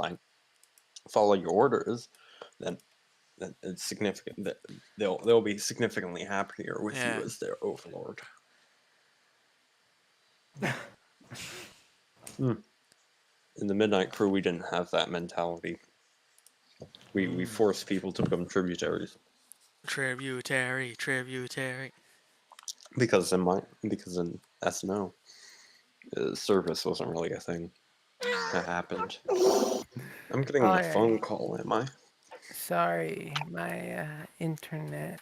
like follow your orders, then it's significant that they'll be significantly happier with you as their overlord. In the Midnight Crew, we didn't have that mentality. We forced people to become tributaries. Tributary. Because in SNO, service wasn't really a thing that happened. I'm getting a phone call, am I? Sorry, my internet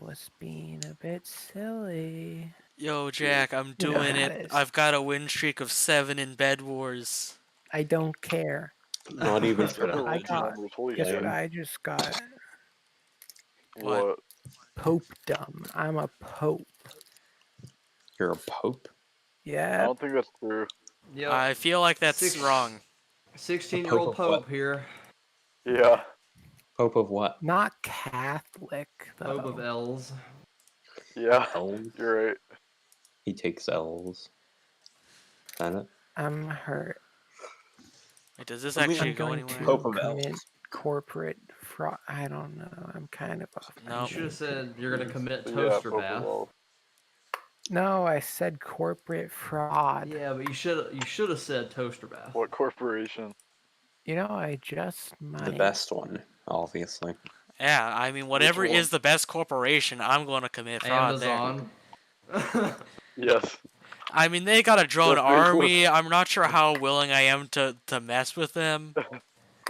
was being a bit silly. Yo, Jack, I'm doing it. I've got a win streak of 7 in Bed Wars. I don't care. Not even for the Guess what I just got? What? Popedom. I'm a pope. You're a pope? Yeah. I don't think that's true. Yep. I feel like that's wrong. 16-year-old pope here. Yeah. Pope of what? Not Catholic, though. Pope of L's. Yeah. L's? You're right. He takes L's. Is that it? I'm hurt. Wait, does this actually go anywhere? Pope of L's. Corporate fraud. I don't know. I'm kind of off. No. You should have said you're gonna commit toaster bath. No, I said corporate fraud. Yeah, but you should have said toaster bath. What corporation? You know, I just might. The best one, obviously. Yeah, I mean, whatever is the best corporation, I'm going to commit fraud Amazon. there. Yes. I mean, they got a drone army. I'm not sure how willing I am to mess with them.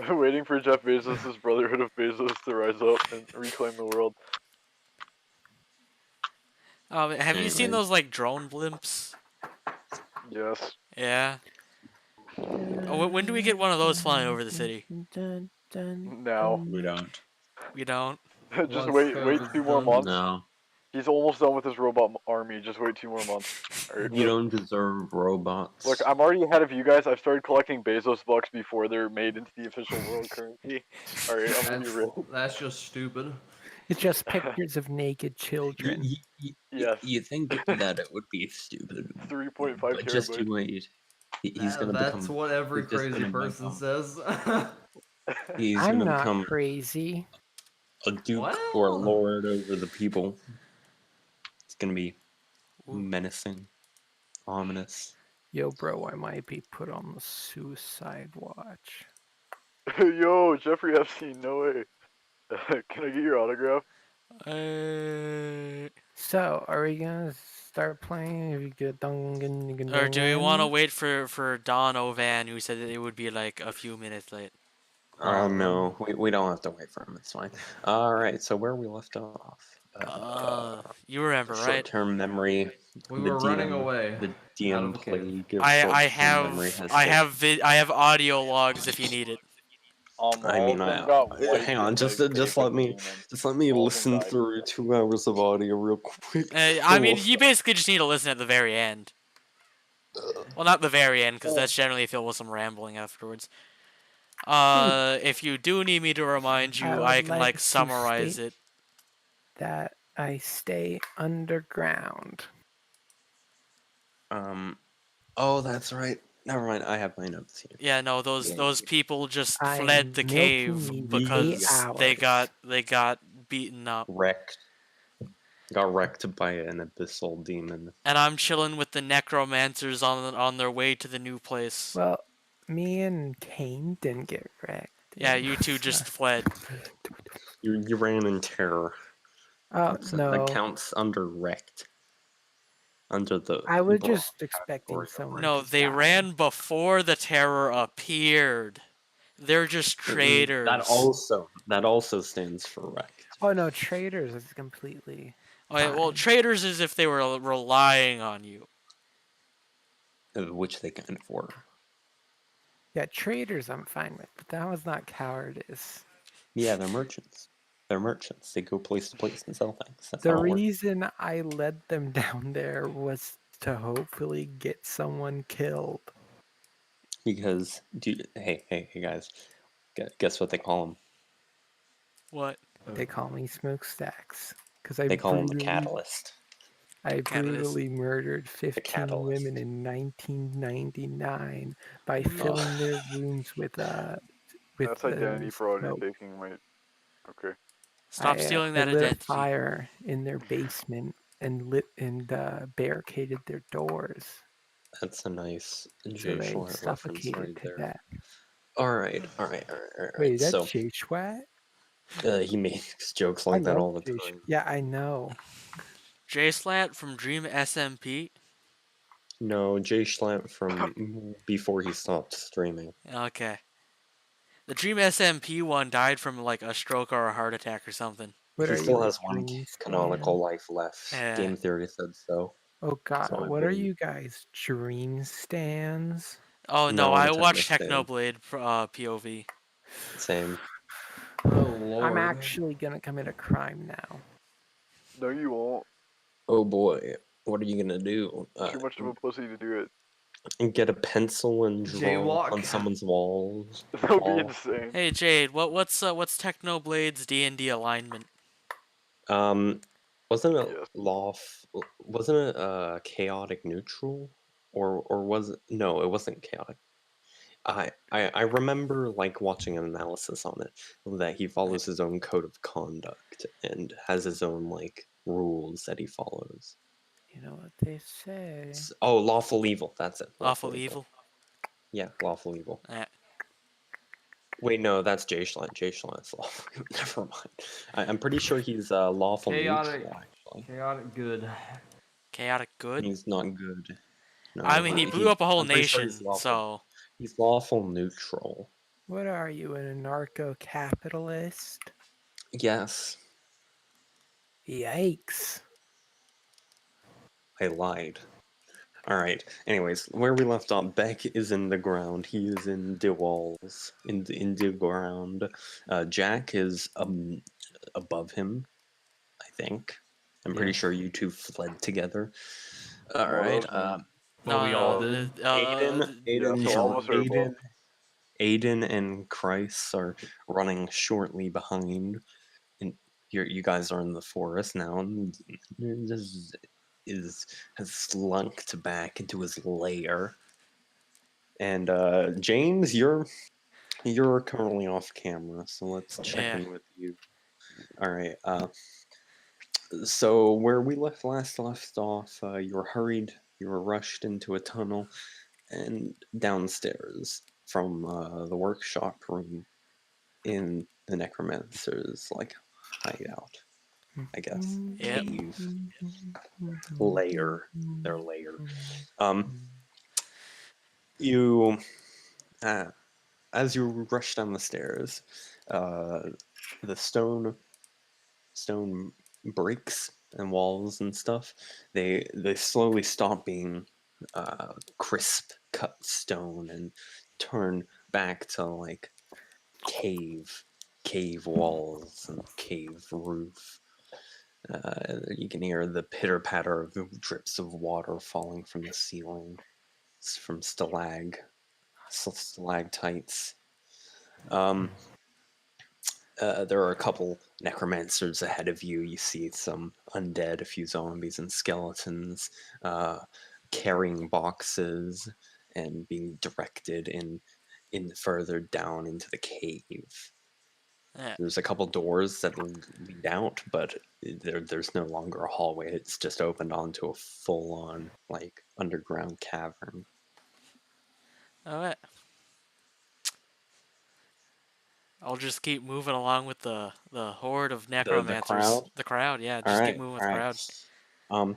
Waiting for Jeff Bezos' Brotherhood of Bezos to rise up and reclaim the world. Have you seen those, like, drone blimps? Yes. Yeah. Oh, when do we get one of those flying over the city? Now. We don't. We don't? Just wait 2 more months. No. He's almost done with his robot army. Just wait 2 more months. Right, you don't deserve robots. Look, I'm already ahead of you guys. I've started collecting Bezos bucks before they're made into the official world currency. Alright, I'm gonna be real. That's just stupid. It's just pictures of naked children. Yes. You think that it would be stupid. 3.5 but just you wait. He's gonna become... That's what every crazy person says. He's I'm gonna not become crazy. a duke or a lord over the people. It's gonna be menacing, ominous. Yo, bro, I might be put on the suicide watch. Yo, Jeffrey Epstein, no way. Can I get your autograph? So, are we gonna start playing? Or do we want to wait for Don Ovan, who said that it would be like a few minutes late? No, we don't have to wait for him. It's fine. All right, so where we left off. You remember, right? Short-term memory. We were running away. The DM plague. I have audio logs if you need it. I mean, hang on, just let me listen through 2 hours of audio real quick. I mean, you basically just need to listen at the very end. Well, not the very end, because that's generally filled with some rambling afterwards. If you do need me to remind you, I can like summarize it. That I stay underground. Oh, that's right. Never mind. I have my notes here. Yeah, no, those people just fled the cave because they got beaten up. Wrecked. Got wrecked by an abyssal demon. And I'm chilling with the necromancers on their way to the new place. Well, me and Kane didn't get wrecked. Yeah, you two just fled. You ran in terror. Oh, no. That counts under wrecked. Under the... I was just expecting someone. No, they ran before the terror appeared. They're just traitors. That also stands for wrecked. Oh no, traitors is completely... Okay, well, traitors is if they were relying on you. Which they kind of were. Yeah, traitors I'm fine with, but that was not cowardice. Yeah, they're merchants. They're merchants. They go place to place and sell things. That's the reason I led them down there was to hopefully get someone killed. Because, hey guys, guess what they call them? What? They call me Smokestacks. They call him the Catalyst. I Catalyst. brutally murdered 15 catalyst. women in 1999 by Mm. filling their wounds with That's identity fraud you're smoke. taking, mate. Okay. Stop stealing I that lit a identity. fire in their basement and barricaded their doors, That's a nice so Jay they Schlatt reference suffocated right to there. death. Alright. Wait, is that So, Jay Schwatt? he makes jokes I like that love all the Jay. time. Yeah, I know. J Slat from Dream SMP. No, Jay Schlatt from before he stopped streaming. Okay. The Dream SMP one died from like a stroke or a heart attack or something. What He are still you, a has one dream canonical stan? life left. Yeah. Game theory said so. Oh God, So I what are believe. you guys, dream stans? Oh no, No, I I'm watched Technostan. Technoblade POV. Same. Oh I'm lord. actually gonna commit a crime now. No, you won't. Oh boy, what are you gonna do? Too much of a pussy to do it. Get a pencil and draw Jaywalk. on someone's walls. That would be Wall. insane. Hey Jade, what's Technoblade's D&D alignment? Um, wasn't it Yes. Wasn't it chaotic neutral, or was it? No, it wasn't chaotic. I remember like watching an analysis on it that he follows his own code of conduct and has his own like rules that he follows. You know what they say. Oh, lawful evil. That's it. Lawful Evil. Yeah, lawful evil. Eh. Wait, no, that's Jay Schlatt. Jay Schlatt's lawful. Never mind. I'm pretty sure he's lawful Chaotic. neutral. Actually, Chaotic good. Chaotic Good? he's not good. I No, mean, he blew up a whole I'm pretty sure he's nation, lawful. so... He's lawful neutral. What are you, an anarcho-capitalist? Yes, Yikes. I lied. Alright, anyways, where we left off, Beck is in the ground. He is in the walls, in the ground. Jack is above him, I think. I'm pretty sure you two fled together. Alright, Well, we all No, did. Yeah, so all of us are above. Aiden and Christ are running shortly behind. And you guys are in the forest now, and this has slunk back into his lair. And James, you're currently off camera, so let's check Yeah. in with you. All right. So where we left off, you were hurried, you were rushed into a tunnel, and downstairs from the workshop room in the necromancer's like hideout, I guess. Yep. Cave. Lair. Their lair. You as you rush down the stairs, the stone bricks and walls and stuff, they slowly stop being crisp cut stone and turn back to like cave walls and cave roof. You can hear the pitter patter of drips of water falling from the ceiling, from stalactites. There are a couple necromancers ahead of you. You see some undead, a few zombies and skeletons carrying boxes and being directed in further down into the cave. Yeah. There's a couple doors that lead out, but there's no longer a hallway. It's just opened onto a full-on like underground cavern. Alright. I'll just keep moving along with the horde of necromancers. crowd? The crowd, yeah. All Just keep right, moving with all the right. crowd.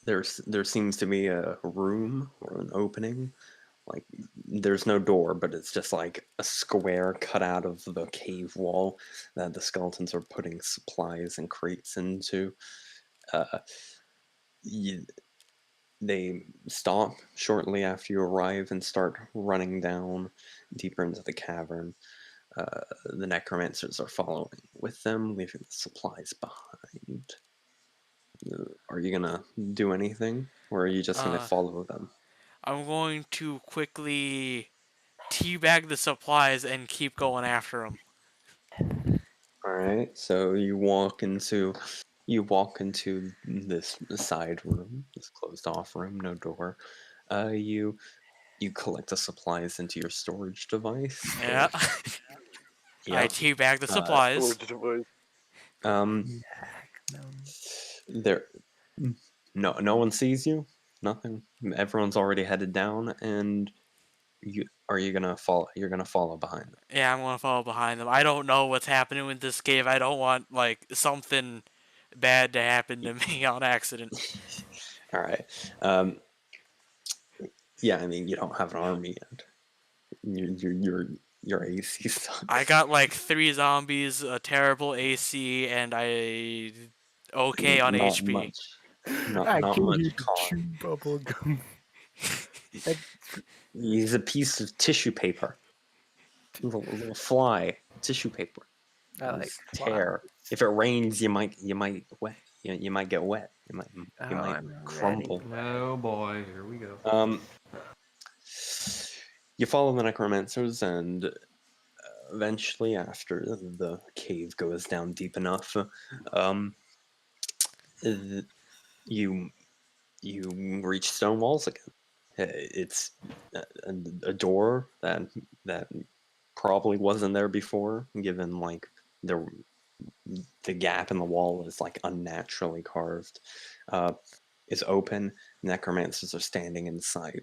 There seems to be a room or an opening. Like there's no door, but it's just like a square cut out of the cave wall that the skeletons are putting supplies and crates into. They stop shortly after you arrive and start running down deeper into the cavern. The necromancers are following with them, leaving the supplies behind. Are you gonna do anything, or are you just gonna follow them? I'm going to quickly teabag the supplies and keep going after them. All right. So you walk into this side room, this closed off room, no door. You collect the supplies into your storage device. Yeah. I Yep. teabag the supplies. Storage device. No. There, no one sees you. Nothing. Everyone's already headed down, and you're gonna follow. You're gonna follow behind them. Yeah, I'm gonna follow behind them. I don't know what's happening with this cave. I don't want like something bad to happen to me on accident. All right. Yeah, I mean, you don't have an army yet. Your AC sucks. I got like 3 zombies, a terrible AC, and I okay on Not HP. much. Not I not can much hear the con. chew bubble gum. Use a piece of tissue paper. Little fly tissue paper. I like Just tear. If it rains, you might wet. You might get wet. You might I'm crumble. Oh boy, here we go. You follow the necromancers, and eventually, after the cave goes down deep enough, you reach stone walls again. It's a door that probably wasn't there before, given like the gap in the wall is like unnaturally carved. Is open. Necromancers are standing inside.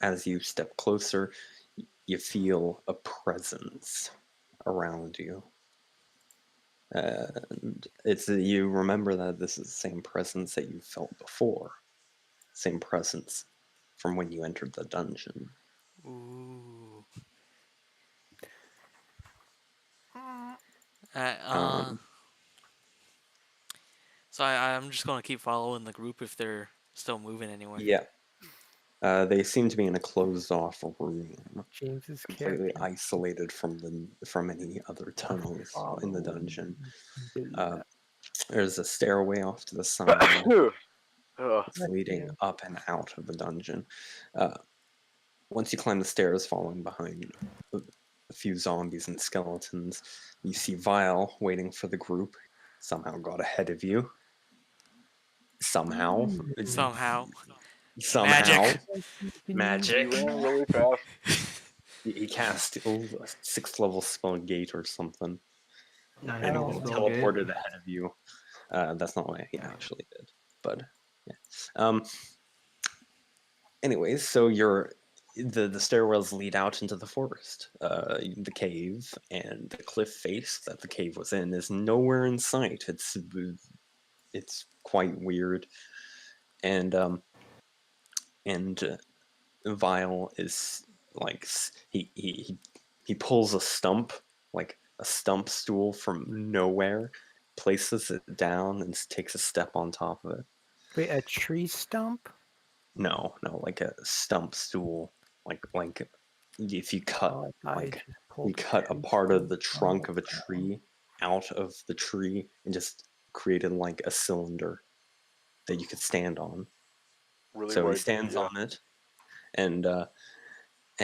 As you step closer, you feel a presence around you. And you remember that this is the same presence that you felt before. Same presence from when you entered the dungeon. Ooh. Um, So I'm just gonna keep following the group if they're still moving anywhere. yeah. They seem to be in a closed-off room, James's completely character. isolated from any other tunnels in the dungeon. Blah. There's a stairway off to the side Ugh. leading up and out of the dungeon. Once you climb the stairs, following behind a few zombies and skeletons, you see Vile waiting for the group. Somehow got ahead of you. Somehow. Somehow. Somehow. He Magic. ran really fast. He cast a 6th level spell gate or something. I And know he spell teleported gate. ahead of you. That's not what he actually did. But yeah. Anyways, so the stairwells lead out into the forest. The cave and the cliff face that the cave was in is nowhere in sight. It's quite weird, and Vile is like he pulls a stump, like a stump stool from nowhere, places it down, and takes a step on top of it. Wait, a tree stump? No, like a stump stool, like if you cut Oh, I like just you pulled cut a tree part of stump the from trunk the of a ground. tree out of the tree and just created like a cylinder that you could stand on. Really So he wide. stands Yeah. on it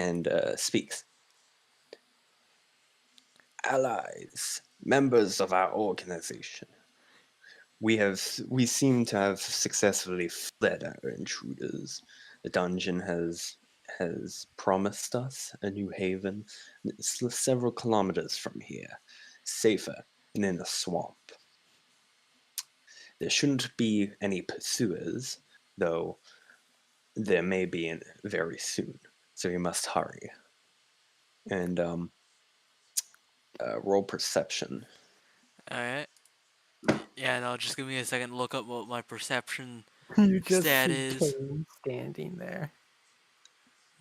and speaks. Allies, members of our organization, we seem to have successfully fled our intruders. The dungeon has promised us a new haven several kilometers from here, safer than in a swamp. There shouldn't be any pursuers, though there may be very soon, so we must hurry. And roll perception. Alright. Yeah, no, just give me a second to look up what my perception You just stat see is. Kane standing there.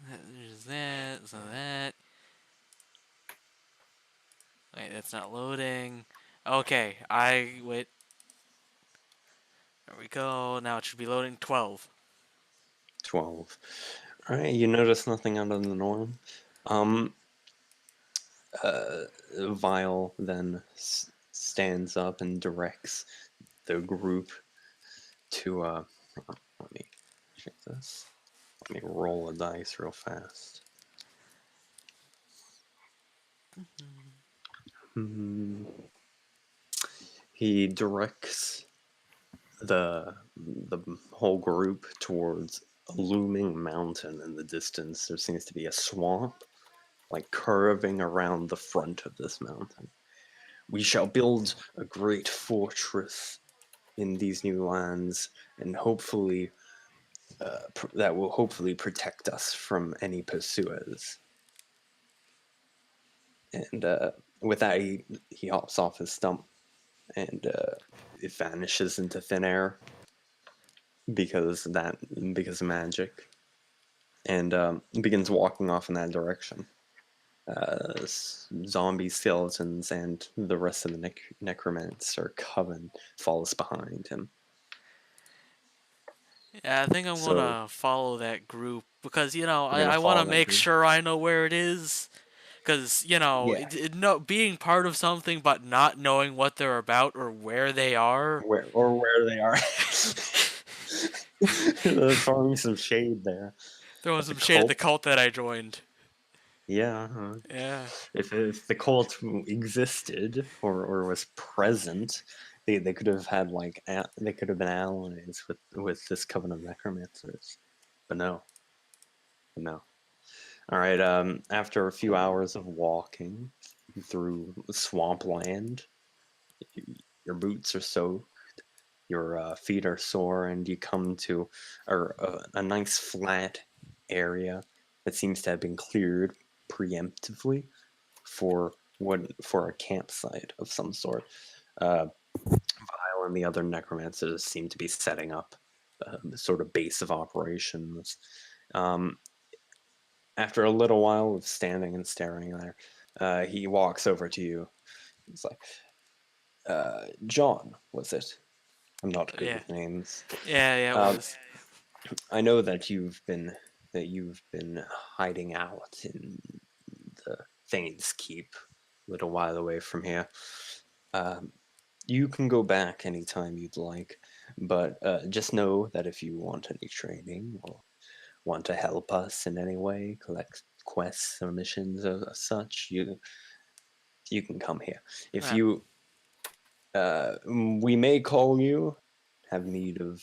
There's that, so that. Wait, that's not loading. Okay, wait. There we go. Now it should be loading 12. 12. All right, you notice nothing out of the norm. Vile then stands up and directs the group to. Let me check this. Let me roll a dice real fast. He directs the whole group towards a looming mountain in the distance. There seems to be a swamp, like curving around the front of this mountain. We shall build a great fortress in these new lands, and hopefully, that will hopefully protect us from any pursuers. And with that, he hops off his stump, and it vanishes into thin air because of magic, and begins walking off in that direction. Zombie skeletons and the rest of the necromancer coven follows behind him. Yeah, I think I'm So gonna follow that group because you're gonna I want follow to that make group? sure I know where it is. Because Yeah. being part of something but not knowing what they're about or where they are. Where they are. Throwing some shade there Throwing at the some shade at the cult. cult that I joined. Yeah. Yeah. If the cult existed or was present, they could have had they could have been allies with this coven of necromancers, but no, no. All right. After a few hours of walking through swampland, your boots are soaked, your feet are sore, and you come to a nice flat area that seems to have been cleared preemptively for a campsite of some sort. Vile and the other necromancers seem to be setting up a sort of base of operations. Um, After a little while of standing and staring there, he walks over to you. He's like, John, was it? I'm not good Yeah. with names. Yeah, it Um, was. I know that you've been hiding out in the Thane's Keep, a little while away from here. Um, you can go back anytime you'd like, but just know that if you want any training or want to help us in any way, collect quests or missions or such, you can come here. If Uh, you we may call you, have need of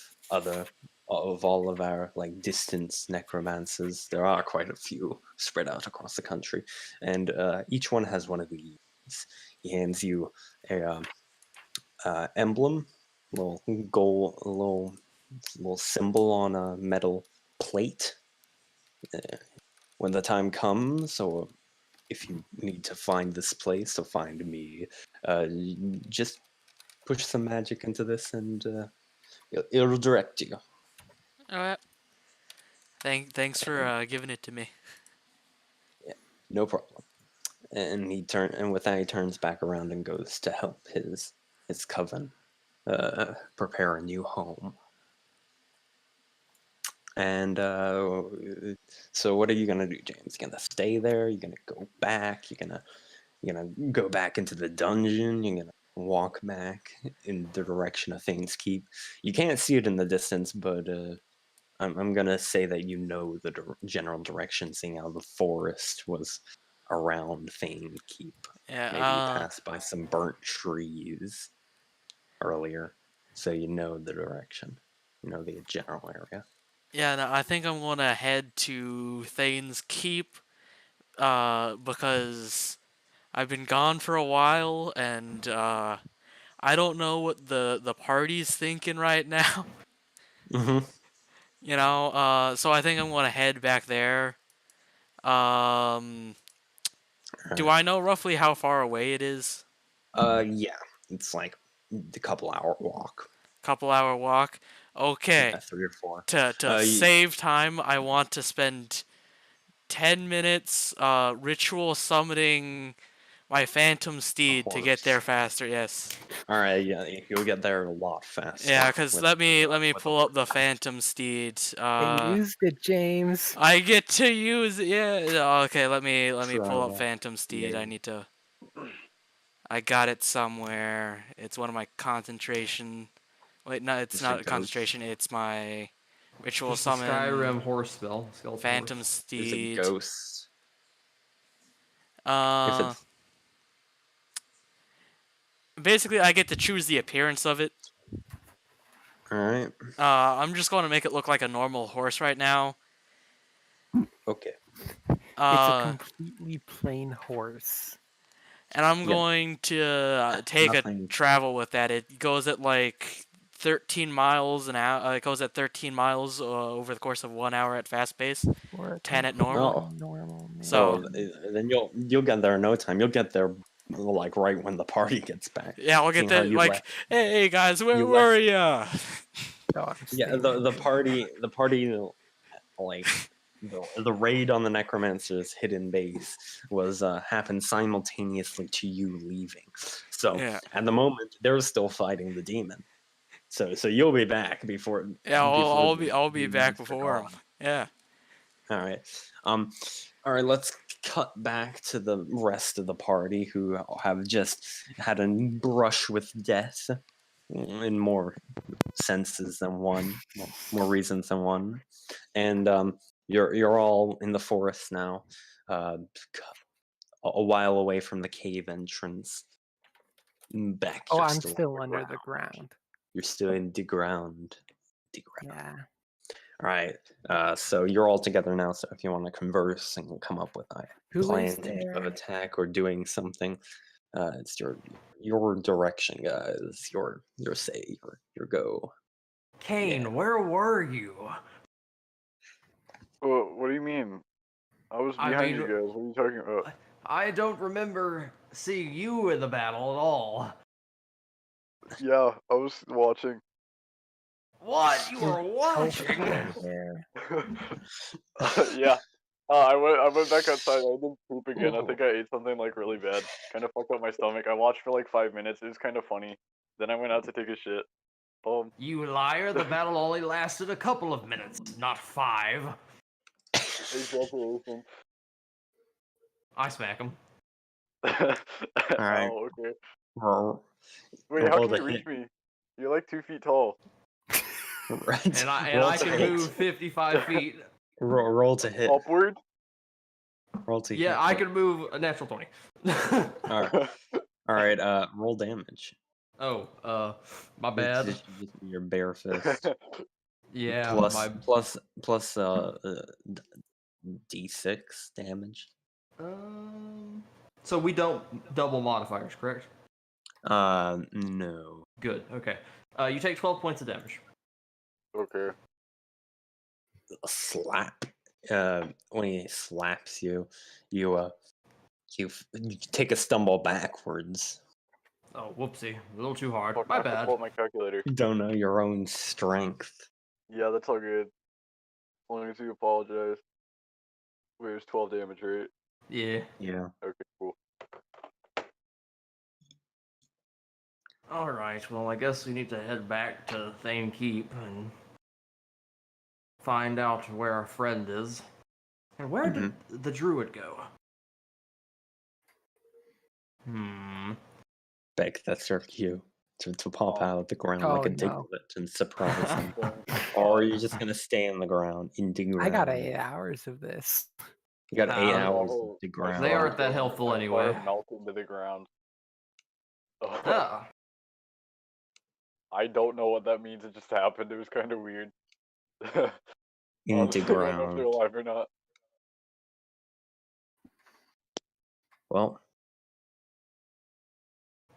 all of our distance necromancers. There are quite a few spread out across the country, and each one has one of these. He hands you a emblem, little gold, little symbol on a metal plate. When the time comes, or if you need to find this place or find me, just push some magic into this, and it'll direct you. Alright. Thanks for giving it to me. Yeah, no problem. And with that, he turns back around and goes to help his coven prepare a new home. And so, what are you gonna do, James? You gonna stay there? You gonna go back? You gonna go back into the dungeon? You gonna walk back in the direction of Thane's Keep? You can't see it in the distance, but I'm gonna say that you know the general direction, seeing how the forest was around Thane Keep. Maybe you Yeah, passed by some burnt trees earlier, so you know the direction. You know the general area. yeah, no, I think I'm gonna head to Thane's Keep, because I've been gone for a while, and I don't know what the party's thinking right now. Mm-hmm. So I think I'm gonna head back there. Um, do I know roughly how far away it is? Yeah, it's like a couple-hour walk. Couple-hour walk. Okay. Yeah, 3 or 4. To You, save time, I want to spend 10 minutes ritual summoning my phantom a steed to get there horse. faster. Yes. All right, yeah, you'll get there a lot Yeah, faster cuz with let me with a pull up horse. the phantom steed. I used it, James. I get to use it. Yeah. Okay, let me pull up Travel. phantom steed. Yeah, I got it somewhere. It's one of my concentration. Wait, no, it's it's a not a ghost. concentration. It's my ritual Just a summon Skyrim horse spell, skeleton phantom horse. It's a steed. ghost. If Uh, it's basically I get to choose the appearance of it. All right. I'm just going to make it look like a normal horse right now. Okay. It's a Uh, completely plain horse. and I'm Yeah. going to take Nothing. a travel with that. It goes at like 13 miles an hour. It goes at 13 miles over the course of 1 hour at fast pace. For a 10 at completely normal. normal man. So- then you'll get there in no time. You'll get there like right when the party gets back. Yeah, I'll get Seeing how that. you Like, left. hey guys, where You were left- ya? No, I'm Yeah, staying the in. party like the raid on the necromancer's hidden base was happened simultaneously to you leaving. So Yeah. at the moment they're still fighting the demon. So you'll be back before. Yeah, I'll the be demons back are before him. gone. Yeah. All right. All right. Let's cut back to the rest of the party who have just had a brush with death in more senses than one, more reasons than one, and you're all in the forest now, a while away from the cave entrance. Beck, Oh, you're I'm still still under the ground. You're still in the ground. Yeah. All right. So you're all together now. So if you want to converse and come up with a Who is plan of there? attack or doing something, it's your direction, guys. Your say, your go. Kane, where were you? What do you mean? I was I behind mean- you guys. What are you talking about? I don't remember seeing you in the battle at all. Yeah, I was watching. What? You were watching? Over there. Yeah. I went back outside. I didn't poop again. I think I ate something like really bad. Kind of fucked up my stomach. I watched for like 5 minutes. It was kind of funny. Then I went out to take a shit. Boom. You liar, the battle only lasted a couple of minutes, not 5. Exaggeration. I smack him. right. Oh, okay. Roll, Wait, how roll can to you hit. reach me? You're like 2 feet tall. Right. And roll I to can hit. move 55 feet. Roll to hit. Upward? Roll to Yeah, hit. I can move a natural 20. All right. Roll damage. Oh, my It's bad. just your bare fist. Yeah, plus d6 damage. So we don't double modifiers, correct? No. Good. Okay. You take 12 points of damage. Okay. A slap. When he slaps you, you take a stumble backwards. Oh, whoopsie. A little too hard. Fuck, My I have to bad. pull out my calculator. You don't know your own strength. Yeah, that's all good. As long as you apologize. Wait, it was 12 damage, right? Yeah. Yeah. Okay, cool. Alright, well, I guess we need to head back to Thane Keep and find out where our friend is. And where did the druid go? Beck, that's your cue to pop out of the ground like Oh, a no. diglett and surprise him. Okay. Or are you just gonna stay in the ground, in the ground? I got 8 hours of this. You got 8 Ah, hours no. of the ground. They aren't that helpful My anyway. fire melted into the ground. Ah, I don't know what that means. It just happened. It was kind of weird. Into Honestly, I don't know if ground. they're alive or not. Well,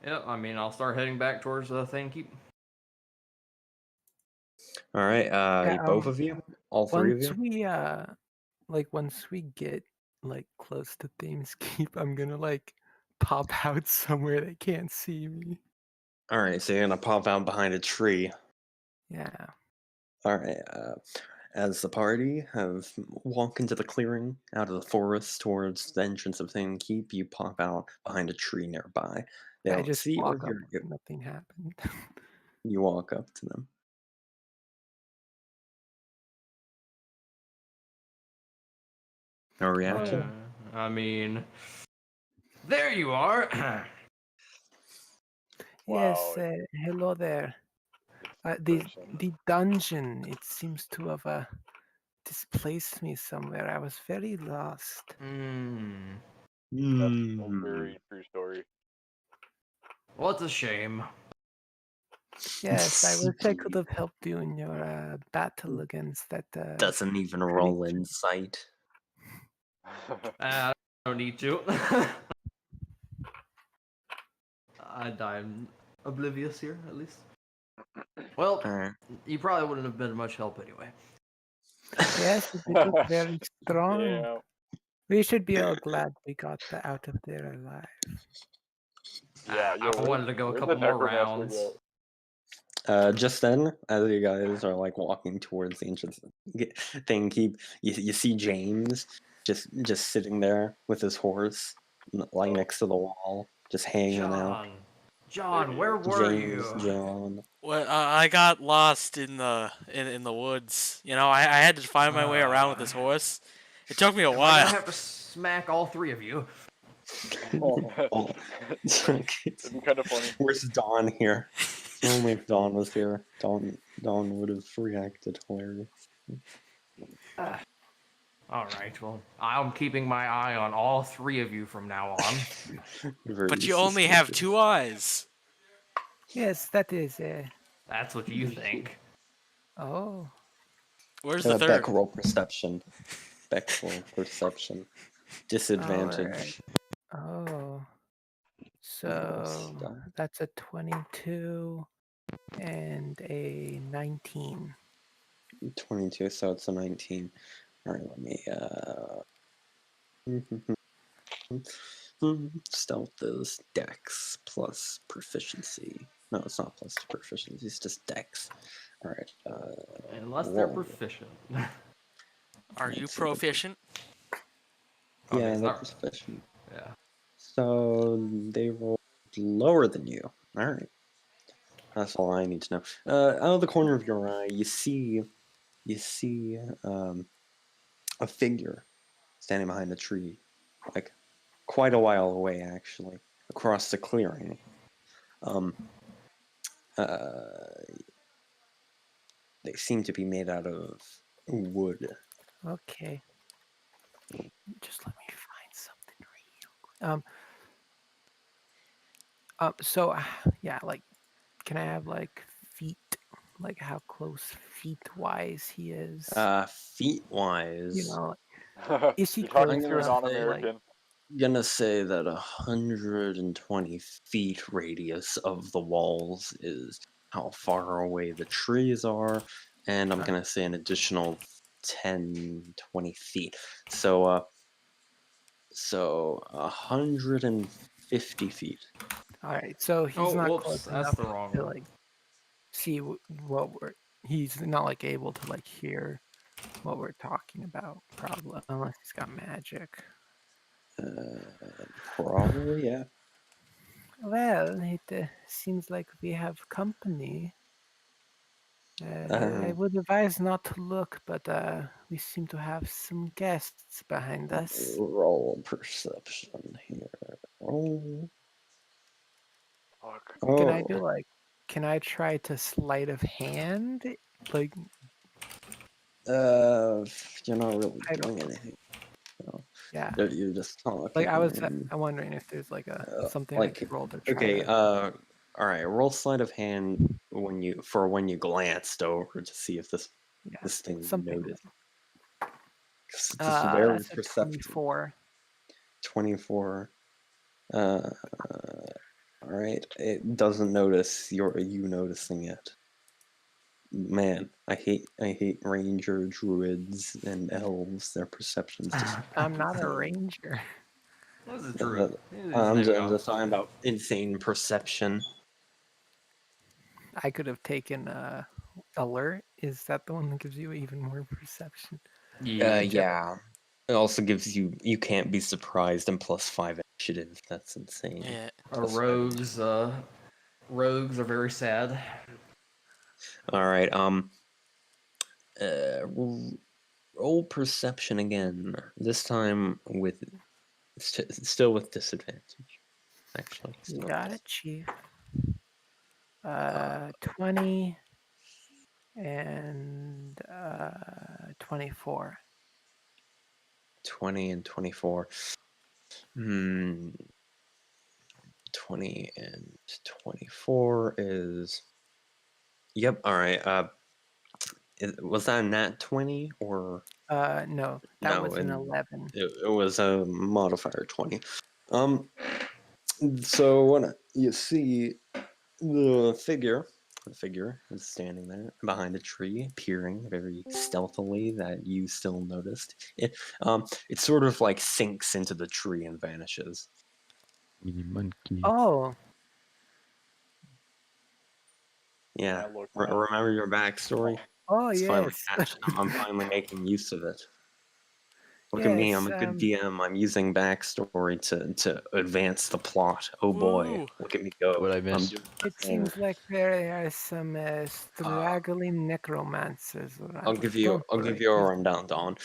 yeah, I mean, I'll start heading back towards Thane Keep. all right. Yeah, Both of you, all three of Once you. once we get like close to Thames Keep, I'm gonna like pop out somewhere they can't see me. All right. So you're gonna pop out behind a tree. Yeah. All right. As the party have walked into the clearing out of the forest towards the entrance of Thane Keep, you pop out behind a tree nearby. They I don't just see or walk up hear you. like nothing happened. You walk up to them. No reaction? I mean, there you are. Yes, Wow. hello there. Person. The dungeon, it seems to have displaced me somewhere. I was very lost. That's a Hmm. very true story. Well, it's a shame. Yes, I wish I could have helped you in your battle against that. Doesn't even roll creature. insight. I don't need to. I'm oblivious here, at least. Well, Alright. you probably wouldn't have been much help anyway. Yes, it did look very strong. Yeah. We should be all glad we got out of there alive. Yeah, yo, I wanted to go a where'd couple the more necromancer rounds. go? Just then, as you guys are like walking towards the ancient thing, you see James just sitting there with his horse, like next to the wall, just hanging out. John, where were James, you? John. Well, I got lost in the woods. You know, I had to find my way around with this horse. It took me a Am I gonna while. have to smack all three of you? Oh, It'd be kind of funny. where's Dawn here? Only if Dawn was here, Dawn would have reacted hilarious. All right, well, I'm keeping my eye on all three of you from now on. Very But you only have suspicious. 2 eyes. Yes, that is. That's what you think. Oh, Where's the Beck, third? roll perception. Beck, roll perception. Disadvantage. oh. Roll So stealth. that's a 22 and a 19. 22, so it's a 19. Alright, let me, stealth is dex plus proficiency. No, it's not plus proficiency, it's just dex. Alright, Unless they're roll. proficient. Are you Let's see what the- proficient? Okay, Yeah, it's they're not- proficient. Yeah. So they rolled lower than you. Alright. That's all I need to know. Out of the corner of your eye, you see a figure standing behind a tree, like quite a while away, actually, across the clearing. They seem to be made out of wood. Okay. Just let me find something real quick. So yeah, like, can I have like feet, like how close feet wise he is? Feet wise, You know, is he You're talking close to a enough to like? non-American. gonna say that 120 feet radius of the walls is how far away the trees are, and I'm gonna say an additional 10, 20 feet. So 150 feet. All right, so he's Oh, not whoops, close that's enough the wrong to one. like see what we're. He's not like able to like hear what we're talking about, probably, unless he's got magic. Probably, yeah. Well, it seems like we have company. I would advise not to look, but we seem to have some guests behind us. Roll perception here. Roll. Fuck. Can I do Oh, like? Can I try to sleight of hand? Like, you're not really I don't. doing anything. No. Yeah. You're just talking. Like I was, and, I'm wondering if there's like a something I like, could roll to try okay, to. all right. Roll sleight of hand when you glanced over to see if this Yeah, thing something. noticed. 'Cause it's just very That's a perceptive. 24. 24. All right. It doesn't notice you noticing it. Man, I hate ranger druids and elves. Their perceptions just. I'm not a ranger. This is true. I'm just talking about insane perception. I could have taken alert. Is that the one that gives you even more perception? Yeah. It also gives you can't be surprised and +5 initiative. That's insane. Yeah. Rogues are very sad. All right. Roll perception again. This time with still with disadvantage. Actually, You still. got it, chief. 20 and 24. 20 and 24. 20 and 24 is. Yep. All right. Was that a nat 20 or No, that no? was an 11. It was a modifier 20. So when you see the figure is standing there behind a tree, peering very stealthily that you still noticed. It sort of like sinks into the tree and vanishes. Monkey. Oh, Yeah. I look now? Remember your backstory? oh It's finally yes. catching up. I'm finally making use of it. Look at me, I'm Yes, a good DM. I'm using backstory to advance the plot. Oh boy, Woo. look at me go. What I I'm missed? doing It the thing. seems like there are some straggling necromancers around. I'll give you Don't worry. a rundown, Don.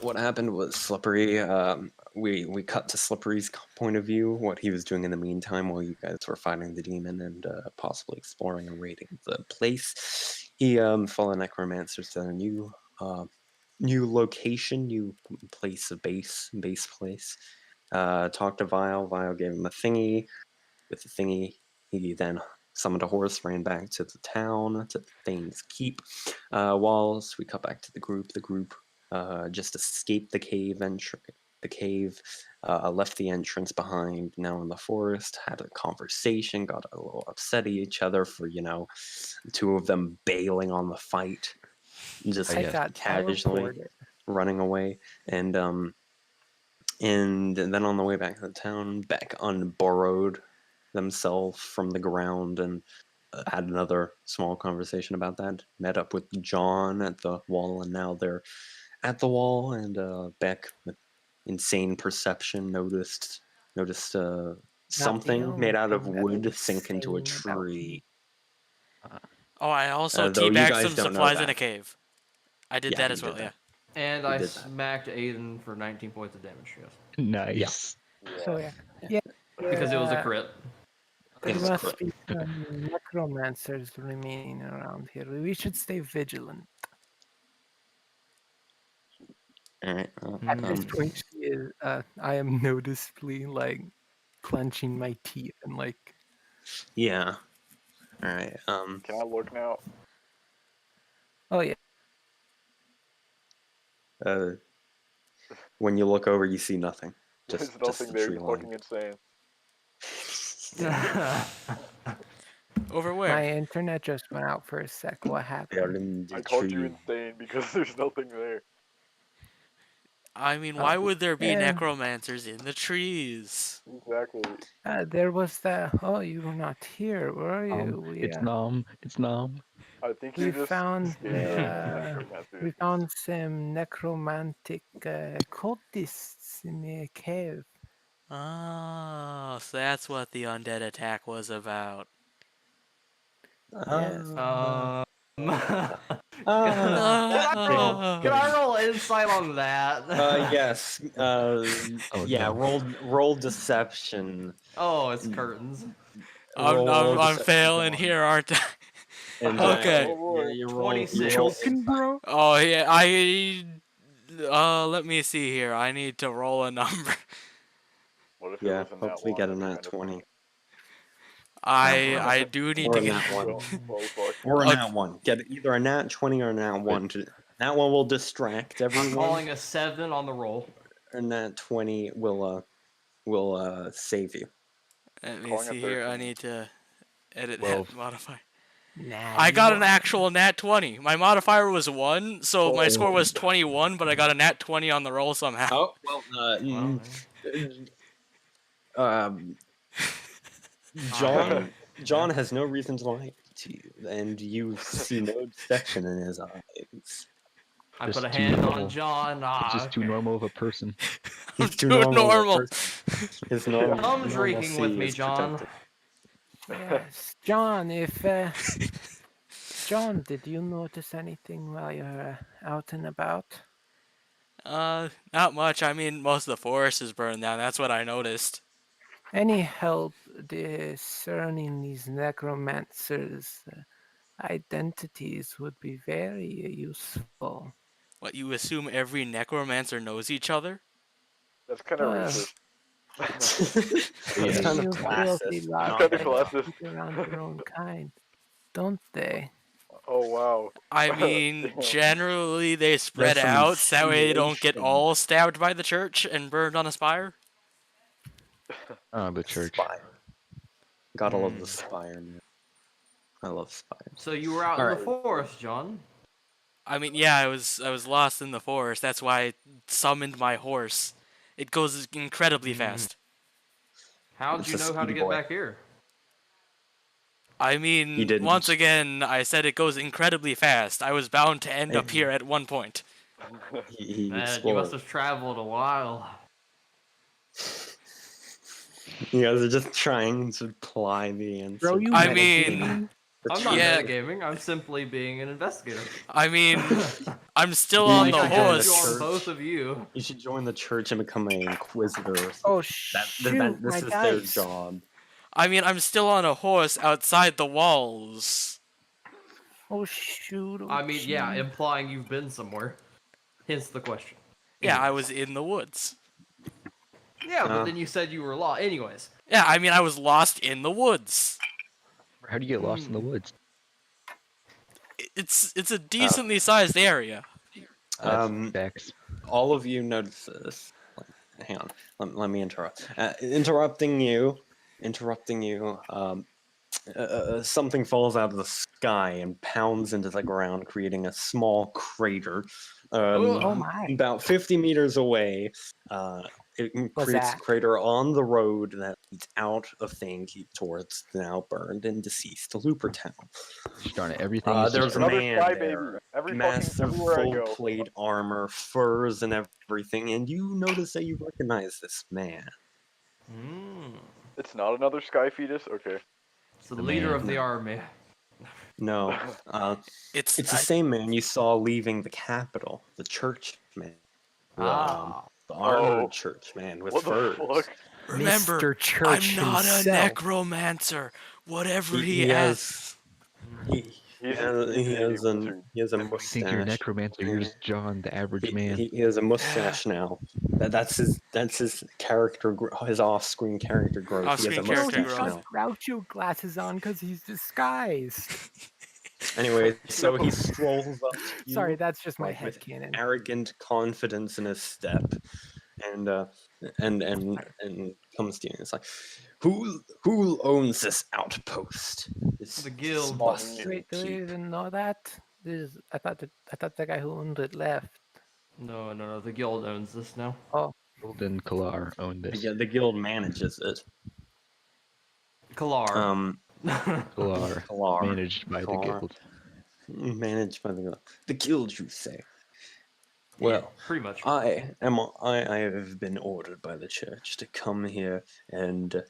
What happened was Slippery. We cut to Slippery's point of view, what he was doing in the meantime while you guys were fighting the demon and possibly exploring and raiding the place. He followed necromancers to a new location, new place of base place. Talked to Vile. Vile gave him a thingy. With the thingy, he then summoned a horse, ran back to the town, to Thane's Keep. Whilst we cut back to the group just escaped the cave left the entrance behind, now in the forest, had a conversation, got a little upset at each other for, the two of them bailing on the fight, just I yes. got casually teleported. running away. And then on the way back to the town, Beck unburrowed themselves from the ground and had another small conversation about that. Met up with John at the wall, and now they're at the wall. And Beck, with insane perception, noticed something only made out of thing that's wood sink into a insane about tree. Oh, I also Though you teabagged guys some don't know supplies in a that. cave. I did Yeah, that you as well, did yeah. that. And You I did that. smacked Aiden for 19 points of damage, yes. Nice. So yeah, Because it was a crit. there It was a must crit. be some necromancers remaining around here. We should stay vigilant. All right. At this point, I am noticeably like clenching my teeth and like. Yeah. All right. Can I look now? Oh yeah, When you look over, you see nothing. There's Just nothing the there. tree You're line. fucking insane. Over where? my internet just went out for a sec. What They are happened? in the I called you tree. insane because there's nothing there. I mean, why would there be Yeah. necromancers in the trees? Exactly. There was that. Oh, you were not here, were you? It's Nom. It's Nom. I think We you're just found scared right now, dude. we found some necromantic cultists in the cave. Oh, so that's what the undead attack was about. Yes. Ah. Can Ah. I roll insight on that? Yes. Yeah. no. Roll deception. Oh, it's curtains. Roll I'm deception, failing John. here, aren't I? And Okay. Oh boy. you roll. 26. Choking, bro? Oh yeah, let me see here. I need to roll a number. What if it Yeah. was in that Hopefully, one? get a That'd be nat kinda 20 funny. I do need or to a get. nat one. Oh fuck. Or a Okay. nat one. Get either a nat 20 or a nat one. That one will distract I'm everyone. calling a 7 on the roll. And that 20 will save you. Let me Calling a see here. I 13. need to edit Well, that modifier. Nah. I got an actual nat 20. My modifier was 1, so my score was 21, but I got a nat 20 on the roll somehow. Oh well, Well, John has no reason to lie to you, and you see no deception in his eyes. I Just put a too hand normal. on John. It's just too normal of a person. I'm He's too too normal. normal. His normal. Come drinking with normalcy me, is John. protected. Yes, John. John, did you notice anything while you're out and about? Not much. I mean, most of the forest is burned down. That's what I noticed. Any help discerning these necromancers' identities would be very useful. What, you assume every necromancer knows each other? That's kind of Uh, racist. It's kind of You filthy classist. lost not Kinda bad. classist. keep around your own kind, don't they? Oh wow. I mean, Damn. generally they spread some out so that way they don't get insinuation. all stabbed by the church and burned on a spire. Oh, the church. Spire. Gotta love the Mm. spire, man. I love spires. So you were out in Alright. the forest, John. I mean, yeah, I was lost in the forest. That's why I summoned my horse. It goes incredibly fast. How It's did you a know how to speedy get boy. back here? I He mean, didn't. once again, I said it goes incredibly fast. I was bound to end up Hey. here at one point. He Man, you explored. must have traveled a while. You guys are just trying to ply the answer. Bro, you I metagaming? mean, The I'm not Yeah. metagaming. I'm simply being an investigator. I mean, I'm still You on need the to I join told the you on horse. church. both of you. You should join the church and become an inquisitor. Or Oh something. shoot, This my is their dice. job. I mean, I'm still on a horse outside the walls. Oh shoot. Oh, I mean, yeah, gee. implying you've been somewhere. Hence the question. Yeah, I Anyways. was in the woods. Yeah, but Oh. then you said you were lost. Anyways. Yeah, I mean, I was lost in the woods. How do you get lost in the woods? It's a decently sized area. That's Um, facts. all of you notice this. Hang on. Let me interrupt. Interrupting you. Something falls out of the sky and pounds into the ground, creating a small crater. Oh my. About 50 meters away, it What's creates a that? crater on the road that leads out of Thankeep towards the now burned and deceased Loopertown. Darn it, everything is There's just a Another man sky there, baby. Every massive fucking everywhere I full go. plate armor, furs, and everything, and you notice that you recognize this man. It's not another sky fetus? Okay. It's the The leader man. of the army. No, It's it's the same man you saw leaving the capital, the church man. Ah. The armored Oh. church man with What the furs. fuck? Remember, Mr. Church I'm not himself. a necromancer. Whatever he has he He's has a wizard. he has a You think you're a mustache. necromancer, you're just John, the average man. He has a mustache now. That's his character. His off-screen character growth. He has a Off-screen character mustache growth. now. Groucho glasses on because he's disguised. Anyway, so he strolls up to you. Sorry, that's just my like, with headcanon. arrogant confidence in his step, and comes to you. And it's like, who owns this outpost? The guild. busted Wait, do you keep. even know that? I thought the guy who owned it left. No. The guild owns this now. Golden Kalar owned this. The guild manages it. Kalar. Kalar, Kalar. managed by the Kalar. guild. Managed by the guild, you say? Yeah, Well, pretty much. I have been ordered by the church to come here and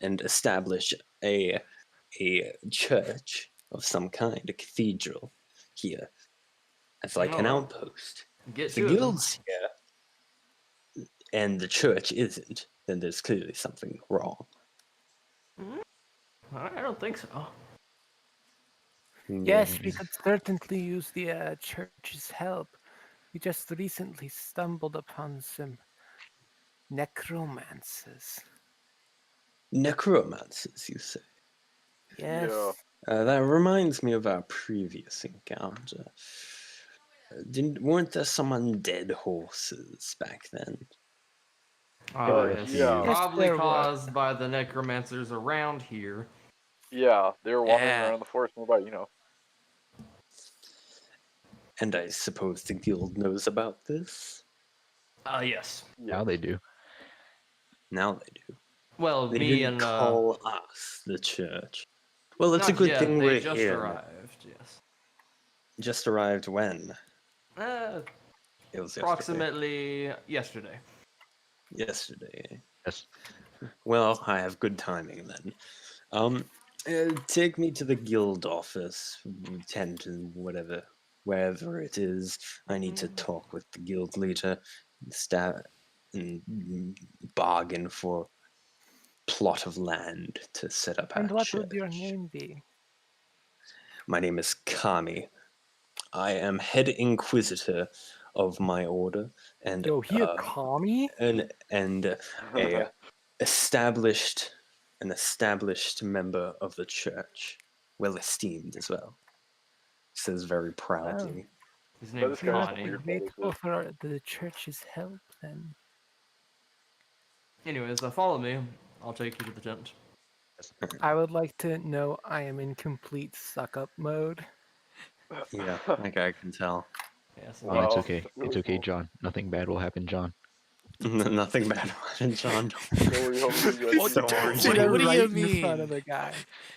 establish a church of some kind, a cathedral here, as like an Oh. outpost. Get If the to it then. guild's here and the church isn't, then there's clearly something wrong. I don't think so. Yes, we could certainly use the church's help. We just recently stumbled upon some necromancers. Necromancers, you say? Yes. Yeah. That reminds me of our previous encounter. Weren't there some undead horses back then? Yes. yeah. Probably Yes, there were. caused by the necromancers around here. Yeah, they were wandering Yeah. around the forest nearby, you know. And I suppose the guild knows about this? Yes. Yeah. Now they do. Now they do. Well, They me didn't and call us the church. Well, it's a not good yet, thing they we're just here. arrived. Yes. Just arrived when? It was Approximately yesterday. yesterday. Yes. Well, I have good timing then. Take me to the guild office, tent and wherever it is. I need to talk with the guild leader, and bargain for plot of land to set up And our what church. would your name be? My name is Kami. I am head inquisitor of my order, and Yo, he a commie? and a established an established member of the church, well esteemed as well. Says very proudly. His But name's this guy's Connie. weird. Grateful for the church's help, then. Anyways, follow me. I'll take you to the tent. I would like to know I am in complete suck-up mode. Yeah, like I can tell. Yes. Oh, it's Wow, okay. that's really It's okay, cool. John. Nothing bad will happen, John. Nothing bad about John. Don't worry, homie, you guys Don't worry, See What, that what do right you in the front mean? of the guy.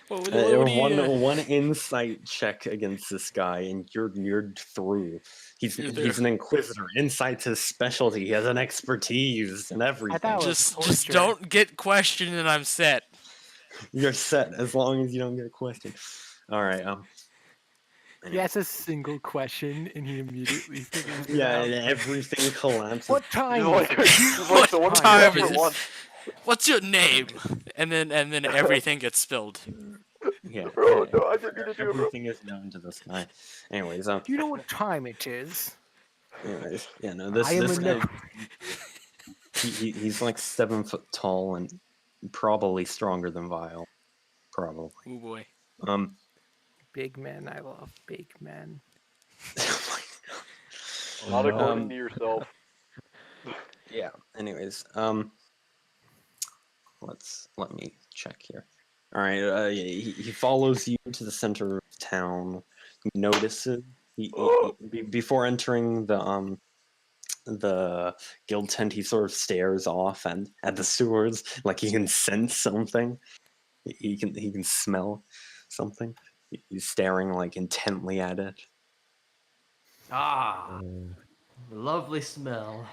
What do you? one insight check against this guy, and you're through. He's You're he's an inquisitor. Insight's his specialty. He has an expertise in everything. thought it was Just torture. don't get questioned, and I'm set. You're set as long as you don't get a question. All right. He asks a single question and he immediately figures it Yeah, out. and everything collapses. What He's time? like, is it? he's like, so what did you time have is for it? lunch? What's your name? And then everything gets spilled. Yeah, Bro, no, I didn't mean to do it, bro. everything is known to this guy. Anyways, Do you know what time it is? yeah, no, this I am this a guy, he's like 7 foot tall and probably stronger than Vile. Probably. Oh boy. Big man, I love big men. Not no. according to yourself. Yeah. Anyways, let me check here. All right. He follows you to the center of town. He notices before entering the guild tent. He sort of stares off and at the sewers, like he can sense something. He can smell something. He's staring like intently at it. Ah, lovely smell.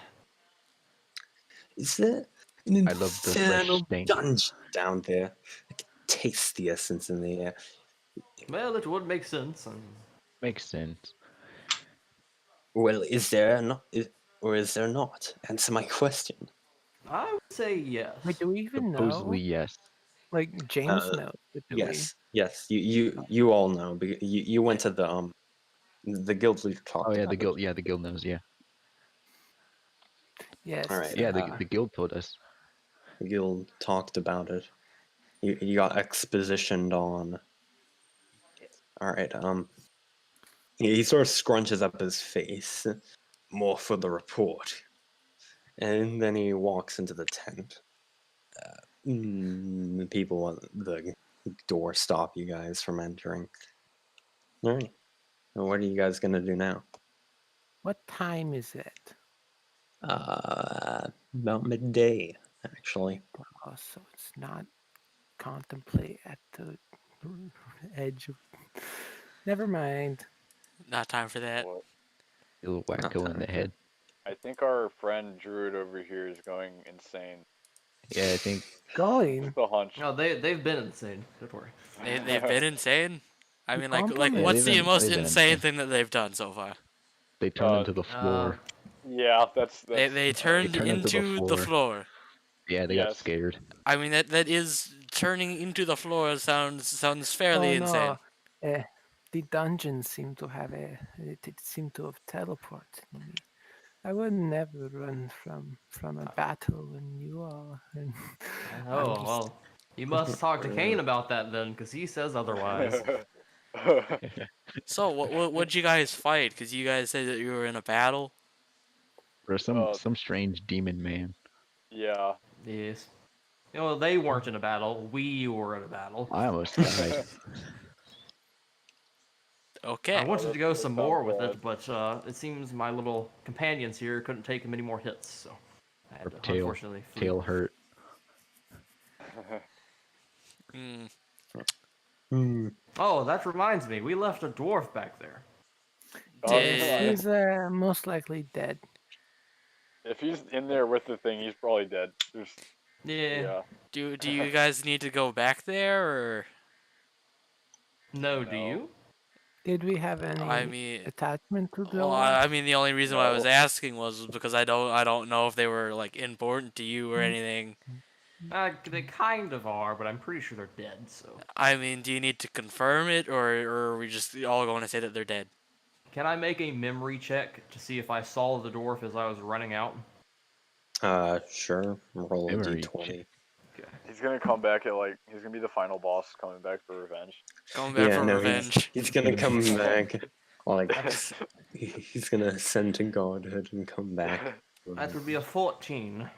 Is there an I love the fresh infernal stink. dungeon down there? I can taste the essence in the air. Well, it would make sense. Makes sense. Well, is there not? Or is there not? Answer my question. I would say yes. Wait, do we even Supposedly, know? yes. Like James Uh, knows, but do Yes. You all know. You went to the guild leader talked. Oh yeah, about the guild. Yeah, the guild knows. Yeah. we? Yes. All right. Yeah, the guild told us. The guild talked about it. You got expositioned on. All right. He sort of scrunches up his face. More for the report. And then he walks into the tent. People at the door stop you guys from entering. All right. Well, what are you guys gonna do now? What time is it? About midday, actually. Oh, so it's not contemplate at the edge of. Never mind. Not time for that. What? A little wacko in the head. I think our friend Druid over here is going insane. Yeah, I think. Going. Just a hunch. No, they've been insane. Don't worry. They've been insane. I You mean, like compliment. what's they've the been- most they've been insane insane. thing that they've done so far? They turned into the floor. Yeah, that's They turned turned into the into the floor. floor. Yeah, they got yes. scared. I mean, that is turning into the floor sounds fairly Oh insane. no. The dungeon seemed to have it seemed to have teleported me. I would never run from a battle when you are. And Oh, well. You must talk to Kane about that then, because he says otherwise. So what'd you guys fight? Because you guys said that you were in a battle. Or some strange demon man. Yeah. Yes. You know, they weren't in a battle. We were in a battle. I almost died. Okay. I wanted to go that some sounds more with bad. it, but it seems my little companions here couldn't take many more hits, so I had Or to tail. unfortunately flee. Tail hurt. Hmm. Oh, that reminds me. We left a dwarf back there. Oh, Did- he's most likely dead. if he's in there with the thing, he's probably dead. There's, Yeah. yeah. Do you guys need to go back there, or No, do No. you? Did we have any I mean, attachment to the well, orb? I mean, the only reason why I was No. asking was because I don't know if they were like important to you or anything. They kind of are, but I'm pretty sure they're dead, so. I mean, do you need to confirm it, or are we just all going to say that they're dead? Can I make a memory check to see if I saw the dwarf as I was running out? Sure. Roll a Memory d20. Okay. He's gonna come back at like he's gonna be the final boss coming back for revenge. Going back Yeah, for no, revenge. he's gonna come back. Like That's- he's gonna ascend to godhood and come back. That would be a 14.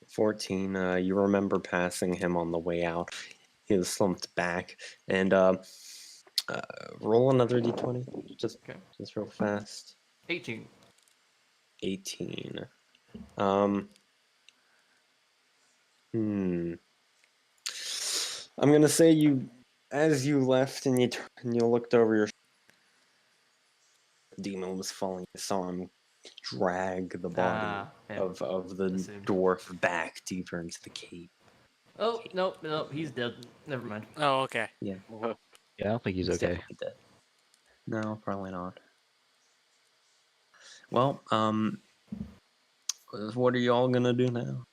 14. You remember passing him on the way out. He was slumped back, and roll another d20. Okay. Just real fast. 18. 18. I'm gonna say you, as you left and you looked over your demon was falling. You saw him drag the body Yeah. of the Assumed. dwarf back deeper into the cave. Oh, nope, he's dead. Never mind. Oh, okay. Yeah, Yeah, I don't think he's okay. definitely dead. No, probably not. Well, what are y'all gonna do now?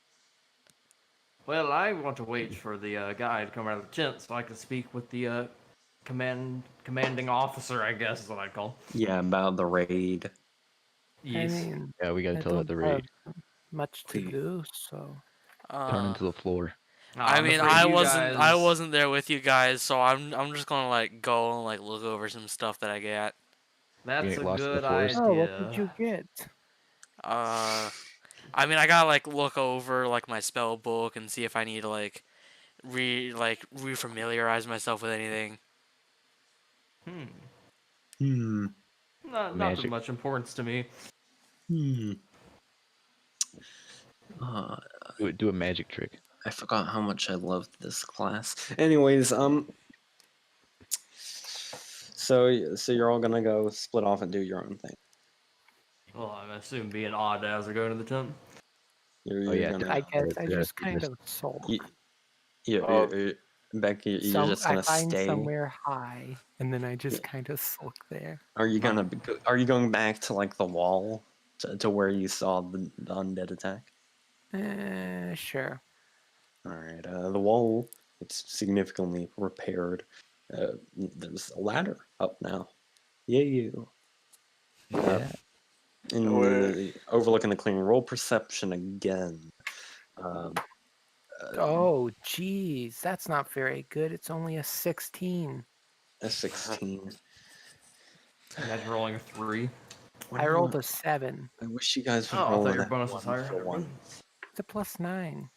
Well, I want to wait for the guy to come out of the tent so I can speak with the commanding officer, I guess is what I'd call. Yeah, about the raid. Yes. I mean, Yeah, we gotta I tell it don't the have raid. much to Please. do, so Turn into the floor. I I'm mean, afraid I you wasn't guys- there with you guys, so I'm just gonna like go and like look over some stuff that I got. That's get a lost in the good forest? idea. oh, what did you get? I mean, I gotta like look over like my spell book and see if I need to like refamiliarize myself with anything. Not of Magic. much importance to me. Do a magic trick. I forgot how much I loved this class. Anyways, so you're all gonna go split off and do your own thing. Well, I'm assuming being odd as we're going to the tent. You're yeah, gonna. I guess I yeah, just do kind this. of sulk. Becky, you're just I gonna find stay. somewhere high, and then I just kind of sulk there. Are you Are you going back to like the wall to where you saw the undead attack? Sure. All right. The wall, it's significantly repaired. There's a ladder up now. Yeah, you. Yeah. Overlooking the clearing. Roll perception again. Oh, geez, that's not very good. It's only a 16. A 16. Imagine rolling a 3. I rolled a 7. I wish you guys would Oh, I roll thought your that bonus was 1 higher. for one. It's a +9.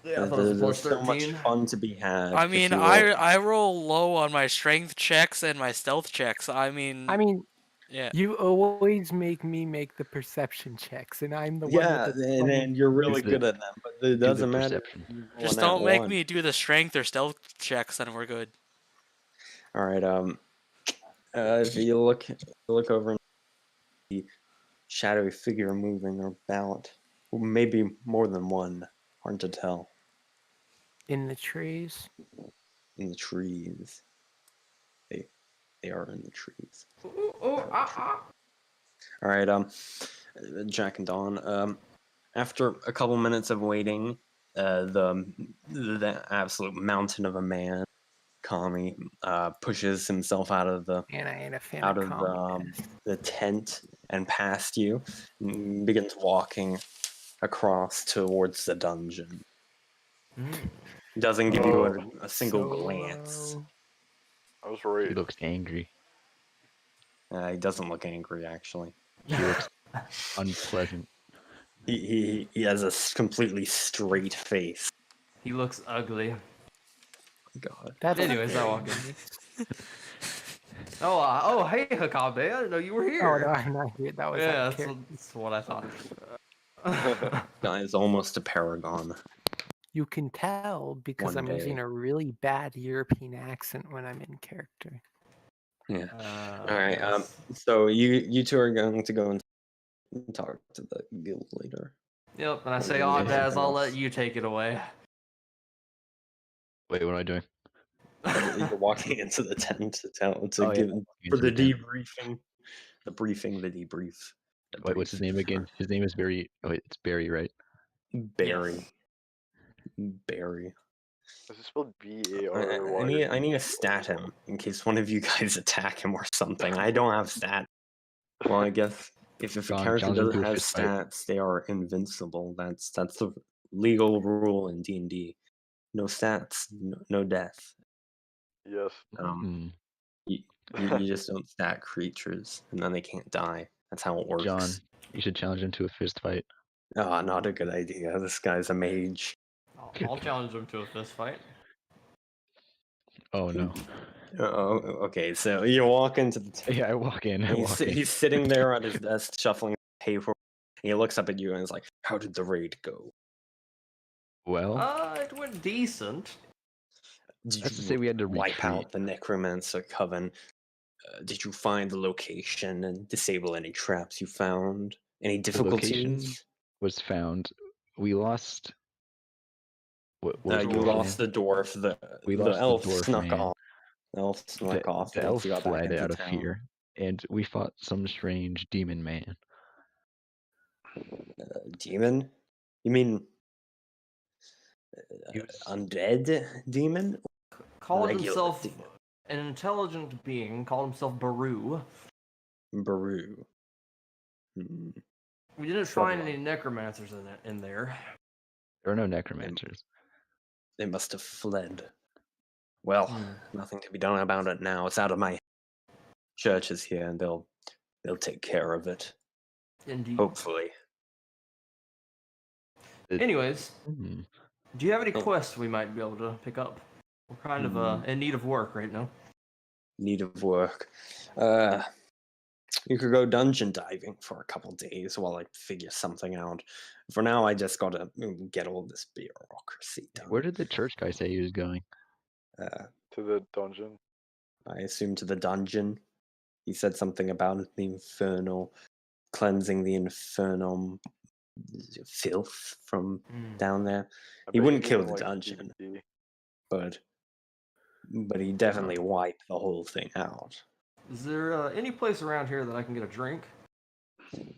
Yeah, I thought it was a plus There's so much 13. fun to be had. I if mean, you roll- I roll low on my strength checks and my stealth checks. I mean, yeah. You always make me make the perception checks, and I'm the one Yeah, with the and 20. you're really the- good at them, but it the doesn't matter. perception. You roll Just a nat don't make 1. me do the strength or stealth checks, then we're good. All right. If you look over and see shadowy figure moving about, maybe more than one, hard to tell. In the trees. In the trees, they are in the trees. Ah. All right. Jack and Dawn. After a couple minutes of waiting, the absolute mountain of a man, Kami, pushes himself out of the And I ain't a fan out of of communists. the tent and past you, and begins walking across towards the dungeon. Doesn't give you a single glance. I was He worried. looks angry. He doesn't look angry, actually. He looks unpleasant. He has a completely straight face. He looks ugly. God. That's Anyways, I walk in. Oh, hey, Hakabe. I didn't know you were Oh, here. no, I'm not here. That was Yeah, out of that's character. that's what I thought. Guy is almost a paragon. You can tell because One I'm using day. a really bad European accent when I'm in character. Yeah. Uh, All right. yes. So you two are going to go and talk to the guild leader. Yep, and I Or say, do "Oh, anything Daz, I'll else? let you take it away." Wait, what am I doing? You're walking into the tent to Oh, yeah, give walking for into the the tent. debriefing. The briefing, the debrief. The Wait, what's his name again? His name is Barry. Oh, wait, it's Barry, right? Barry. Barry. Is it spelled I B-A-R-R-Y? need to stat him in case one of you guys attack him or something. I don't have stat. Well, I guess if a character challenge him doesn't to a have fist fight. stats, they are invincible. That's the legal rule in D&D. No stats, no death. Yes. You, you just don't stat creatures, and then they can't die. That's how it works. John, you should challenge him to a fist fight. Ah, not a good idea. This guy's a mage. I'll challenge him to a fist fight. Oh no. Oh, okay. So you walk into the. Yeah, I walk in. He's sitting there at his desk shuffling paper. And he looks up at you and is like, "How did the raid go?" Well, It went decent. Did that's to you say we had to wipe retreat. out the necromancer coven? Did you find the location and disable any traps you found? Any The location difficulties? was found. We lost. What was You the lost name? the dwarf. We The lost the elf dwarf snuck man. off. The elf snuck off The once elf you got back fled into out of town. fear, and we fought some strange demon man. Demon? You mean He was undead demon? Called Regular himself demon. an intelligent being. Called himself Baru. Baru. Hmm. We didn't Trouble. find any necromancers in there. There are no necromancers. They must have fled. Well, nothing to be done about it now. It's out of my church is here, and they'll take care of it. Indeed. Hopefully. Anyways, Hmm. do you have any quests we might be able to pick up? We're kind of in need of work right now. Need of work. You could go dungeon diving for a couple days while I figure something out. For now, I just gotta get all this bureaucracy done. Where did the church guy say he was going? To the dungeon. I assume to the dungeon. He said something about the infernal, cleansing the infernal filth from down there. He wouldn't kill the dungeon, but he definitely wiped the whole thing out. Is there any place around here that I can get a drink?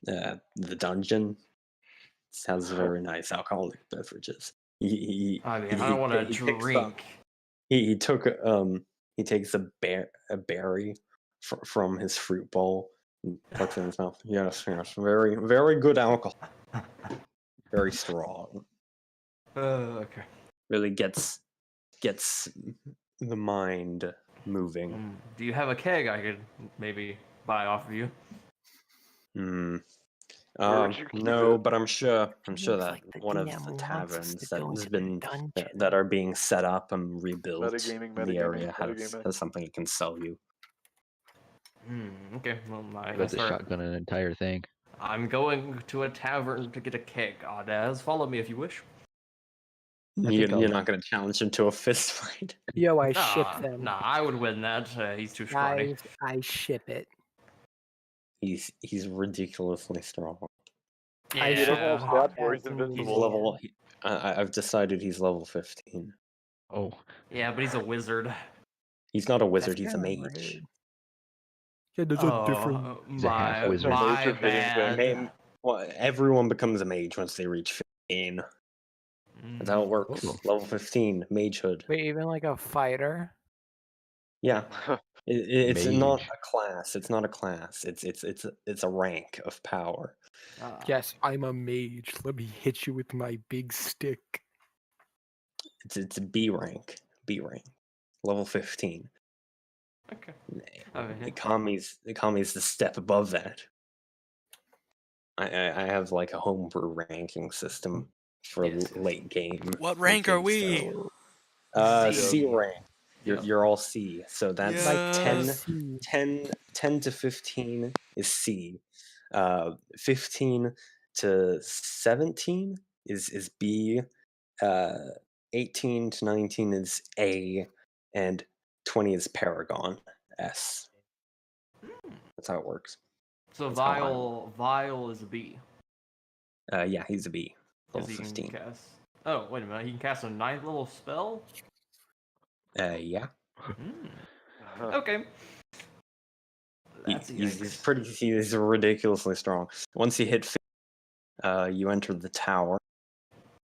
The dungeon has very nice alcoholic beverages. I don't want to drink. He takes a berry from his fruit bowl and puts it in his mouth. Yes, very, very good alcohol. Very strong. Okay. Really gets the mind moving. Do you have a keg I could maybe buy off of you? No, but I'm sure that like the one of DM the wants us taverns to go that's into been their dungeon. that are being set up and rebuilt Metagaming, in the area metagaming. has something it can sell you. Okay. Well, About to shotgun an entire thing. I'm going to a tavern to get a keg, Oddaz. Follow me if you wish. You're not going to challenge him to a fist fight. Yo, I ship them. Nah, I would win that. He's too scrawny. Guys, I ship it. He's ridiculously strong. Yeah. He doesn't have stats where he's He's invincible. I've decided he's level 15. Oh. Yeah, but he's a wizard. He's not a wizard. That's He's a kinda mage. rude. Yeah, there's a different. He's a half wizard. My Mage of hidden bad. Well, everyone becomes a mage once they reach 15. That's how it works. Oh. Level 15, magehood. Wait, even like a fighter? Yeah. It's not Mage. a class. It's not a class. It's a rank of power. Yes, I'm a mage. Let me hit you with my big stick. It's a B rank. B rank. Level 15. Okay. Economy's the step above that. I have like a homebrew ranking system for late game. What rank are we? C rank. You're all C. So that's Yes. like 10 to 15 is C. 15 to 17 is B. 18 to 19 is A, and 20 is Paragon, S. That's how it works. So Vile is a B. Yeah, he's a B. Level 'Cause he 15. can cast... Oh, wait a minute. He can cast a 9th level spell? Yeah. Okay. He's ridiculously strong. Once you hit 50, you enter the tower,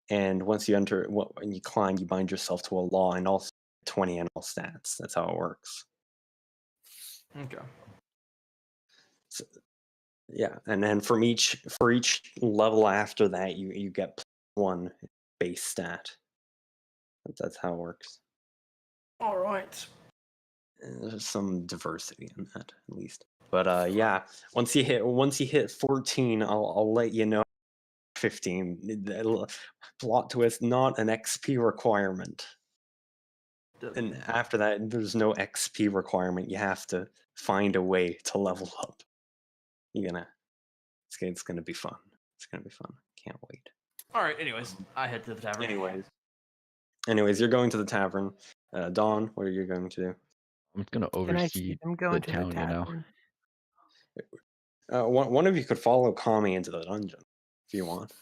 and once you enter, when you climb, you bind yourself to a law, and also 20 in all stats. That's how it works. Okay. Yeah, and then for each level after that, you get +1 base stat. That's how it works. All right. There's some diversity in that, at least. But yeah, once you hit 14, I'll let you know. 15. Plot twist: not an XP requirement. And after that, there's no XP requirement. You have to find a way to level up. It's gonna be fun. It's gonna be fun. Can't wait. All right. Anyways, I head to the tavern. Anyways, you're going to the tavern. Dawn, what are you going to do? I'm gonna Can I see oversee them the going to the town, you know. tavern? One of you could follow Kami into the dungeon if you want.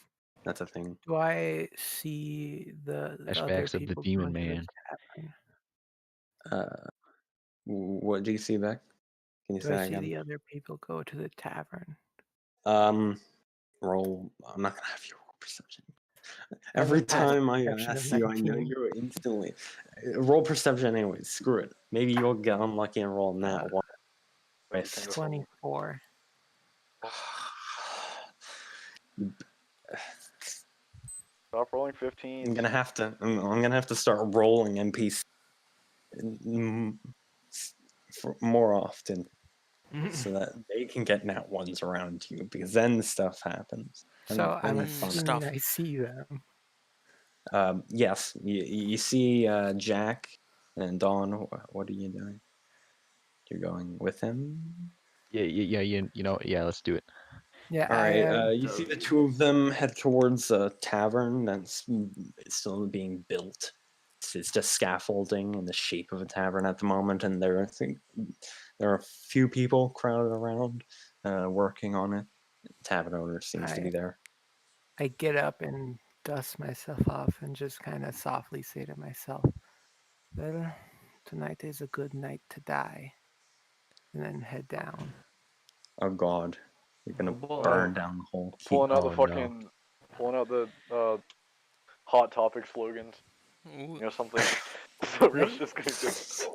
That's a thing. Do I see the other Flashbacks of the people demon going to the man. tavern? What do you see, Beck? Can you Do say I that see again? the other people go to the tavern? Roll. I'm not gonna have you roll perception. I Every would have a time I perception of ask you, I know 19. you're instantly roll perception anyways. Screw it. Maybe you'll get unlucky and roll that one. That'd be kinda funny. 24. Stop rolling 15s. I'm gonna have to start rolling NPC more often, so that they can get nat ones around you, because then stuff happens. So I'm Then it's fun. assuming Stuff. I see them. Yes, you see Jack and Dawn. What are you doing? You're going with him? Yeah. Yeah. Let's do it. Yeah, All I right. You see the two of them head towards a tavern that's still being built. It's just scaffolding in the shape of a tavern at the moment, and I think there are a few people crowded around, working on it. The tavern owner seems to be there. I get up and dust myself off and just kind of softly say to myself, well, tonight is a good night to die. And then head down. Oh God, you're gonna boy. burn down the whole keep. Pulling out Oh, the no. fucking, pulling out the hot topic slogans. Ooh. You know something? Something's just gonna get.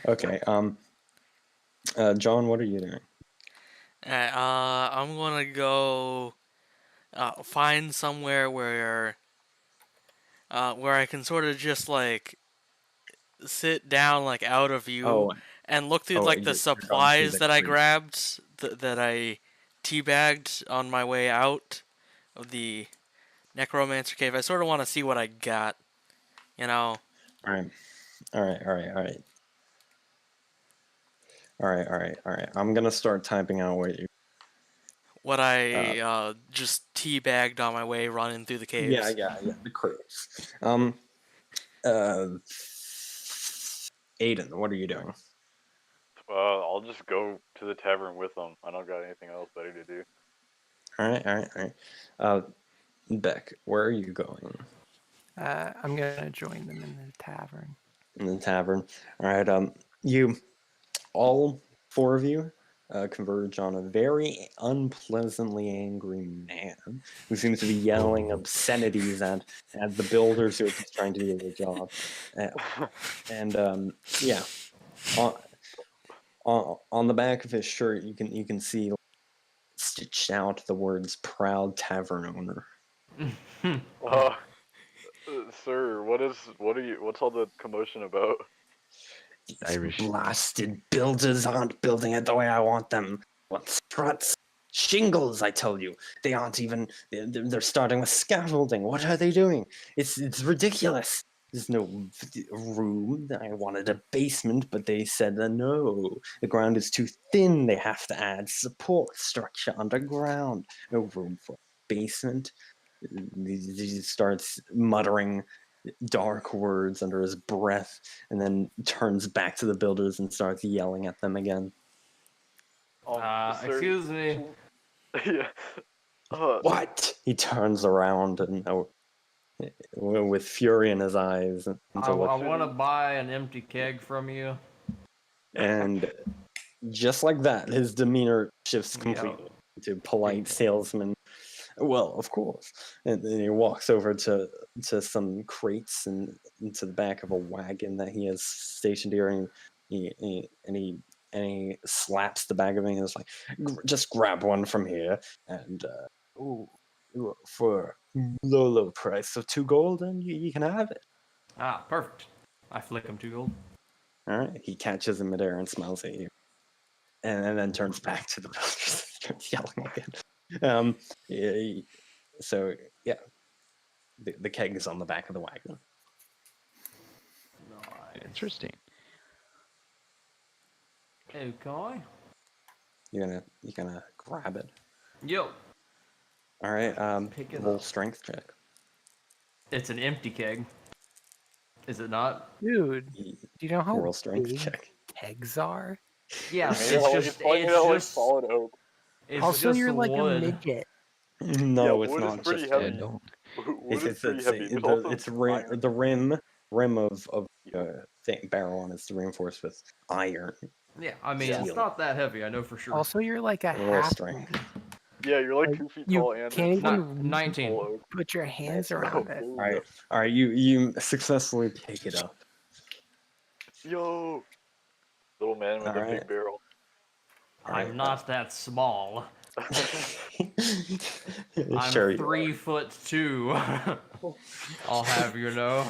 Okay. John, what are you doing? Alright, I'm gonna go find somewhere where I can sort of just like sit down like out of view Oh, and look through like the you're going through supplies the that I crate. grabbed that I teabagged on my way out of the necromancer cave. I sort of want to see what I got, you know. All right. I'm gonna start typing out what you. What I just teabagged on my way running through the Yeah, caves. the crates. Aiden, what are you doing? I'll just go to the tavern with them. I don't got anything else better to do. All right. Beck, where are you going? I'm going to join them in the tavern. In the tavern. All right. All four of you converge on a very unpleasantly angry man who seems to be yelling obscenities at the builders who are just trying to do their job. Yeah, on the back of his shirt, you can see stitched out the words "Proud Tavern Owner." Sir, what's all the commotion about? These Irish. blasted builders aren't building it the way I want them. What struts? Shingles, I tell you. They aren't even. They're starting with scaffolding. What are they doing? It's ridiculous. There's no room. I wanted a basement, but they said no. The ground is too thin. They have to add support structure underground. No room for a basement. He starts muttering dark words under his breath, and then turns back to the builders and starts yelling at them again. Sir, Excuse me. Yeah. What? He turns around and with fury in his eyes. I want to buy an empty keg from you. And just like that, his demeanor shifts completely to polite salesman. Well, of course. And then he walks over to some crates and into the back of a wagon that he has stationed here, and he and he slaps the bag of it and is like, just grab one from here, and for low price of 2 gold, and you can have it. Ah, perfect. I flick him 2 gold. All right. He catches in midair and smiles at you, and then turns back to the villagers and starts yelling again. So yeah, the keg is on the back of the wagon. Nice. Interesting. Okay. You're gonna grab it. Yo, All right. Pick it Roll up. strength check. it's an empty keg. Is it not? Dude, do you know how Roll strength big check. kegs are? Yeah, It's it's made out, just it's probably made out of, like solid oak. it's Also, just you're like a wood. midget. No, Yeah, it's wood is not pretty just Yeah, heavy. wood. don't. Wood is pretty heavy. There's The, also it's iron. the rim of barrel on it's reinforced with iron. Yeah, I mean Steel. it's not that heavy. I know for sure. Also, you're like a Roll half. strength. Yeah, you're like Like, 2 feet you tall and can't it's even like 19. full oak. put your hands Nice. around it. All right, all right. You successfully pick it up. Yo, little man with All a right. big barrel. I'm not that small. I'm Sure you 3'2". I'll have you know.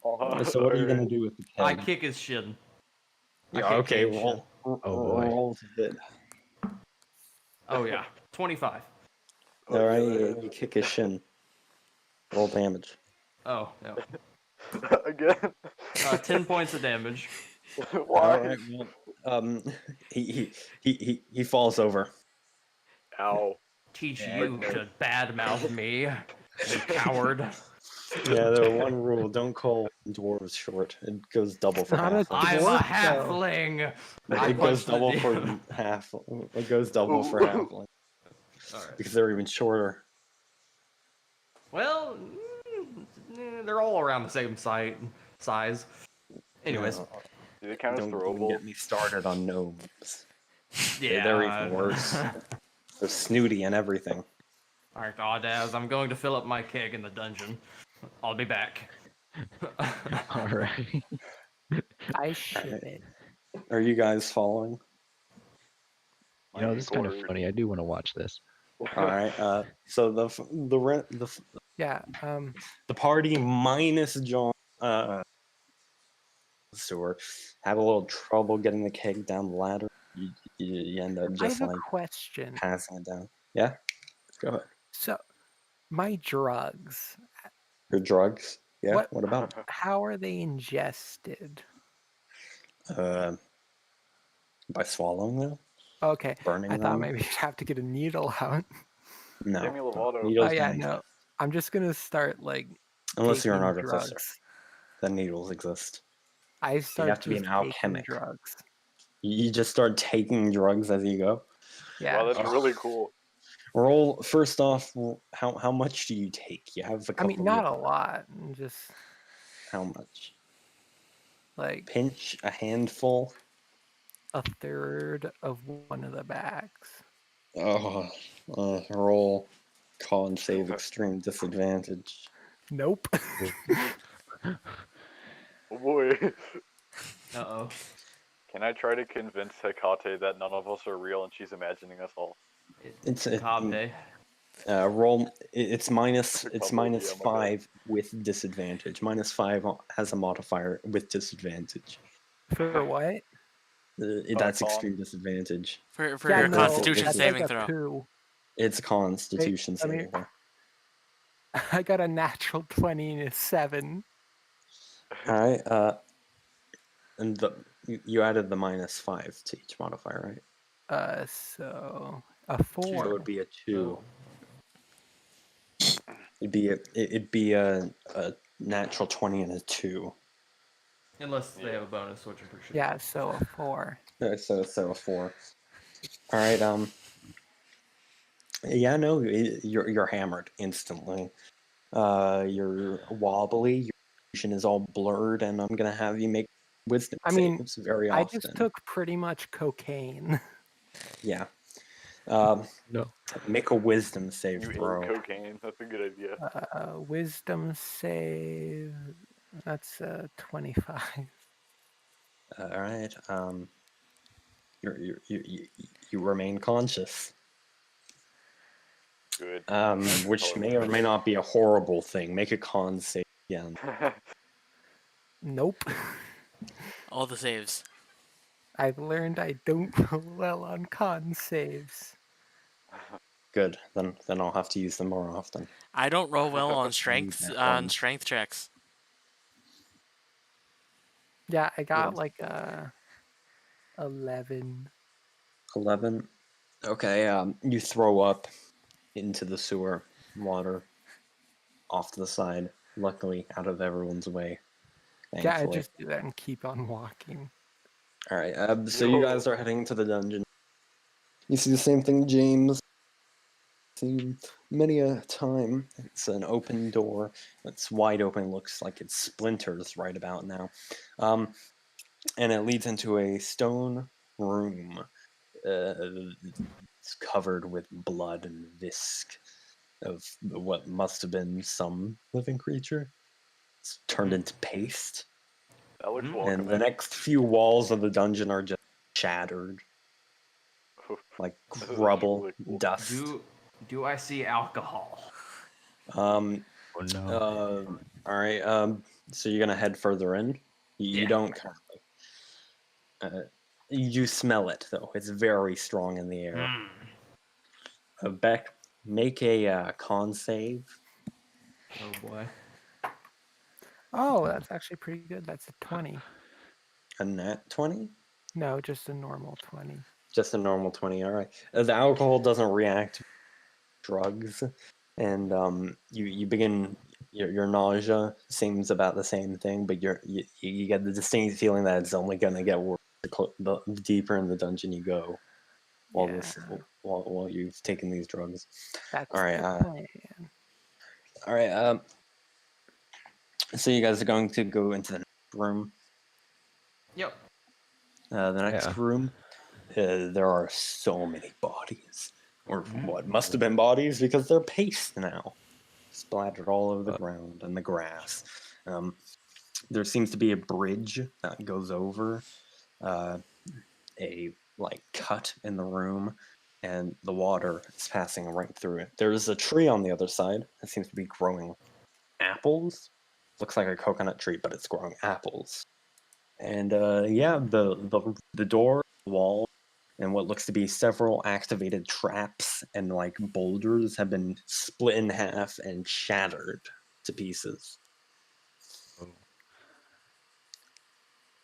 are. So what are you gonna do with the I keg? kick his shin. I Yeah, kick okay. Kane's shin. Oh, boy. Roll to hit. Oh yeah, 25. All right, you kick his shin. Roll damage. Oh no. Again? 10 points of damage. Why? All right. Well, he falls over. Ow. Teach Yeah, you to badmouth me, you coward. Yeah, the one rule: don't call dwarves short. It goes double for Not a half. I'm a dwarf, though. halfling. I It goes punched the double DM. for half. It goes double for half All right. because they're even shorter. Well, they're all around the same size. Anyways, No, Do they count as don't throwable? get me started on gnomes. yeah. They're even worse. They're snooty and everything. All right, Audaz, I'm going to fill up my keg in the dungeon. I'll be back. All right. I ship Alright. it. Are you guys following? You know, this is kind of Quartered. funny. I do want to watch this. All right. So Yeah. the party minus John Stewart have a little trouble getting the keg down the ladder. You end up I just have a like question. passing it down. Yeah. Go ahead. So, my drugs. Your drugs. Yeah. What? What about? How are they ingested? By swallowing them, Okay. burning I thought them. maybe you'd have to get a needle out. No. Demi Lovato. Needles Oh yeah, don't no. exist. I'm just gonna start like Unless you're an taking artificer, drugs. then needles exist. I start have to be just an taking alchemic. drugs. You just start taking drugs as you go. Yeah. Wow, that's really cool. Roll first off. How much do you take? You have a I couple. mean, not a lot. Just How much? like Pinch, a handful. a third of one of the bags. Oh, roll. Con save extreme disadvantage. Nope. Oh boy. Uh-oh. Can I try to convince Hecate that none of us are real and she's imagining us all? It's Cobb day. roll. It's minus. It's Couple, minus yeah, my bad. 5 with disadvantage. Minus 5 has a modifier with disadvantage. For what? That's con. extreme disadvantage. For Yeah, your no, Constitution that's saving like throw. a 2. It's a Constitution I mean- saving throw. I got a natural 20 and a 7. All right. And you added the minus 5 to each modifier, right? So a 4. So it would be a 2. Oh. It'd be a natural 20 and a 2. Unless they have a bonus, which I'm pretty sure. Yeah, so a 4. So a 4. All right. Yeah, no, you're hammered instantly. You're wobbly. Your vision is all blurred, and I'm gonna have you make wisdom I mean, saves very I often. just took pretty much cocaine. Yeah. No. Make a wisdom save You ate throw. cocaine. That's a good idea. Wisdom save. That's 25. All right. You remain conscious. Good. Which may or may not be a horrible thing. Make a con save again. Nope. All the saves. I've learned I don't roll well on con saves. Good. Then I'll have to use them more often. I don't roll well on Need strength that on one. strength checks. Yeah, I got Yes. like a 11. 11. Okay. You throw up into the sewer water off to the side. Luckily, out of everyone's way. Yeah, I Thankfully. just do that and keep on walking. All right. So you guys are heading to the dungeon. You see the same thing, James. Seen many a time. It's an open door. It's wide open. Looks like it splinters right about now. And it leads into a stone room. It's covered with blood and visc of what must have been some living creature. It's turned into paste. That looks And welcoming. the next few walls of the dungeon are just shattered. Like That's rubble, really cool. dust. Do I see alcohol? Um, Oh no. all right. So you're gonna head further in. You Yeah. don't currently. You smell it though. It's very strong in the air. Beck, make a con save. Oh boy. Oh, that's actually pretty good. That's a 20. A nat 20. No, just a normal 20. Just a normal 20. All right. The alcohol doesn't react to drugs, and you begin your nausea seems about the same thing, but you get the distinct feeling that it's only gonna get worse the deeper in the dungeon you go. Yeah, While you've taken these drugs. that's All right. the plan. All right. So you guys are going to go into the next room. Yep. The next Yeah. room. There are so many bodies, or what must have been bodies because they're paste now, splattered all over the ground and the grass. There seems to be a bridge that goes over a cut in the room, and the water is passing right through it. There's a tree on the other side that seems to be growing apples. Looks like a coconut tree, but it's growing apples. And yeah, the door, the wall, and what looks to be several activated traps and boulders have been split in half and shattered to pieces.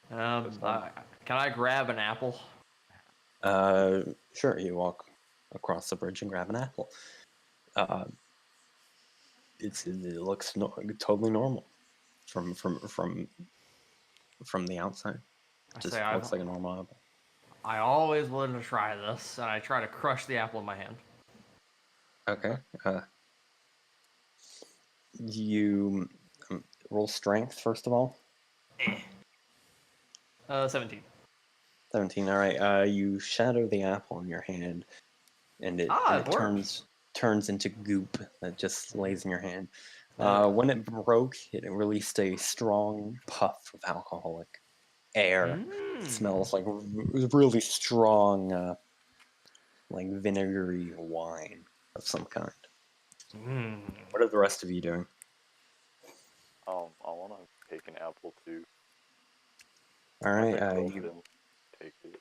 Can I grab an apple? Sure, you walk across the bridge and grab an apple. It looks totally normal from the outside. Just looks like a normal apple. I always wanted to try this, and I try to crush the apple in my hand. Okay. You roll strength first of all. 17. 17. All right. You shatter the apple in your hand, and it worked. turns into goop that just lays in your hand. When it broke, it released a strong puff of alcoholic air. It smells like really strong, vinegary wine of some kind. What are the rest of you doing? I want to take an apple too. All right. Take it.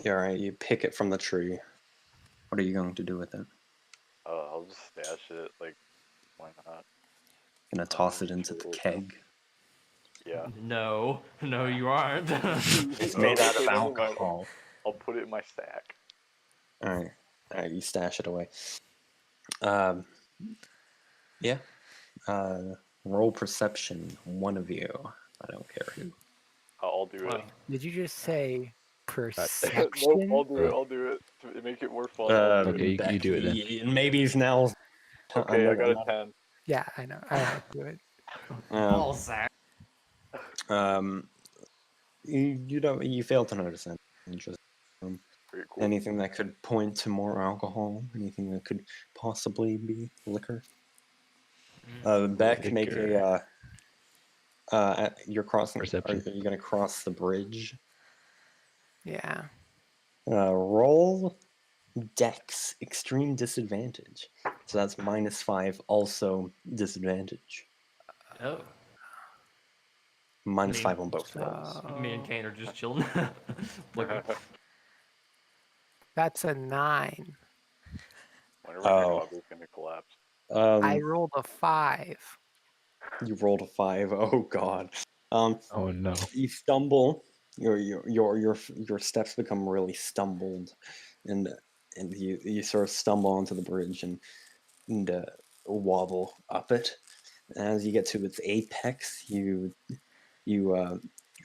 Yeah, all right. You pick it from the tree. What are you going to do with it? I'll just stash it. Why not? Gonna toss it into the keg. Yeah. No, you aren't. It's made out of Okay, never mind. alcohol. I'll put it in my sack. All right. You stash it away. Yeah. Roll perception. One of you. I don't care who. I'll do it. Did you just say perception? Nope, I'll do it. To make it more fun, I'll do Okay, it. you do it then. Maybe it's now. Okay, I got a 10. Yeah, I know. I'll do it. Ball sack. You fail to notice anything. Just Very cool. anything that could point to more alcohol. Anything that could possibly be liquor. Beck, make You're crossing. Perception. Are you gonna cross the bridge? Yeah. Roll Dex, extreme disadvantage. So that's -5, also disadvantage. Oh, -5 on both rolls. me and So Kane are just chilling. Looking. that's a 9. Whenever Oh. Hikabe's gonna collapse. I rolled a 5. You rolled a 5. Oh god. Oh no. You stumble. Your steps become really stumbled, and you sort of stumble onto the bridge and wobble up it. As you get to its apex, you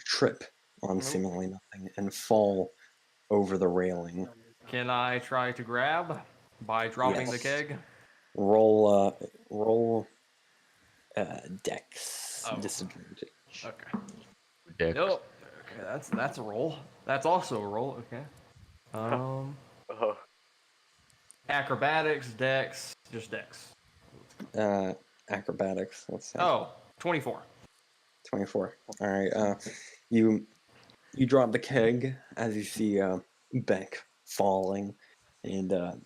trip on seemingly nothing and fall over the railing. Can I try to grab by dropping the Yes. keg? Roll Dex Oh. disadvantage. Okay. Dex. Nope. Okay, that's a roll. That's also a roll. Okay. Acrobatics, Dex, just Dex. Acrobatics. Let's say Oh, 24. 24. All right. You drop the keg as you see Beck falling, and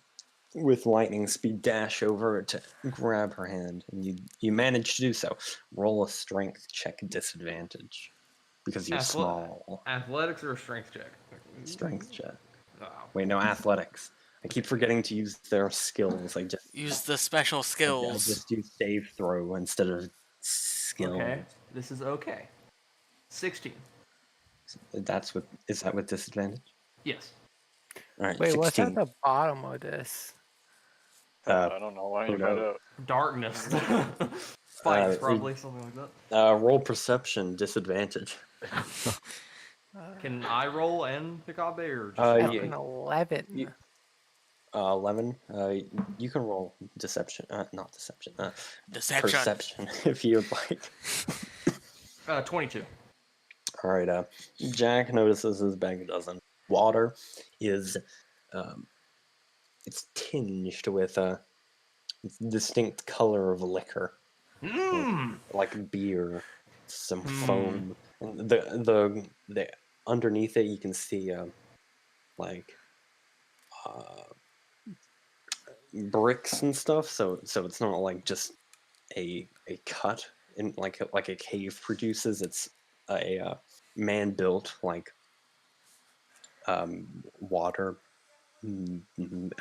with lightning speed dash over to grab her hand, and you manage to do so. Roll a strength check disadvantage because you're small. Athletics or a strength check? Strength check. Oh. Wait, no, athletics. I keep forgetting to use their skills. I just Use the special I skills. just do save throw instead of skill. Okay, this is okay. 16. Is that with disadvantage? Yes. All right, Wait, what's 16. at the bottom of this? I don't know. Why don't you find out? Darkness. Spikes, probably, something like that. Roll perception disadvantage. Can I roll and Hikabe or just That's Hikabe? an 11. 11. You can roll deception. Not deception. Deception. Perception, if you would like. 22. All right. Jack notices his bag doesn't. Water is, it's tinged with a distinct color of liquor, like beer, some foam. And the underneath it, you can see like bricks and stuff. So it's not like just a cut in like a cave produces. It's a man built like water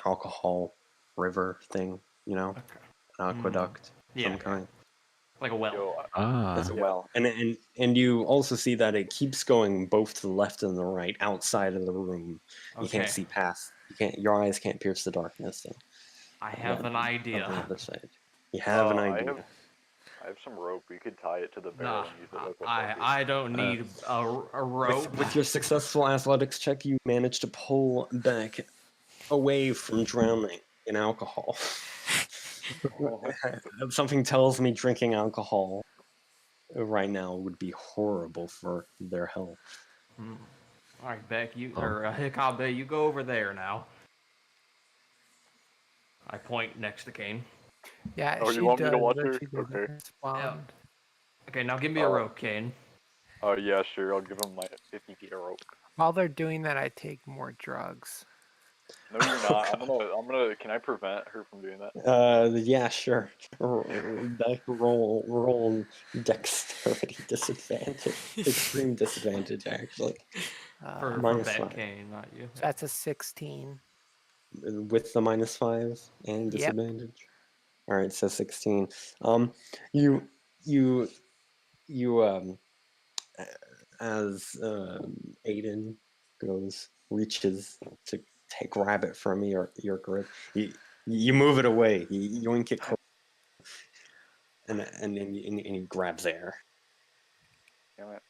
alcohol river thing, an aqueduct, some kind. Like a well. Yo, As well, and you also see that it keeps going both to the left and the right outside of the room. You can't see past. Your eyes can't pierce the darkness. I have an On the idea. other side, you have an idea. I have some rope. We could tie it to the barrel and use it like a bucket. I don't need a rope. With your successful athletics check, you manage to pull back away from drowning in alcohol. Something tells me drinking alcohol right now would be horrible for their health. All right, Beck, or Hikabe, you go over there now. I point next to Kane. Yeah, Oh, she you want me does to watch what her? she did Okay. respond. Okay, now give me a rope, Kane. Oh yeah, sure. I'll give him my 50 feet of rope. While they're doing that, I take more drugs. No, you're not. I'm gonna. Can I prevent her from doing that? Yeah, sure. Roll dexterity disadvantage, extreme disadvantage actually. For -5 Beck, Kane, not you. So that's a 16. With the -5 and Yep. disadvantage. All right, so 16. You as Aiden reaches to grab it from your grip, you move it away. You yoink it close, and he grabs air. Damn it.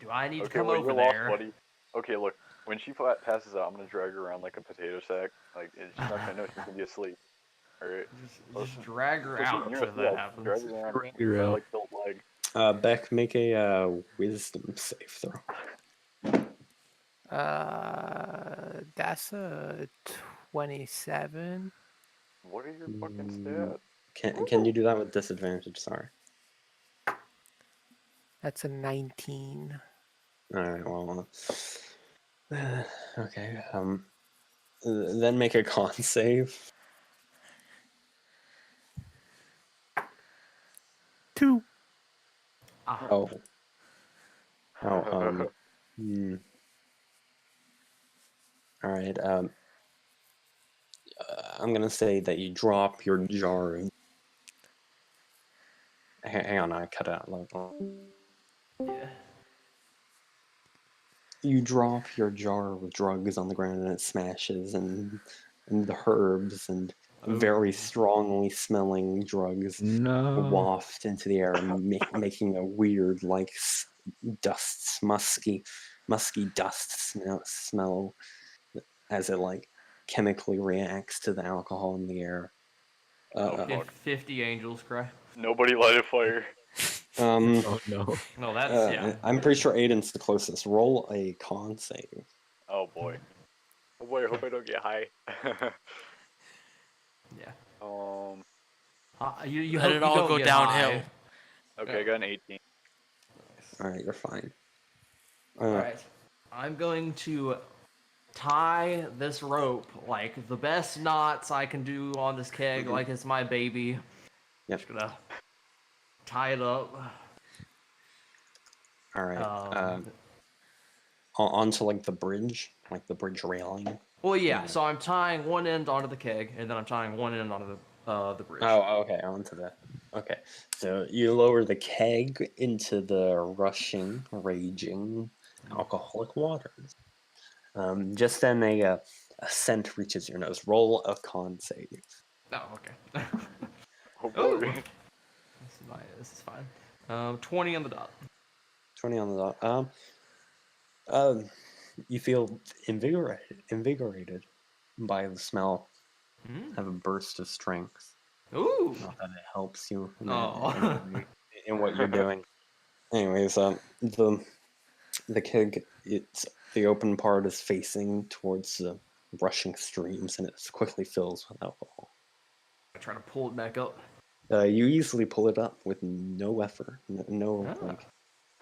Do I need to Okay, come well, over you're lost, there? buddy. Okay, look. When she passes out, I'm gonna drag her around like a potato sack. Like, she's not gonna know she's gonna be asleep. Alright? Just drag her Push it out near if us, that yeah, happens. drag her around Drag with her my, out. like, built leg. Beck, make a wisdom save throw. That's a 27. What are your fucking stats? Can you do that with disadvantage? Sorry. That's a 19. All right. Well. Okay. Then make a con save. 2. Oh. Oh. All right. I'm gonna say that you drop your jar. Hang on, I cut out. Yeah. You drop your jar with drugs on the ground and it smashes, and the herbs and very strongly smelling drugs No. waft into the air, making a weird, like musky dust smell as it like chemically reacts to the alcohol in the air. Fuck. 50 angels cry. Nobody light a fire. Oh no. No, that's yeah. I'm pretty sure Aiden's the closest. Roll a con save. Oh boy. Oh boy, I hope I don't get high. Yeah. You Let hope it you all don't go get downhill. high. Okay, I got an 18. All right, you're fine. Alright. I'm going to tie this rope like the best knots I can do on this keg, like it's my baby. Yep. Just gonna tie it up. All right. Onto like the bridge railing. Well, yeah. So I'm tying one end onto the keg, and then I'm tying one end onto the bridge. Oh, okay, onto that. Okay, so you lower the keg into the rushing, raging alcoholic waters. Just then a scent reaches your nose. Roll a con save. Oh, okay. Oh Oh, boy. this is fine. 20 on the dot. 20 on the dot. You feel invigorated by the smell. Have a burst of strength. Ooh. Not that it helps you Oh. in what you're doing. Anyways, the keg, it's the open part is facing towards the rushing streams, and it quickly fills with alcohol. I try to pull it back up. You easily pull it up with no effort, no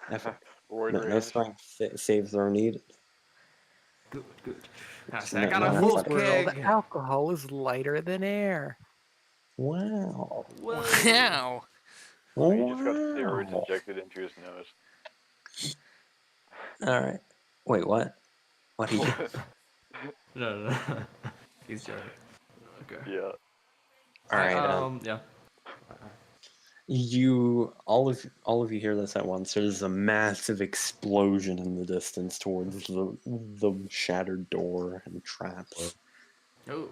effort. Roid No rage. strength saves are needed. Good. I Just said, I got no a In full this world, keg. alcohol is lighter than air. Wow. Whoa. Wow. Oh, he just got steroids injected into his nose. All right. Wait, what? What he? No. He's joking. Okay. Yeah. All right. Yeah. You all of you hear this at once. There's a massive explosion in the distance towards the shattered door and traps. Oh.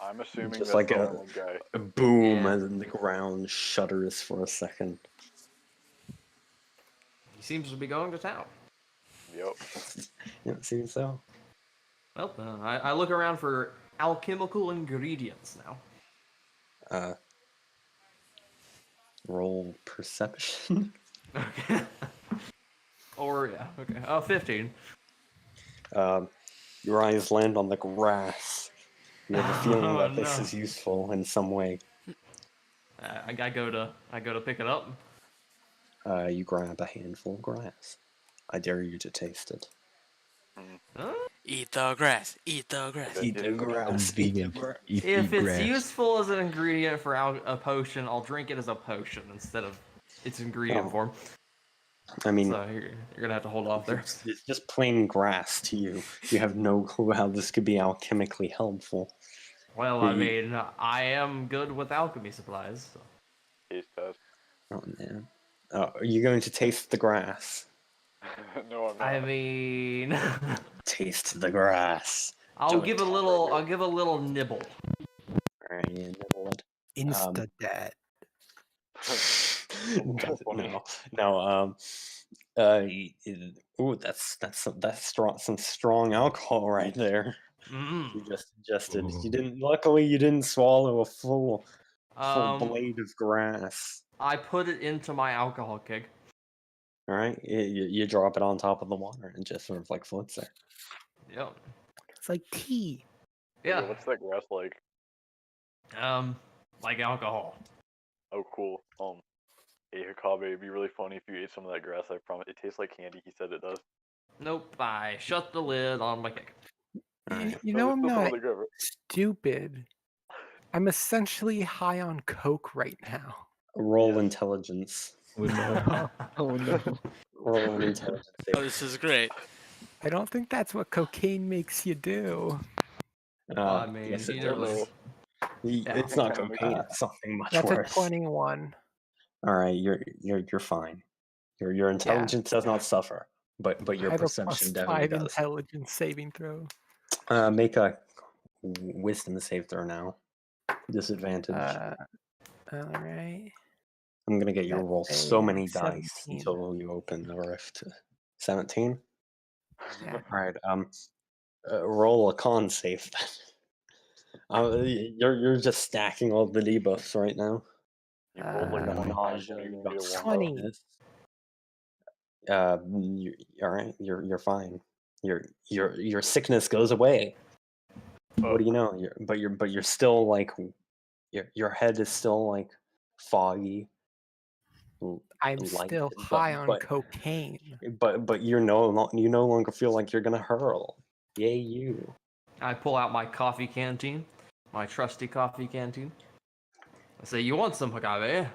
I'm assuming Just that's like the only guy. a boom Yeah. as the ground shudders for a second. He seems to be going to town. Yep. Yeah, it seems so. Well, I look around for alchemical ingredients now. Roll perception. Okay. Or, yeah, okay. 15. Your eyes land on the grass. You have a feeling that this no. is useful in some way. I go to pick it up. You grab a handful of grass. I dare you to taste it. Huh? Eat the grass. Eat the grass. Eat the I'm grass. vegan. Eat If it's grass. useful as an ingredient for a potion, I'll drink it as a potion instead of its ingredient Oh. form. I mean, So you're gonna have to hold off there. it's just plain grass to you. You have no clue how this could be alchemically helpful. Well, I mean, I am good with alchemy supplies. So. Taste test. Oh man, are you going to taste the grass? No, I'm not. I mean, Taste the grass. I'll give a little nibble. Alright, yeah, nibble it. Insta dead. No. Ooh, that's some strong alcohol right there. You just ingested. Luckily, you didn't swallow a full blade of grass. I put it into my alcohol keg. All right, you drop it on top of the water and it just sort of like floats there. Yep. It's like tea. Yeah. What's that grass like? Like alcohol. Oh, cool. Hey, Hakabe, it'd be really funny if you ate some of that grass. I promise. It tastes like candy. He said it does. Nope, I shut the lid on my cake. You No, know, it's I'm still some not of the grass. stupid. I'm essentially high on coke right now. Roll Yes. intelligence. Oh no. Oh no. Roll an intelligence save. Oh, this is great. I don't think that's what cocaine makes you do. I mean, yes, he it knows. does. Yeah. It's not Kinda makes cocaine. sense. It's something much That's a worse. 21. All right, you're fine. Your intelligence does not suffer, but I your have a plus plus definitely 5 does. intelligence saving throw. Make a wisdom save throw now. Disadvantage. All right. I'm gonna get you to That's roll so a many dice 17. until you open the rift. 17. Yeah. All right. Roll a con save. You're just stacking all the debuffs right now. You rolled like Uh, a 1 nausea. you You can got get a 1 20. sickness. All right. You're fine. Your sickness goes away. What do you know? You're still like your head is still like foggy. I'm Light, still high on cocaine. but you no longer feel like you're gonna hurl. Yay you! I pull out my coffee canteen, my trusty coffee canteen. I say, "You want some Hakabe?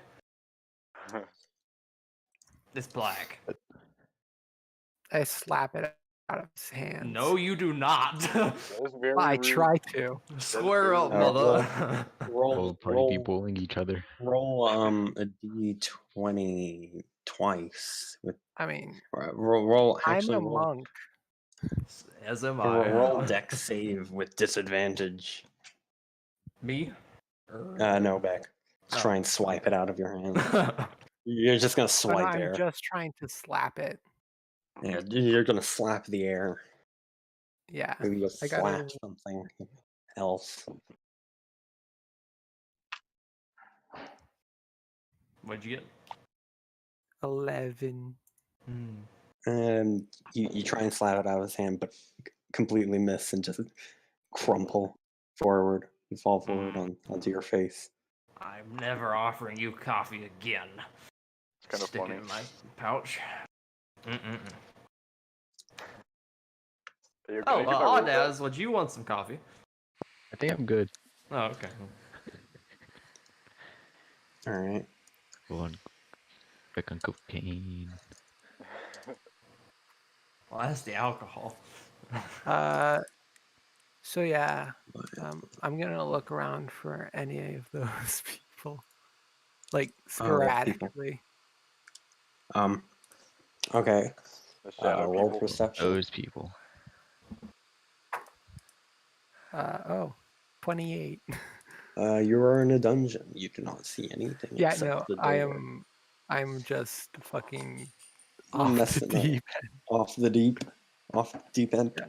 It's black." I slap it out of his hands. No, you do not. That is very I rude. try to. Square up, rude. mother. Roll Party be bullying each other. roll a d20 twice with I mean, roll I'm actually a roll monk. As am roll I. dex save with disadvantage. Me? No, Beck. Let's try and swipe it out of your hand. You're just gonna But swipe I'm air. just trying to slap it. Yeah, you're gonna slap the air. Yeah. Maybe you'll I flash got something else. What'd you get? 11. And you try and slap it out of his hand, but completely miss and just crumple forward. You fall forward onto your face. I'm never offering you coffee again. It's kind of Stick funny. it in my pouch. Mm-mm-mm. Hey, can Oh, I get my roll back? Audaz, would you want some coffee? I think I'm good. Oh, okay. All right. Go on. Back on cocaine. Well, that's the alcohol. So yeah, I'm gonna look around for any of those people, like sporadically. Okay. The shadow Roll people. perception. Those people. 28. You are in a dungeon. You do not see anything Yeah, except no, the door. I'm just fucking off the Messing up. deep. Off the deep end. Yeah.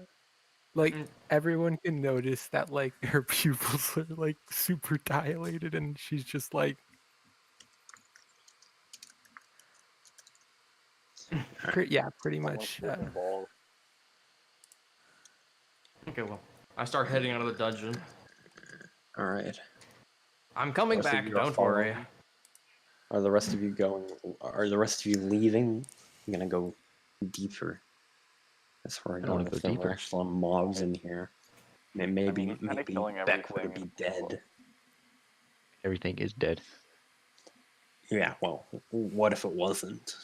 Like everyone can notice that like her pupils are like super dilated, and she's just like. Pretty much. Okay, well, I start heading out of the dungeon. All right. I'm coming Rest of back, you are don't worry. following? Are the rest of you going? Are the rest of you leaving? I'm gonna go deeper. That's where I I wanna go. go If there were deeper. actual mobs in here, maybe he's kinda maybe killing Beck would everything. be dead. Everything is dead. Yeah. Well, what if it wasn't?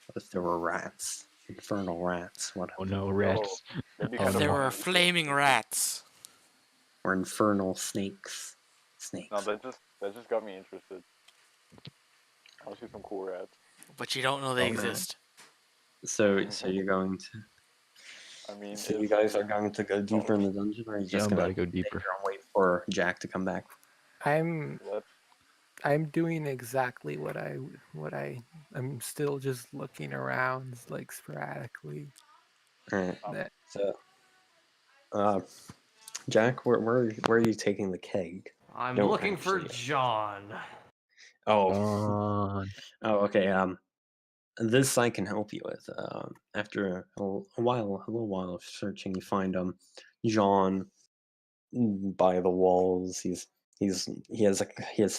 What if there were rats? Infernal rats. What? Oh no, rats. That'd be Oh, kinda There no. were funny. flaming rats. Or infernal snakes. No, that just got me interested. I want to see some cool rats. But you don't know they Oh, no. exist. So you're going to. I mean, So you guys are going to go deeper in the dungeon, or are you Yeah, just I'm gonna about to go stay deeper. here and wait for Jack to come back? I'm What? doing exactly what I'm still just looking around like sporadically. All right. That So, Jack, where are you taking the keg? I'm Don't looking for actually- John. Oh, On. okay. This I can help you with. After a little while of searching, you find Jean by the walls. He's He has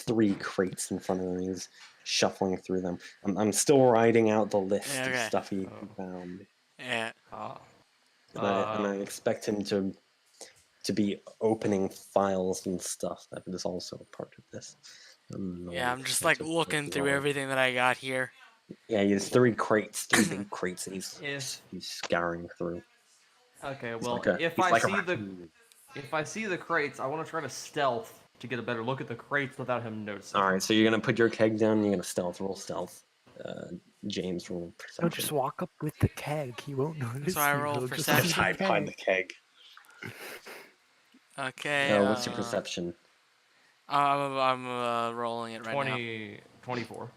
3 crates in front of him. He's shuffling through them. I'm still writing out the list of Okay. stuff he found, Yeah. and I expect him to be opening files and stuff. That is also a part of this. Yeah, I'm just like looking through everything that I got here. Yeah, he has 3 crates, 3 big crates that If he's scouring through. okay, He's well, like a, if he's I like a see the raccoon. if I see the crates, I want to try to stealth to get a better look at the crates without him noticing. All right, so you're gonna put your keg down. And you're gonna roll stealth. James, roll perception. No, just walk up with the keg. He won't notice. So I you. roll He'll just perception? see the Hide behind the keg. keg. Okay. What's your perception? I'm rolling it right now. 24.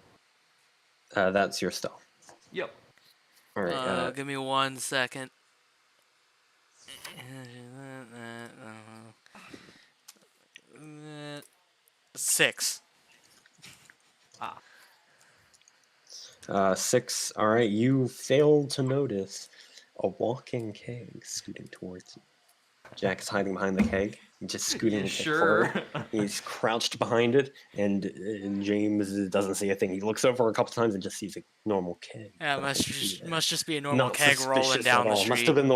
That's your stealth. Yep. All right. Give me 1 second. 6. 6. All right. You failed to notice a walking keg scooting towards you. Jack's hiding behind the keg, just scooting the keg forward. He's crouched behind it, and James doesn't see a thing. He looks over a couple times and just sees a normal keg. Yeah, must just be a normal Not keg rolling suspicious down at the all. street. Must have been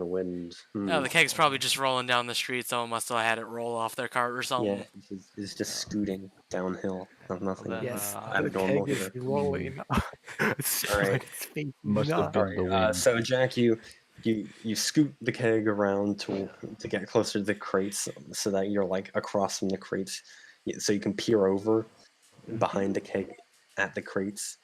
the wind. No, the keg's probably just rolling down the street. Someone must have had it roll off their cart or something. Yeah, it's just scooting downhill. Nothing. Yes, abnormal the keg here. is rolling. All right. Must have been the wind. So Jack, you scoot the keg around to get closer to the crates, so that you're like across from the crates, so you can peer over behind the keg at the crates.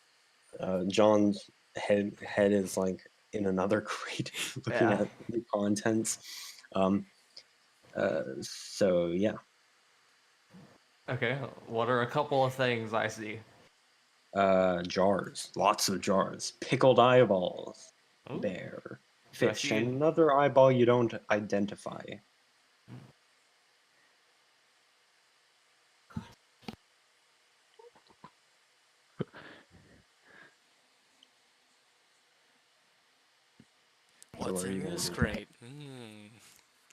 John's head is like in another crate, looking at the contents. So yeah. Okay, what are a couple of things I see? Jars, lots of jars, pickled eyeballs, Ooh. bear, Do I fish, see and another eyeball you don't identify. What's in this crate?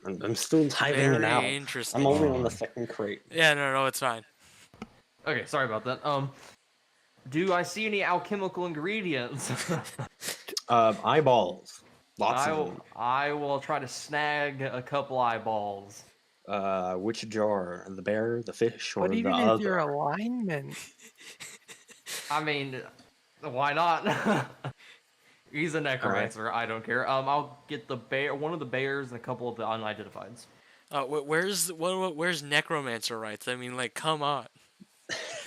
I'm still typing it out. Interesting. I'm only on the 2nd crate. Yeah, no, it's fine. Okay, sorry about that. Do I see any alchemical ingredients? Eyeballs. Lots of them. I will try to snag a couple eyeballs. Which jar? The bear, the fish, or What the even other? is your alignment? I mean, why not? He's a necromancer. Right. I don't care. I'll get the bear, one of the bears, and a couple of the unidentifieds. Where's necromancer rights? I mean, like, come on.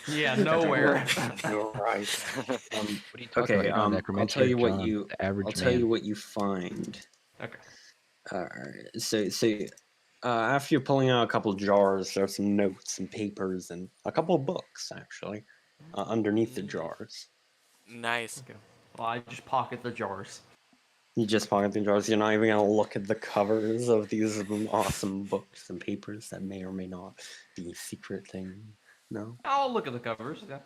Yeah, nowhere. You're right. What are you talking about? I'll tell you what John, you. the average I'll tell man. you what you find. Okay. So after you're pulling out a couple jars, there's some notes and papers and a couple of books actually underneath the jars. Nice. Okay. Well, I just pocket the jars. You just pocket the jars. You're not even gonna look at the covers of these awesome books and papers that may or may not be secret things. No. I'll look at the covers. Okay.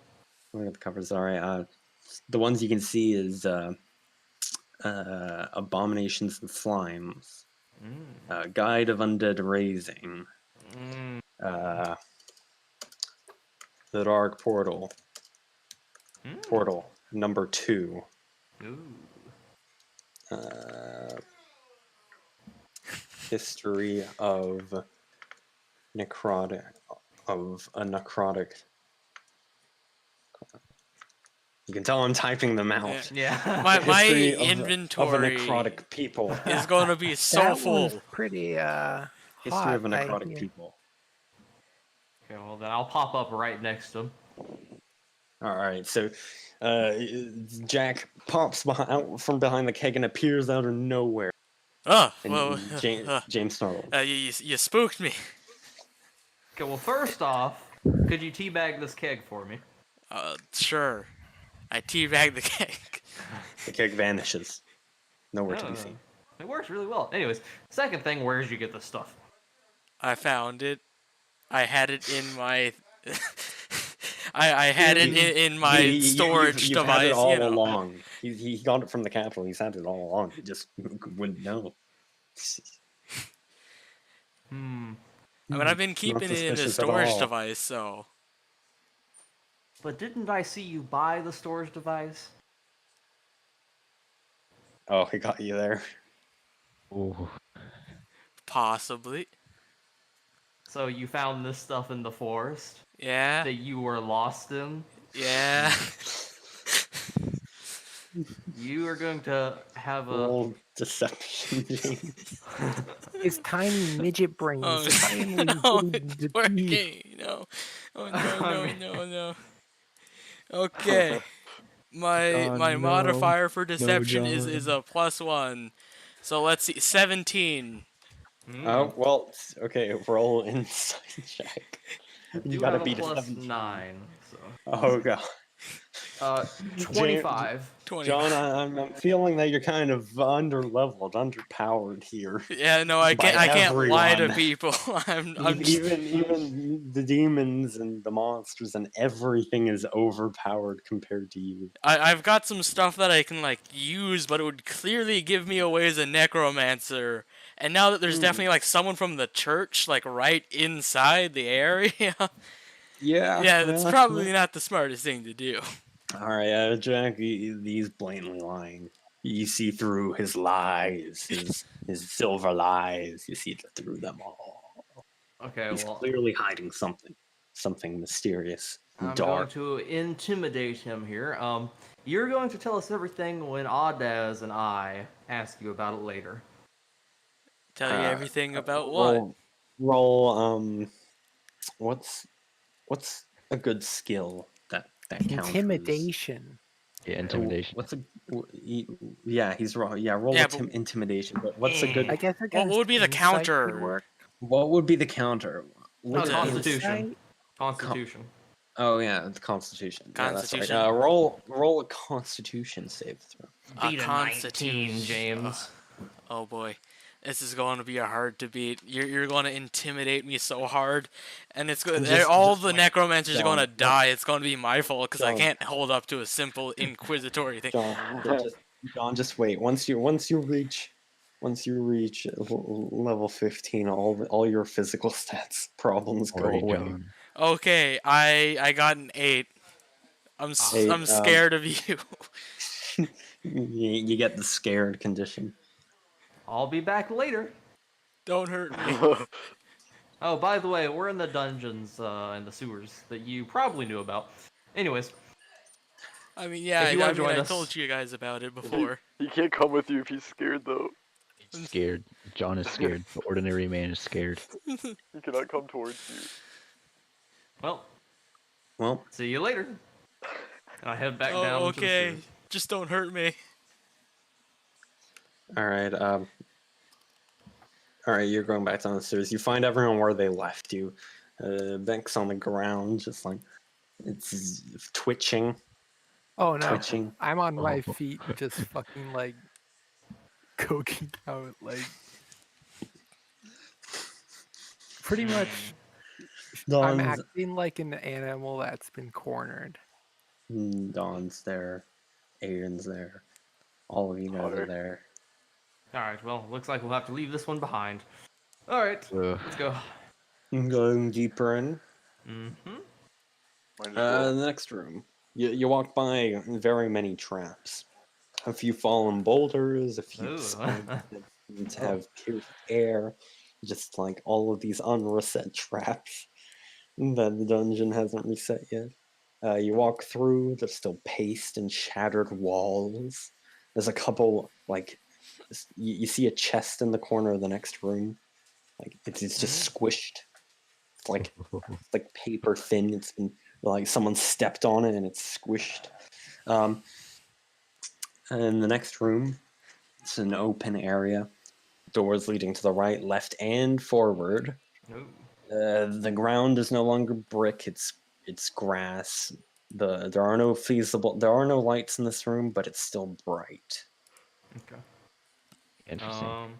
Look at the covers. All right. The ones you can see is Abominations and Slimes, Guide of Undead Raising, The Dark Portal, Portal number 2. Ooh. History of a necrotic. You can tell I'm typing them out. Yeah. My History inventory of a necrotic people. is going to be so That full. was pretty History of a hot, I necrotic hear. people. Okay, well then I'll pop up right next to him. All right, so Jack pops out from behind the keg and appears out of nowhere. Oh, And well, James snarls. you spooked me. Okay, well first off, could you teabag this keg for me? Sure. I teabag the keg. The keg vanishes. Nowhere to be seen. It works really well. Anyways, second thing, where did you get this stuff? I found it. I had it in my. I had it in my storage you've device. Had it all you know. along. He got it from the capital. He's had it all along. He just wouldn't know. I mean, I've been Not keeping it in a suspicious at storage all. device, so. But didn't I see you buy the storage device? Oh, he got you there. Ooh. Possibly. So you found this stuff in the forest Yeah. that you were lost in? Yeah. You are going to have a... Roll deception, James. His tiny midget brain Oh, is finally no, getting it's the key. working. No. Oh, no, I no, mean- no, no. Okay. My Oh, my no. modifier for No, deception is John. a +1. So let's see, 17. Oh, well, okay, roll insight check. You You do gotta have a beat a plus 17. 9, so... Oh, God. James, 25. 20. John, I'm feeling that you're kind of underleveled, underpowered here. Yeah, no, I by can't lie to everyone. people. I'm just, Even the demons and the monsters and everything is overpowered compared to you. I've got some stuff that I can like use, but it would clearly give me away as a necromancer. And now that there's definitely like someone from the church like right inside the area, yeah, that's probably not the smartest thing to do. All right, Jack, he's blatantly lying. You see through his lies, his silver lies. You see through them all. Okay, He's well, clearly hiding something mysterious and I'm going dark. to intimidate him here. You're going to tell us everything when Audaz and I ask you about it later. Tell you everything about what? Roll. What's a good skill that counters? Intimidation. Yeah, intimidation. What's a yeah? He's wrong. Yeah, roll Yeah, intimidation. But what's a good? I guess What would be the insight could counter? work. What would be the counter? Oh, To- Constitution. Insight? Constitution. Oh yeah, the Constitution. Yeah, that's right. Constitution. Roll a Constitution save throw. Beat a 19, Constitution. James. Oh boy, this is going to be a hard to beat. You're going to intimidate me so hard, and it's going. All the necromancers are going to die. It's going to be my fault because I John. can't hold up to a simple inquisitory thing. John, just wait. Once you reach level 15, all your physical stats problems go Alright, away. John. Okay, I got an 8. I'm Eight, scared of you. you get the scared condition. I'll be back later. Don't hurt me. Oh, by the way, we're in the dungeons and the sewers that you probably knew about. Anyways, I mean, yeah, If you wanna join I us- told you guys about it before. He can't come with you if he's scared, though. He's scared. John is scared. The ordinary man is scared. He cannot come towards you. well, see you later. And I head back down to the okay. sewers. Just don't hurt me. All right. All right. You're going back down the stairs. You find everyone where they left you. Beck's on the ground, just like it's twitching. Oh no! Twitching. I'm on my feet, just fucking like coking out, like pretty much. I'm Dawn's, acting like an animal that's been cornered. Dawn's there. Aiden's there. All of you guys are there. Alright, well, looks like we'll have to leave this one behind. Alright, let's go. Going deeper in. Mm-hmm. The next room. You walk by very many traps. A few fallen boulders, a few Ooh. spikes that have pierced air. Just like all of these unreset traps that the dungeon hasn't reset yet. You walk through, there's still paste and shattered walls. There's a couple, like, you see a chest in the corner of the next room. Like, it's just squished. It's like paper thin. It's been, like, someone stepped on it and it's squished. And in the next room, it's an open area. Doors leading to the right, left, and forward. Ooh. The ground is no longer brick; it's grass. There are no lights in this room, but it's still bright. Okay. Interesting.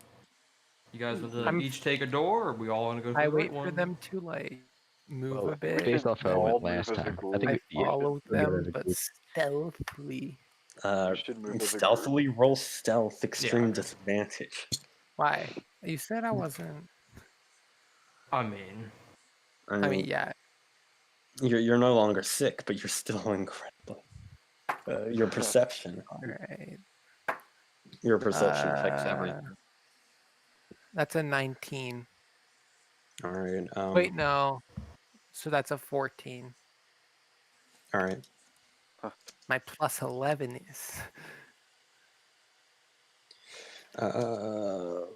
You guys want to each take a door, or we all want to go to I the right wait for one? them to like move Well, a bit. based off how it all went move last as a time, group. I think I follow we get them, as a but group. stealthily. should move as a Stealthily roll stealth, extreme okay. disadvantage. Why? You said I wasn't. I mean, I mean, yeah. You're no longer sick, but you're still incredible. Your perception. Right. Your perception affects everything. That's a 19. All right. Wait, no. So that's a 14. All right. My plus 11 is. All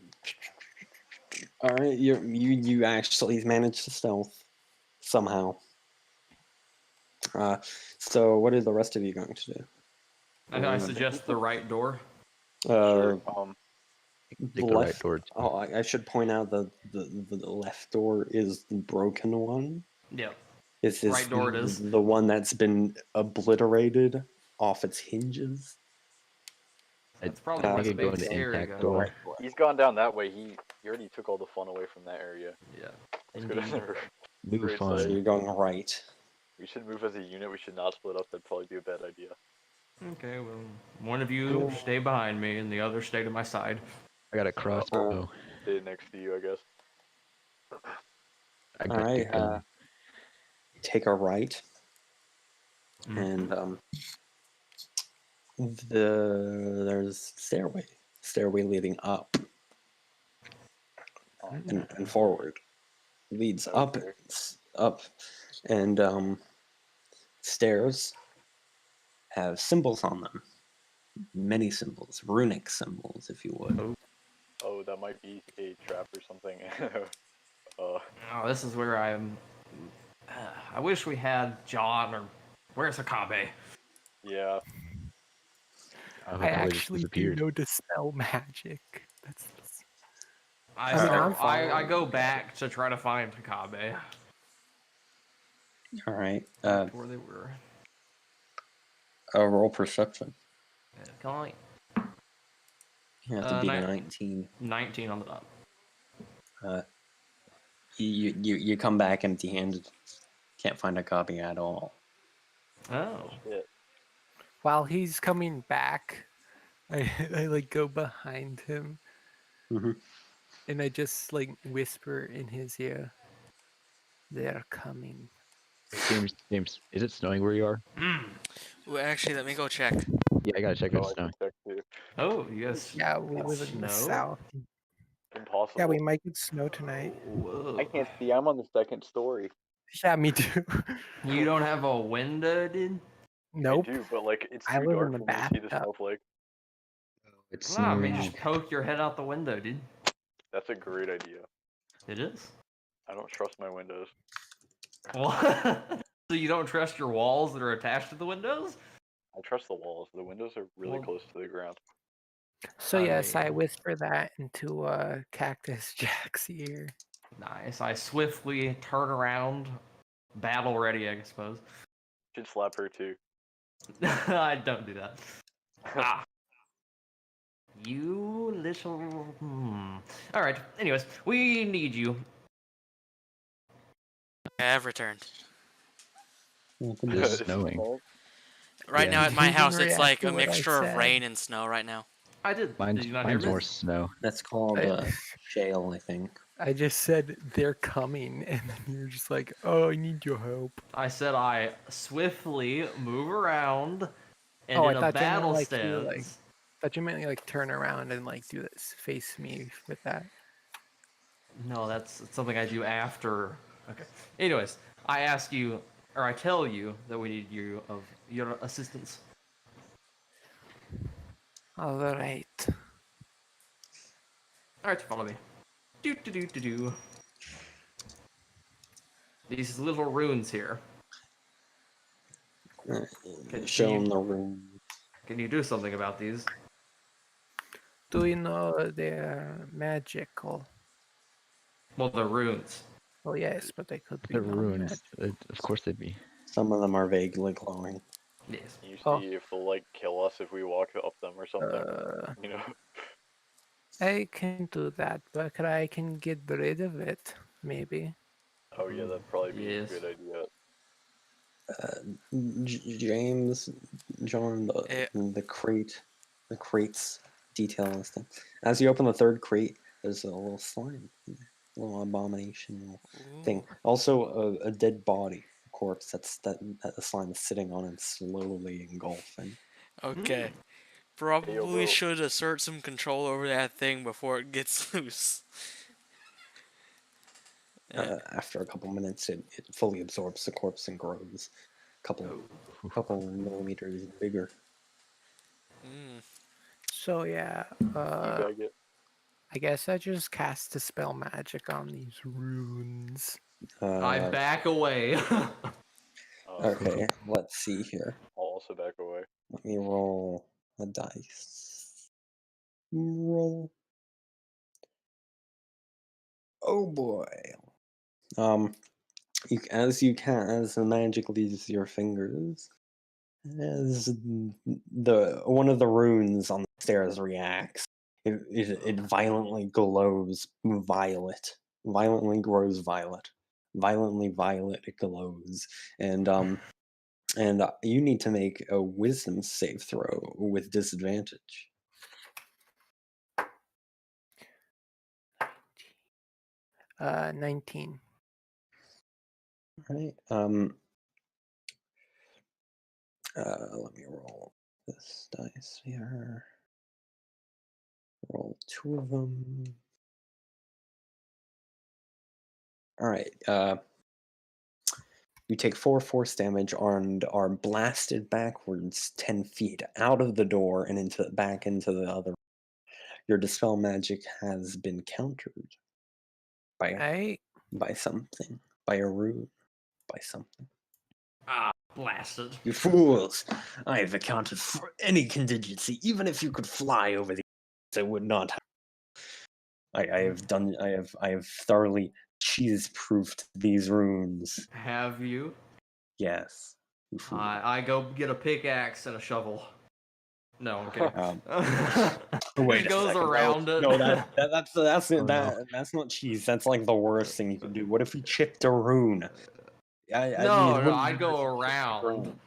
right. You actually managed to stealth somehow. So what are the rest of you going to do? I suggest the right door. Sure. Take the right door. Oh, I should point out that the left door is the broken one. Yep. This Right door it is. the one that's been obliterated off its hinges. That's probably I where the could go big into scary intact guy door. was. He's gone down that way. He already took all the fun away from that area. Yeah. Let's go Indeed. down there. Move Great So fun. site. you're going right. We should move as a unit. We should not split up. That'd probably be a bad idea. Okay, well, one of you stay behind me and the other stay to my side. I got a crossbow. Stay next to you, I guess. I All got the right. gun. Take a right, and there's stairway leading up and forward. Leads up, and stairs have symbols on them. Many symbols, runic symbols, if you would. Oh, that might be a trap or something. Oh, this is where I'm. I wish we had John or where's Akabe? Yeah. I actually do know dispel magic. That's. I go back to try to find Akabe. All right. Where they were. Roll perception. Can I? You have to beat a 19. 19 on the dot. You come back empty-handed. Can't find a copy at all. Oh. Shit. While he's coming back, I like go behind him, and I just like whisper in his ear, "They're coming." James, is it snowing where you are? Well, actually, let me go check. Yeah, I gotta check if it's snowing. Oh, yes. Yeah, we live in the south. Impossible. Yeah, we might get snow tonight. Whoa. I can't see. I'm on the second story. Yeah, me too. You don't have a window, dude? Nope. I do, but like it's I too live dark in the for me to see the bathtub. snowflake. It's Nah, I snowing. mean, just poke your head out the window, dude. That's a great idea. It is. I don't trust my windows. What? So you don't trust your walls that are attached to the windows? I trust the walls. The windows are really close to the ground. So yes, I whisper that into Cactus Jack's ear. Nice. I swiftly turn around, battle ready, I suppose. Should slap her too. I don't do that. Ah. You little. Alright, anyways, we need you. I have returned. It's snowing. Right now at my He didn't house, it's react like to a what I mixture of said. rain and snow right now. I did. Mine's Did you not hear me? more snow. That's called shale, I think. I just said they're coming, and then you're just like, "Oh, I need your help." I said I swiftly move around, and Oh, in I a thought you meant battle like stance. you like. Thought you meant like turn around and like do this, face me with that. No, that's something I do after. Okay. Anyways, I ask you, or I tell you that we need you of your assistance. All right. All right, follow me. Do. These little runes here. Show them the room. Can you do something about these? Do you know they're magical? Well, the runes. Oh yes, but they could be They're ruins. non-magical. Of course they'd be. Some of them are vaguely glowing. Yes. You see if they'll like kill us if we walk up them or something. You know. I can do that, but I can get rid of it, maybe. Oh yeah, that'd probably be Yes. a good idea. James, John, the crates detail listing. As you open the third crate, there's a little slime. little abomination thing. Also, a dead body, a corpse that the slime is sitting on and slowly engulfing. Okay. Hey, yo, Probably bro. should assert some control over that thing before it gets loose. After a couple minutes, it fully absorbs the corpse and grows a couple millimeters bigger. So yeah, Teabag it. I guess I just cast Dispel Magic on these runes. I back away. Okay, let's see here. I'll also back away. Let me roll a dice. Roll. Oh boy. As the magic leaves your fingers, as one of the runes on the stairs reacts, it violently glows violet. Violently grows violet. Violently violet it glows, and you need to make a wisdom save throw with disadvantage. 19. Right. Let me roll this dice here. Roll 2 of them. All right. You take 4 force damage and are blasted backwards 10 feet out of the door and back into the other. Your dispel magic has been countered by something, by a rune, by something. Blasted. You fools! I have accounted for any contingency, even if you could fly over the. I would not. I have thoroughly cheese-proofed these runes. Have you? Yes. You fool. I go get a pickaxe and a shovel. No, I'm kidding. Wait He goes a second, around it. No, that's Oh, no. that's not cheese. That's like the worst thing you can do. What if you chipped a rune? I mean, it No, wouldn't I matter go if you chipped a around. rune.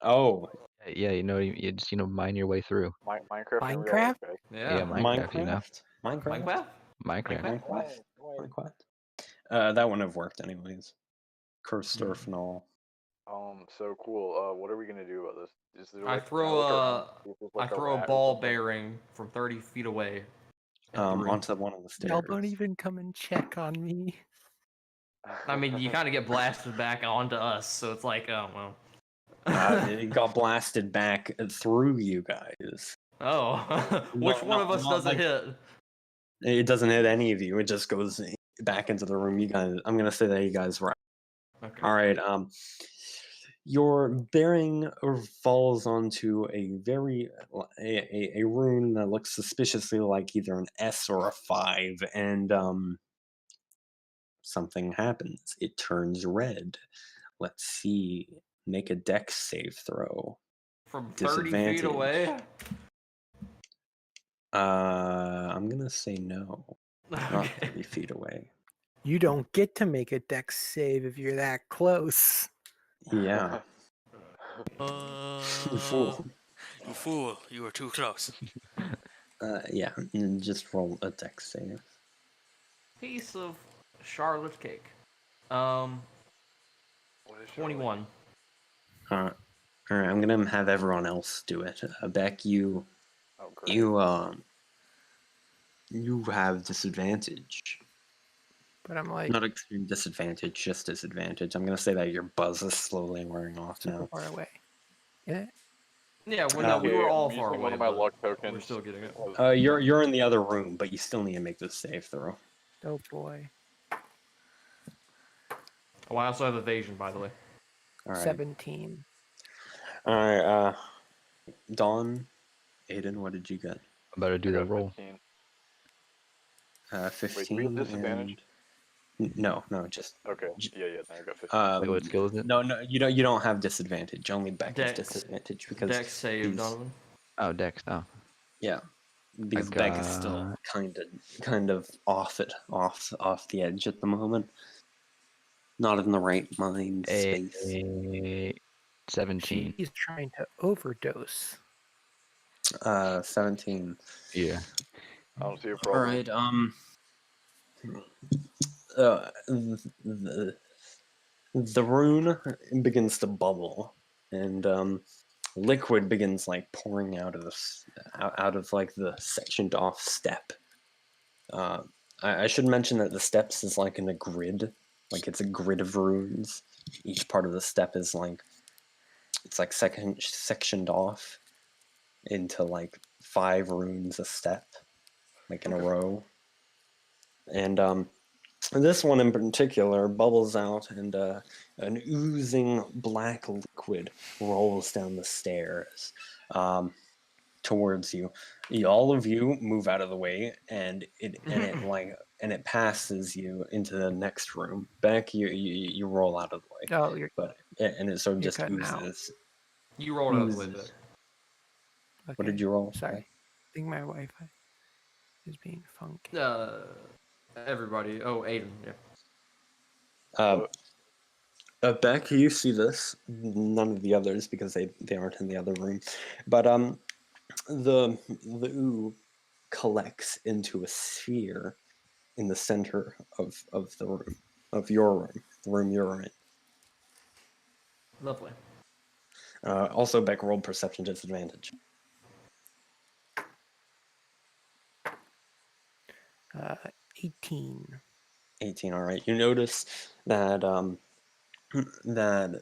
Oh, Yeah, you just mine your way through. Minecraft in real Minecraft? life, guys. Yeah. Minecraft. Minecraft? Minecraft. That wouldn't have worked anyways. Cursed Earth and all. So cool. What are we gonna do about this? Is there, I like, throw can I look around a and see if there's, like, I a throw a rat or ball something? bearing from 30 feet away. At the room. Onto one of the stairs. Y'all don't even come and check on me. I mean, you kind of get blasted back onto us, so it's like, oh well. It got blasted back through you guys. Oh, which one of us does it hit? It doesn't hit any of you. It just goes back into the room. You guys, I'm gonna say that you guys were. Okay. All right. Your bearing falls onto a rune that looks suspiciously like either an S or a 5, and something happens. It turns red. Let's see. Make a dex save throw. From 30 feet away? I'm gonna say no. Okay. Not 30 feet away. You don't get to make a dex save if you're that close. Yeah. You Fool. You fool! You were too close. Yeah. Just roll a dex save. Piece of Charlotte cake. 21. All right. I'm gonna have everyone else do it. Beck, you have disadvantage. But I'm like Not extreme disadvantage, just disadvantage. I'm gonna say that your buzz is slowly wearing off so now. far away. Yeah. Yeah, well, no, we were all far using away. one of my luck tokens. We're still getting it. You're in the other room, but you still need to make this save throw. Oh boy. Oh, I also have evasion, by the way. All right. 17. All right. Dawn, Aiden, what did you get? I better do I the got roll. 15. 15. Wait, do we have disadvantage? No, just. Okay. Yeah. Then I got 15. Wait, what skill is it? No, you don't have disadvantage. Only Beck has Dex. disadvantage because Dex save, Donovan. Oh, Dex. Oh. Yeah, because Beck is still kind of off the edge at the moment. Not in the right mind space. 17. He's trying to overdose. 17. Yeah. I don't see a All problem. right. the rune begins to bubble, and liquid begins like pouring out of like the sectioned off step. I should mention that the steps is like in a grid, like it's a grid of runes. Each part of the step is like it's like sectioned off into like 5 runes a step, like in a row. And this one in particular bubbles out, and an oozing black liquid rolls down the stairs towards you. All of you move out of the way, and it passes you into the next room. Beck, you roll out of the way. Oh, And it sort of you're just cutting out. oozes. You rolled out the way, Oozes. Okay. What did you roll? Sorry. I think my Wi-Fi is being funky. Everybody. Oh, Aiden. Yeah. Beck, you see this. None of the others, because they aren't in the other room. But the ooh collects into a sphere in the center of the room, of your room, the room you're in. Lovely. Also, Beck rolled perception disadvantage. 18. 18. All right. You notice that that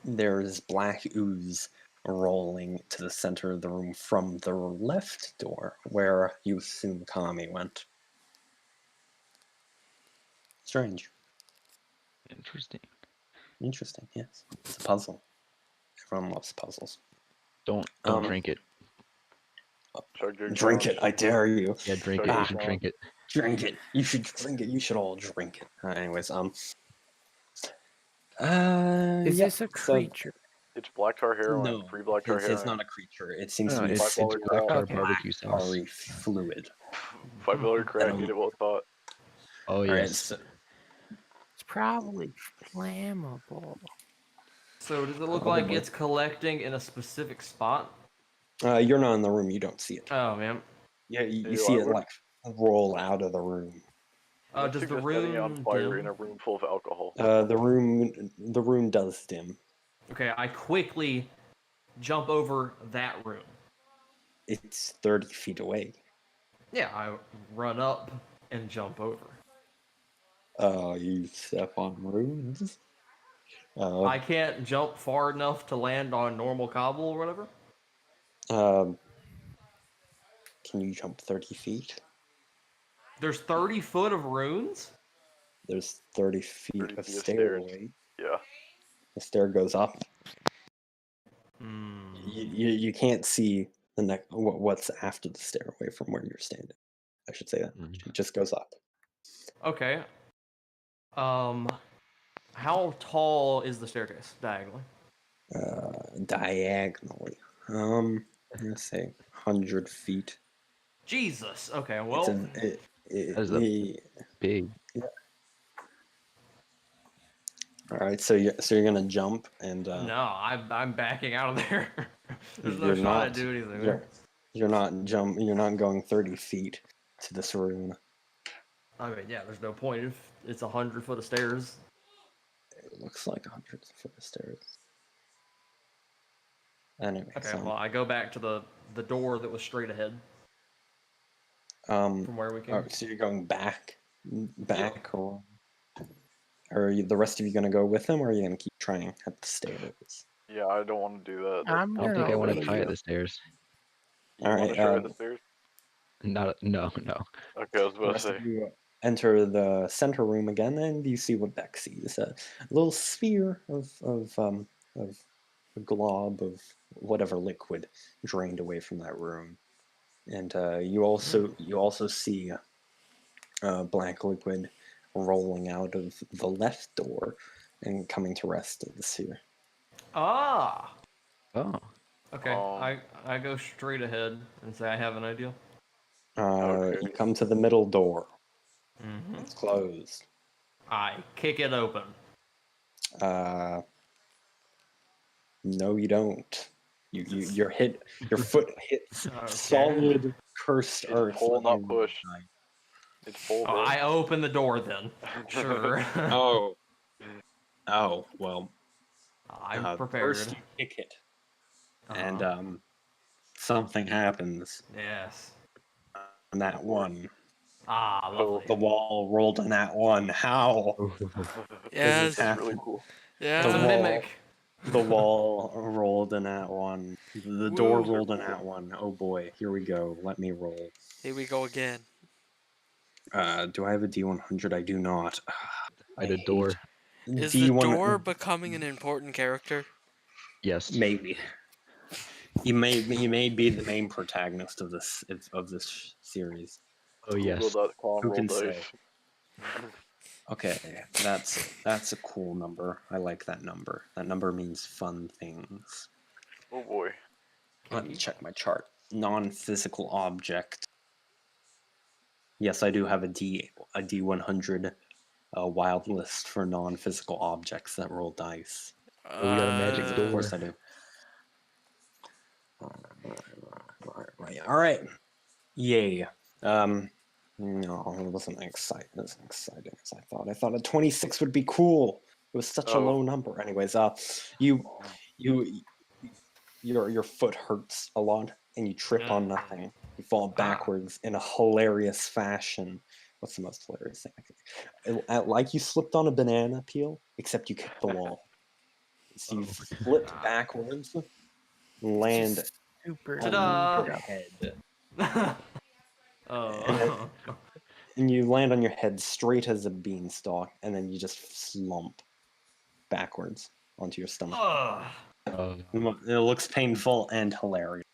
there's black ooze rolling to the center of the room from the left door, where you assume Kami went. Strange. Interesting, yes. It's a puzzle. Everyone loves puzzles. Don't drink it. Drink it, I dare you. Yeah, drink it. You should drink it. Drink it. You should drink it. You should all drink it. Anyways, Is this a creature? It's black tar heroin. No, Free black tar heroin. it's not a creature. It seems to No, be it's $5 black tar Okay. barbecue sauce. tarry fluid. $5 crack. Eat it well thought. Oh All right, yes. so, It's probably flammable. So does it look like it's collecting in a specific spot? you're not in the room. You don't see it. Oh man. Yeah, you Ew, see I it would- like roll out of the room. Let's Does the suggest setting it on room fire dim? in a room full of alcohol. The room does dim. Okay, I quickly jump over that room. It's 30 feet away. Yeah, I run up and jump over. You step on runes. I can't jump far enough to land on normal cobble or whatever. Can you jump 30 feet? There's 30 foot of runes? There's 30 feet 30 of feet of stairway. Yeah. The stair goes up. Hmm. You can't see what's after the stairway from where you're standing. I should say that. It just goes up. Okay. How tall is the staircase diagonally? Diagonally. Let's say 100 feet. Jesus. Okay. Well. That's big. All right, so you're gonna jump and No, I'm backing out of there. There's no you're shot not at doing anything there. you're not going 30 feet to this room. I mean, yeah, there's no point if it's 100 foot of stairs. It looks like 100 foot of stairs. Anyway, Okay, well, I go back to the door that was straight ahead from where we came. Oh, so you're going back, or are the rest of you gonna go with them, or are you gonna keep trying at the stairs? Yeah, I don't want to do that. I don't think I want to try at the stairs. You want to try at the stairs? No. Okay, I was The about to rest say. of you enter the center room again, and you see what Beck sees: a little sphere of a glob of whatever liquid drained away from that room, and you also see black liquid rolling out of the left door and coming to rest in the sphere. Ah. Oh. Okay, I go straight ahead and say I have an idea. You come to the middle door. Mm-hmm. It's closed. I kick it open. No, you don't. Your foot hits solid cursed earth. Pull, not push. It's full, Oh, bro. I open the door then. Sure. Oh, well. I'm prepared. First you kick it, and something happens. Yes. On that one. Ah, lovely. The wall rolled on that one. How? Yes. That's really cool. Yeah. It's a mimic. The wall rolled in that one. The door rolled in that one. Oh boy, here we go. Let me roll. Here we go again. Do I have a D100? I do not. I had a door. Is the door becoming an important character? Yes. Maybe. He may be the main protagonist of this series. Oh yes. Google.com Who roll can dice. say? Okay, that's a cool number. I like that number. That number means fun things. Oh boy. Let me check my chart. Non-physical object. Yes, I do have a D100 wild list for non-physical objects that roll dice. Oh, we got a magic door. Of course I do. All right. Yay. No, it wasn't exciting as I thought. I thought a 26 would be cool. It was such a low number. Anyways, your foot hurts a lot and you trip on nothing. You fall backwards in a hilarious fashion. What's the most hilarious thing? Like you slipped on a banana peel, except you kicked the wall. So you flipped backwards, land Super. on your head. Oh. And you land on your head straight as a beanstalk, and then you just slump backwards onto your stomach. It looks painful and hilarious.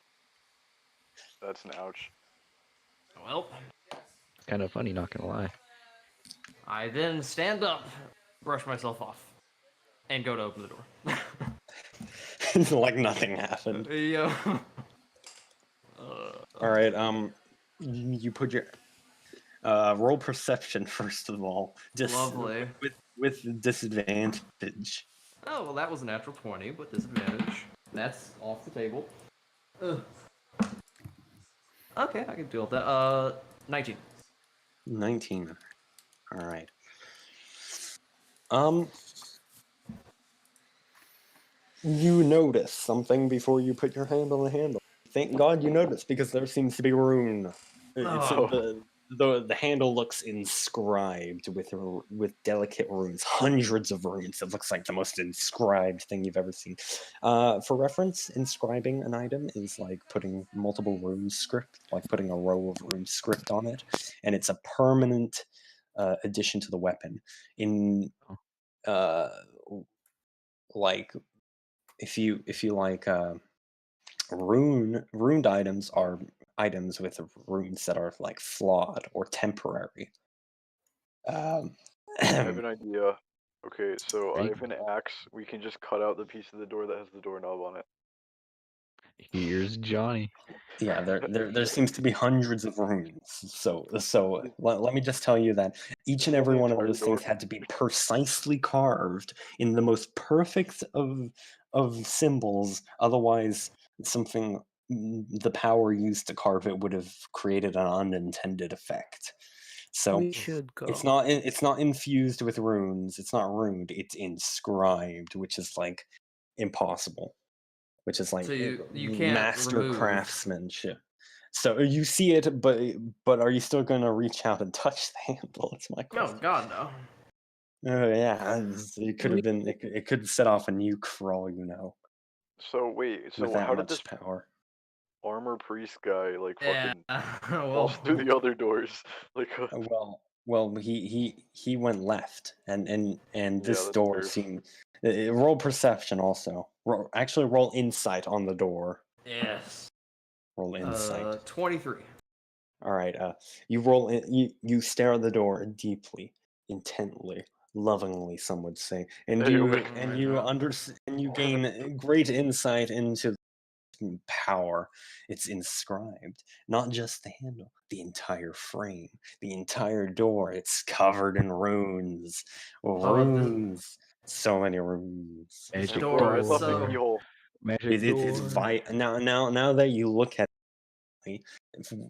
That's an ouch. Well, it's kind of funny, not gonna lie. I then stand up, brush myself off, and go to open the door. Like nothing happened. Yeah. All right. You put your roll perception first of all. Lovely. With disadvantage. Oh well, that was a natural 20 with disadvantage. That's off the table. Okay, I can deal with that. 19. 19. All right. You notice something before you put your hand on the handle. Thank God you noticed, because there seems to be rune. The handle looks inscribed with delicate runes, hundreds of runes. It looks like the most inscribed thing you've ever seen. For reference, inscribing an item is like putting multiple rune script, like putting a row of rune script on it, and it's a permanent addition to the weapon. In like if you like runed items are items with runes that are like flawed or temporary. I have an idea. Okay, so I have an axe. We can just cut out the piece of the door that has the doorknob on it. Here's Johnny. Yeah, there seems to be hundreds of runes. So let me just tell you that each and every one of those things had to be precisely carved in the most perfect of symbols. Otherwise, the power used to carve it would have created an unintended effect. So we should go. It's not infused with runes. It's not runed. It's inscribed, which is like impossible. Which is like so you can't master craftsmanship. So you see it, but are you still gonna reach out and touch the handle? That's my question. Oh God, no. Oh yeah, it could have been. It could set off a nuke for all you know. So wait, so with that how much did this power? Armor priest guy like fucking well, through the other doors? Like well, he went left, and this door weird. seemed. Roll perception also. Actually, roll insight on the door. Yes. Roll insight. 23. All right. You roll in. You stare at the door deeply, intently, lovingly. Some would say, and you gain great insight into power. It's inscribed. Not just the handle, the entire frame, the entire door. It's covered in runes. Runes. So many runes. Magic door is door. so Magic door. Now that you look at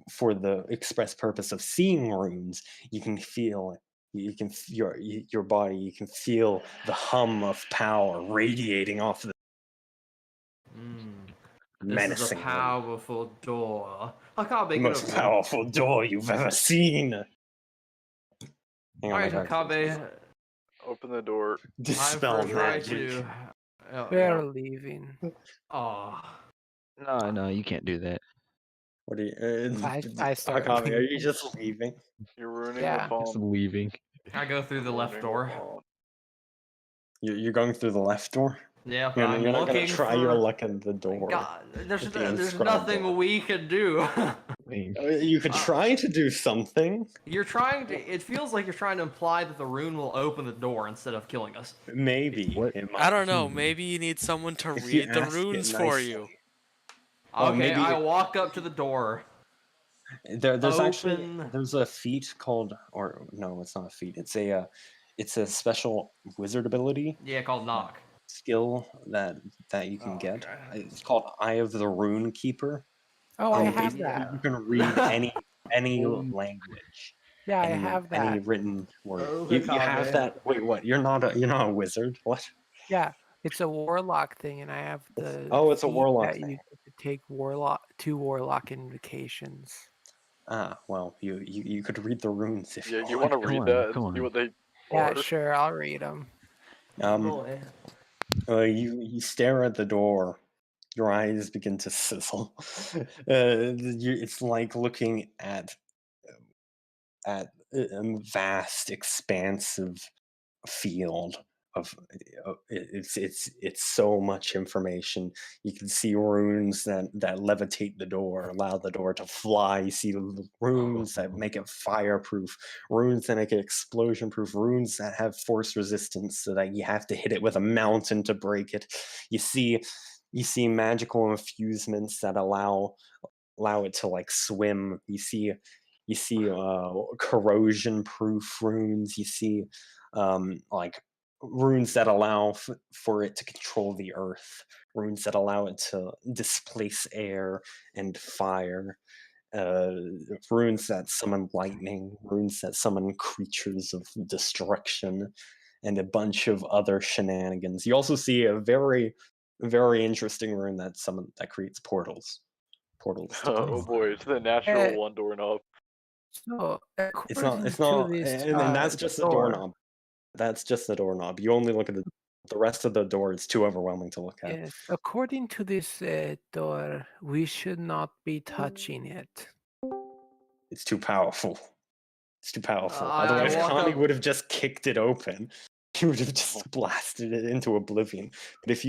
for the express purpose of seeing runes. You can feel your body. You can feel the hum of power radiating off the This is a menacingly. powerful door. Akabe, The get most over here. powerful door you've ever seen. Hang on, Alright, my character's Akabe, Open the door. time for a dispel try magic. to. We're leaving. Oh. No, you can't do that. What are you? I started Akami, are you leaving. just leaving? You're ruining Yeah. the Just fun. leaving. I go through the left door. You're going through the left door. Yeah, You're I'm not gonna looking try for. your luck at the door. God, there's at the there's inscribed nothing door. we can do. You could try to do something. You're trying to. It feels like you're trying to imply that the rune will open the door instead of killing us. Maybe. What? It I don't might. know. Maybe you need someone to If you read the ask it runes for you. nicely. Well, Okay, maybe- I walk up to the door. There's actually Open. there's a feat called, or no, it's not a feat. It's a special wizard ability Yeah, called knock. skill that you can get. Okay. It's called Eye of the Rune Keeper. Oh, I And have basically that. You can read any language. Yeah, I any, have any that. written word. Oh, You have Hikabe. that. Wait, what? You're not a wizard? What? Yeah, it's a warlock thing, and I have the. Oh, it's a feat warlock that thing. You get to take 2 warlock invocations. Ah, well, you could read the runes if Yeah, you want. want to read on, that come and see on. what they Yeah, are? sure, I'll read them. Boy. You stare at the door. Your eyes begin to sizzle. It's like looking at a vast, expansive field of it's so much information. You can see runes that levitate the door, allow the door to fly. You see runes that make it fireproof, runes that make it explosion proof, runes that have force resistance so that you have to hit it with a mountain to break it. You see magical infusements that allow it to like swim. You see corrosion proof runes. You see like runes that allow for it to control the earth, runes that allow it to displace air and fire, runes that summon lightning, runes that summon creatures of destruction, and a bunch of other shenanigans. You also see a very interesting rune that creates portals. To Oh places. boy, it's the natural one doorknob. So, It's not, according to this, and that's just the door, doorknob. That's just the doorknob. You only look at the rest of the door is too overwhelming to look at. Yes, according to this door, we should not be touching it. It's too powerful. It's too powerful. I Otherwise, walk Connie up- would have just kicked it open. He would have just blasted it into oblivion. But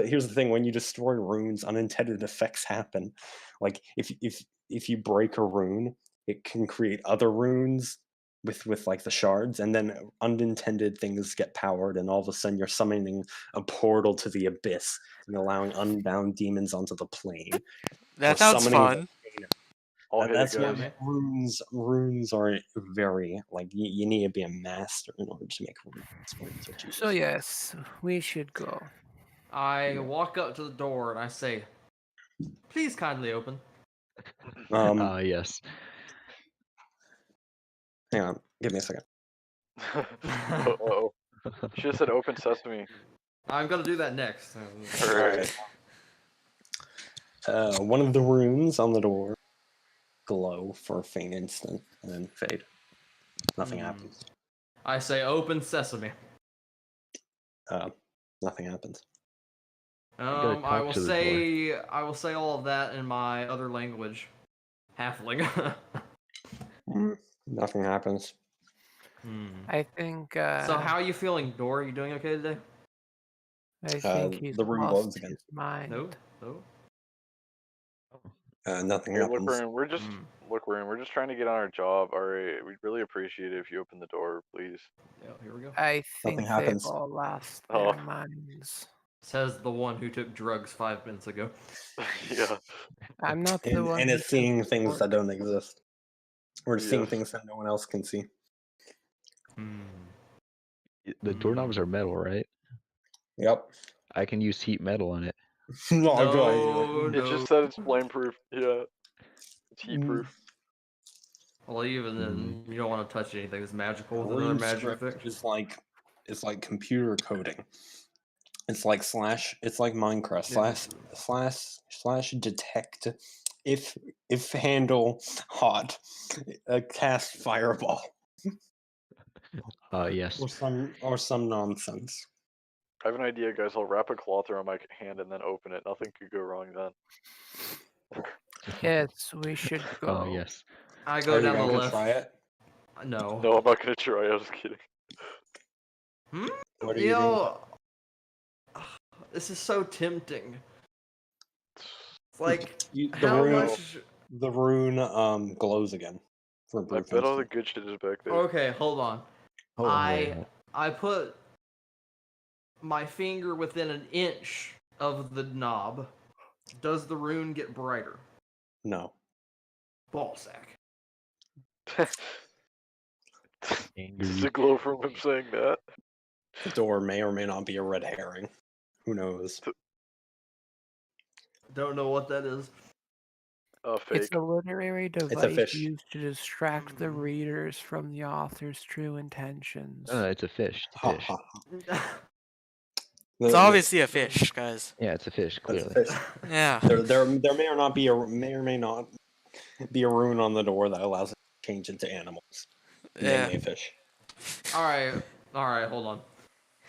here's the thing: when you destroy runes, unintended effects happen. Like if you break a rune, it can create other runes with like the shards, and then unintended things get powered, and all of a sudden you're summoning a portal to the abyss and allowing unbound demons onto the plane. That Or sounds summoning fun. I'll hit it, That's guys. why runes are very like you need to be a master in order to make runes. So yes, we should go. I walk up to the door and I say, "Please kindly open." Yes. Hang on, give me a second. Uh-oh. You should have said open sesame. I'm gonna do that next. Alright. One of the runes on the door glow for a faint instant and then fade. Nothing happens. I say, "Open sesame." Nothing happens. gotta I talk will to the say all of that in my other language, halfling. Nothing happens. I think. So how are you feeling, Door? Are you doing okay today? I think he's the room lost glows again. his mind. No. Nothing Hey, look, happens. Rune, we're just trying to get on our job. Alright, we'd really appreciate it if you open the door, please. Yeah, here we go. I think Nothing they've happens. all lost Oh. their minds. Says the one who took drugs 5 minutes ago. Yeah. I'm not the one. And who it's seeing took things that don't exist. Or seeing Yes. things that no one else can see. The doorknobs are metal, right? Yep. I can use heat metal on it. No, No, It just said it's flame proof. Yeah. It's heat proof. Well, even then, you don't want to touch anything that's magical with another Rune magic script effect. is like computer coding. It's like Minecraft slash detect if handle hot cast fireball Yes. or some nonsense. I have an idea, guys. I'll wrap a cloth around my hand and then open it. Nothing could go wrong then. Yes, we should go. Yes. I Are go you down the gonna left. try it? No. No, I'm not gonna try. I was kidding. What are you doing? This is so tempting. It's like, The how rune, much... the rune glows again for a I brief bet all the instant. good shit is back there. Okay, hold on. Hold on. I put my finger within an inch of the knob. Does the rune get brighter? No. Ballsack. Does it glow from him saying that? The door may or may not be a red herring. Who knows? Don't know what that is. Fake. It's a literary a device fish. used to distract the readers from the author's true intentions. It's a fish. It's a fish. It's obviously a fish, guys. Yeah, it's a fish. Clearly. Fish. Yeah. There may or not be a rune on the door that allows it to change into animals. Yeah. Namely a fish. Alright, hold on.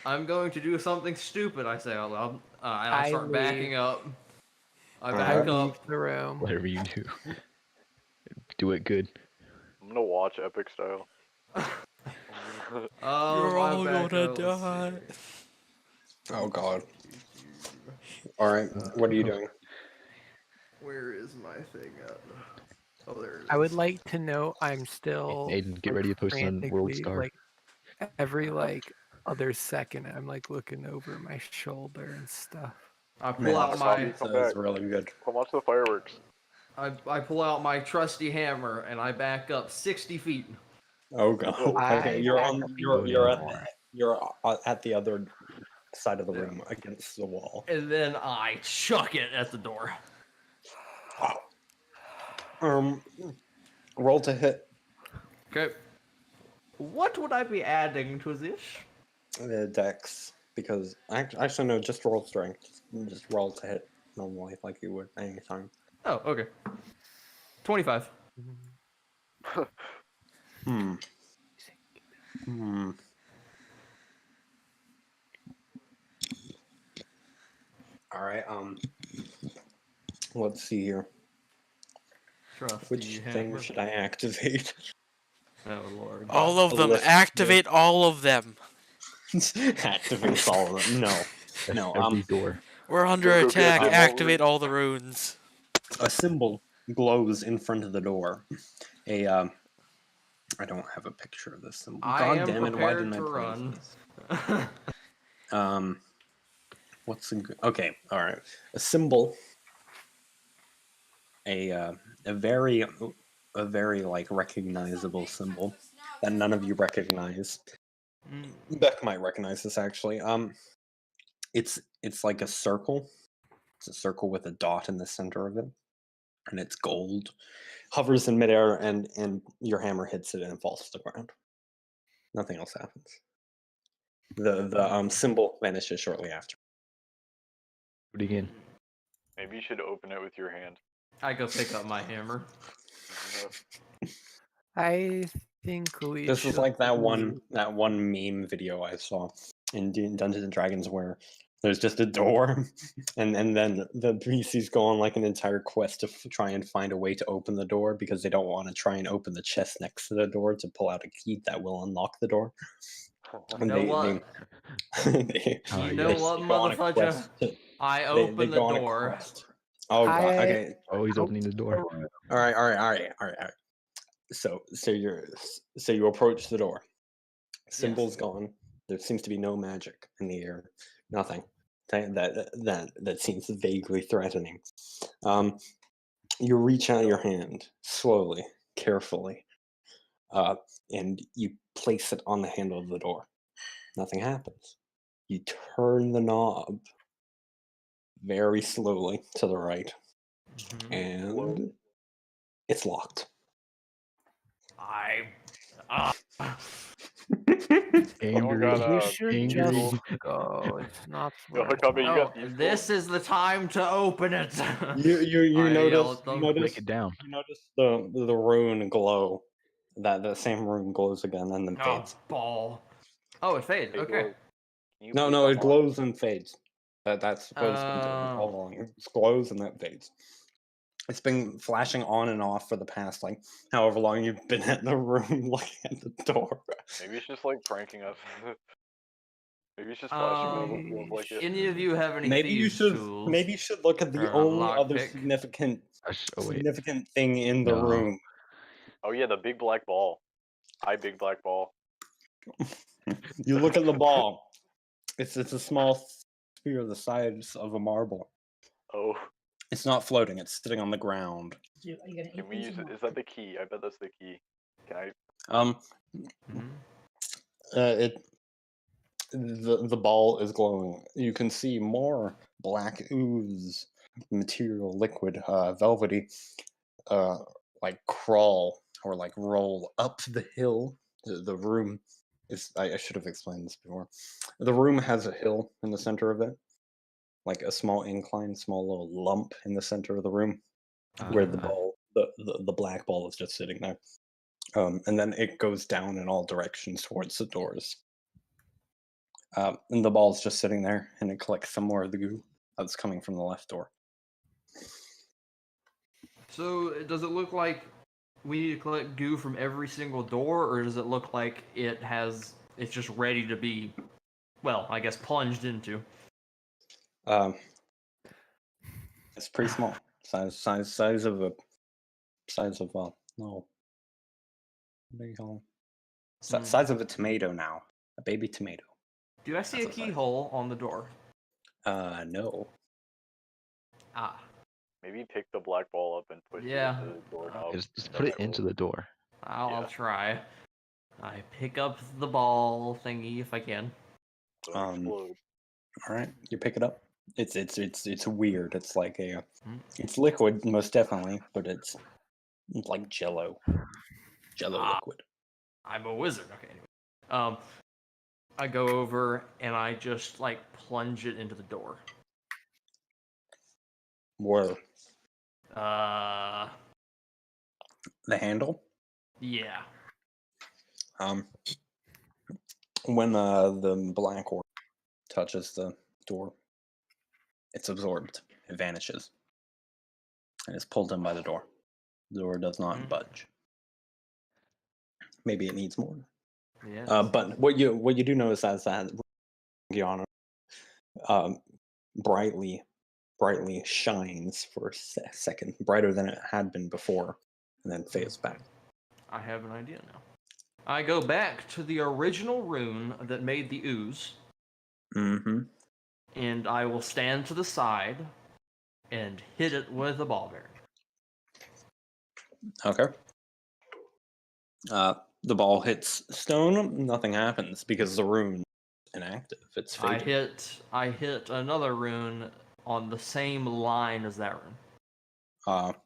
I'm going to do something stupid, I say out loud. And I start backing up. I back leave up. the room. Whatever you do, do it good. I'm gonna watch Epic style. You're all gonna die. Oh god. Alright, what are you doing? Where is my thing at? Oh, there it is. I would like to know I'm still. Aiden, get ready to post on World frantically, Star. Like every other second, I'm like looking over my shoulder and stuff. I pull Man, out my. that is really good. Come watch the fireworks. I pull out my trusty hammer and I back up 60 feet. Oh god. Okay, you're at the other side of the room against the wall. And then I chuck it at the door. Roll to hit. Okay. What would I be adding to this? Dex, because actually no, just roll strength. Just roll to hit normally, like you would any time. Oh, okay. 25. All right. Let's see here. Which thing should I activate? Oh lord. All of them. Activate all of them. Activate all of them. No. Every door. We're under attack. Activate all the runes. A symbol glows in front of the door. I don't have a picture of this symbol. God damn it! Why didn't I run? What's okay? All right. A symbol. A very like recognizable symbol that none of you recognize. Beck might recognize this actually. It's like a circle. It's a circle with a dot in the center of it, and it's gold. Hovers in midair, and your hammer hits it and it falls to the ground. Nothing else happens. The symbol vanishes shortly after. Do it again. Maybe you should open it with your hand. I go pick up my hammer. I think we. This is like that one meme video I saw in Dungeons and Dragons where there's just a door, and then the PCs go on like an entire quest to try and find a way to open the door because they don't want to try and open the chest next to the door to pull out a key that will unlock the door. You know what? You know what, motherfucker? I open the door. Oh god. Okay. Oh, he's opening the door. All right. So you approach the door. Symbol's gone. There seems to be no magic in the air. Nothing that seems vaguely threatening. You reach out your hand slowly, carefully, and you place it on the handle of the door. Nothing happens. You turn the knob very slowly to the right, and It's locked. You Angry. should Angry. just go. It's not Yo, worth Hakabe, you No, got these this is the time to open it. You I yell notice at them. Break it down. you notice the rune glow. That the same rune glows again and then Oh, fades. ball. Oh, it fades. Hey, Okay. Glow, can you No, please no, it stop glows and fades. That's what it's been doing all Oh. along. It glows and then fades. It's been flashing on and off for the past like however long you've been in the room looking at the door. Maybe it's just like pranking us. Maybe it's just flashing whenever it feels like it. Any of you have any Maybe you thieves should tools? maybe you should look at the Or a only other lockpick? Oh wait. significant thing in the No. room. Oh yeah, the big black ball. Hi, big black ball. You look at the ball. It's a small sphere the size of a marble. Oh, It's not floating, it's sitting on the ground. can we use it? Is that the key? I bet that's the key. Can I? Mhm. The ball is glowing. You can see more black ooze material, liquid, velvety, like crawl or like roll up the hill. The room is. I should have explained this before. The room has a hill in the center of it, like a small incline, small little lump in the center of the room, where the ball, the black ball is just sitting there. And then it goes down in all directions towards the doors. And the ball's just sitting there, and it collects some more of the goo that's coming from the left door. So, does it look like we need to collect goo from every single door, or does it look like it's just ready to be, well, I guess plunged into? It's pretty small, size of no, what do you call it? Size of a tomato now, a baby tomato. Do I see That's a the size. keyhole on the door? No. Ah. Maybe pick the black ball up and push Yeah. it into the doorknob. Just put it into the door. I'll Yeah. try. I pick up the ball thingy if I can. Don't explode. All right, you pick it up. It's weird. It's like Hmm. it's liquid, most definitely, but it's like Jello liquid. I'm a wizard. Okay. Anyway. I go over and I just like plunge it into the door. Where The handle? Yeah. When the black orb touches the door, it's absorbed. It vanishes, and is pulled in by the door. The door does not budge. Maybe it needs more. Yeah. But what you do notice is that Gianna brightly shines for a second, brighter than it had been before, and then fades back. I have an idea now. I go back to the original rune that made the ooze. Mm-hmm. And I will stand to the side and hit it with a ball bearing. Okay. The ball hits stone. Nothing happens because the rune is inactive. It's faded. I hit another rune on the same line as that rune. Up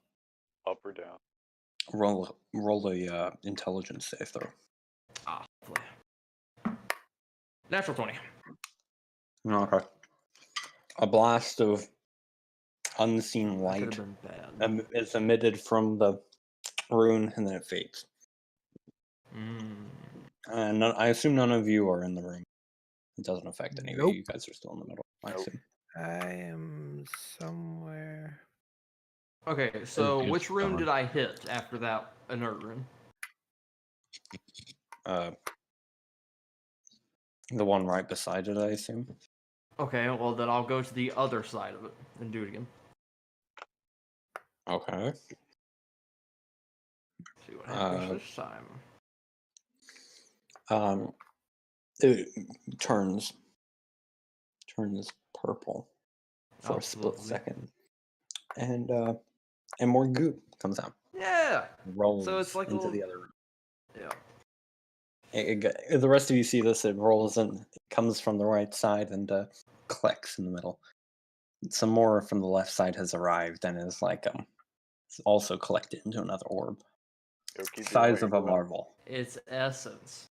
or down? Roll a intelligence save throw. Natural 20. Okay. A blast of unseen light is emitted from the rune, and then it fades. And I assume none of you are in the room. It doesn't affect any of you. You guys are still in the middle. I assume. I am somewhere. Okay, so which rune did I hit after that inert rune? The one right beside it, I assume. Okay, well then I'll go to the other side of it and do it again. Okay. See what happens this time. It turns purple for a split second, and more goo comes out. Yeah. Rolls so it's like into the other room. Yeah. The rest of you see this. It rolls and it comes from the right side and collects in the middle. Some more from the left side has arrived and is like also collected into another orb. Yo, keep doing Size what of you're a doing. marble. It's essence.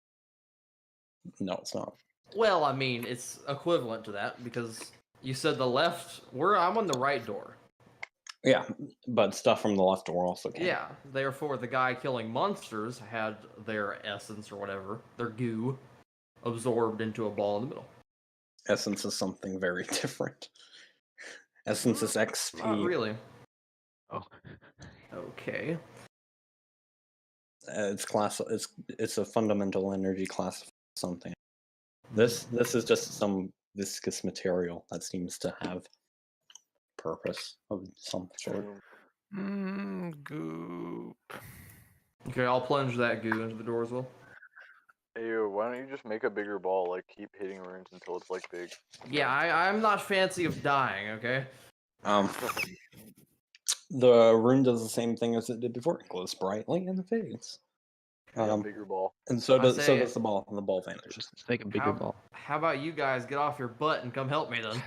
No, it's not. Well, I mean, it's equivalent to that because you said the left. I'm on the right door. Yeah, but stuff from the left door also came. Yeah. Therefore, the guy killing monsters had their essence or whatever, their goo, absorbed into a ball in the middle. Essence is something very different. Essence is XP. Not really. Oh. Okay. It's class. It's a fundamental energy class of something. This is just some viscous material that seems to have purpose of some sort. Goop. Okay, I'll plunge that goo into the door as well. Hey, yo, why don't you just make a bigger ball? Like, keep hitting runes until it's, like, big. Yeah, I'm not fancy of dying, okay? The rune does the same thing as it did before. It glows brightly and it fades. Yeah, bigger ball. And so I does say- the ball, and the ball vanishes. Just make a bigger ball. How about you guys get off your butt and come help me then?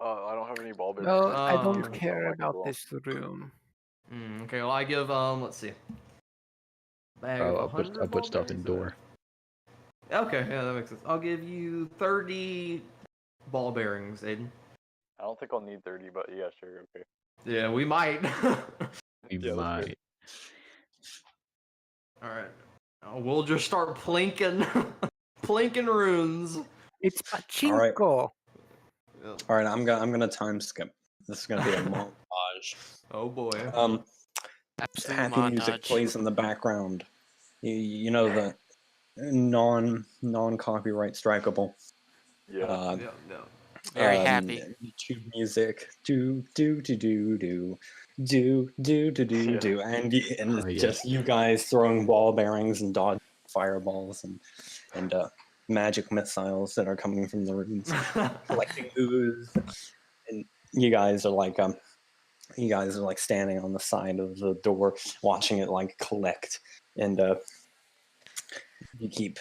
I don't have any ball bearings. Well, I Oh. don't care like about the this room. Okay, well I give let's see. Bag of I'll 100 put ball stuff in bearings? door. Okay, yeah, that makes sense. I'll give you 30 ball bearings, Aiden. I don't think I'll need 30, but yeah, sure, okay. Yeah, we might. We Yeah, that's might. good. Alright. We'll just start plinking plinking runes. It's pachinko. All right, I'm gonna time skip. This is gonna be a montage. Oh boy. Absolute Happy music montage. plays in the background. You know the non copyright strikeable. Yeah. No. Very happy. YouTube music. Do do do do do do do do do Yeah. do, and Oh, it's yeah. just you guys throwing ball bearings and dodging fireballs and magic missiles that are coming from the rooms, collecting ooze, and you guys are like standing on the side of the door, watching it like collect, and you keep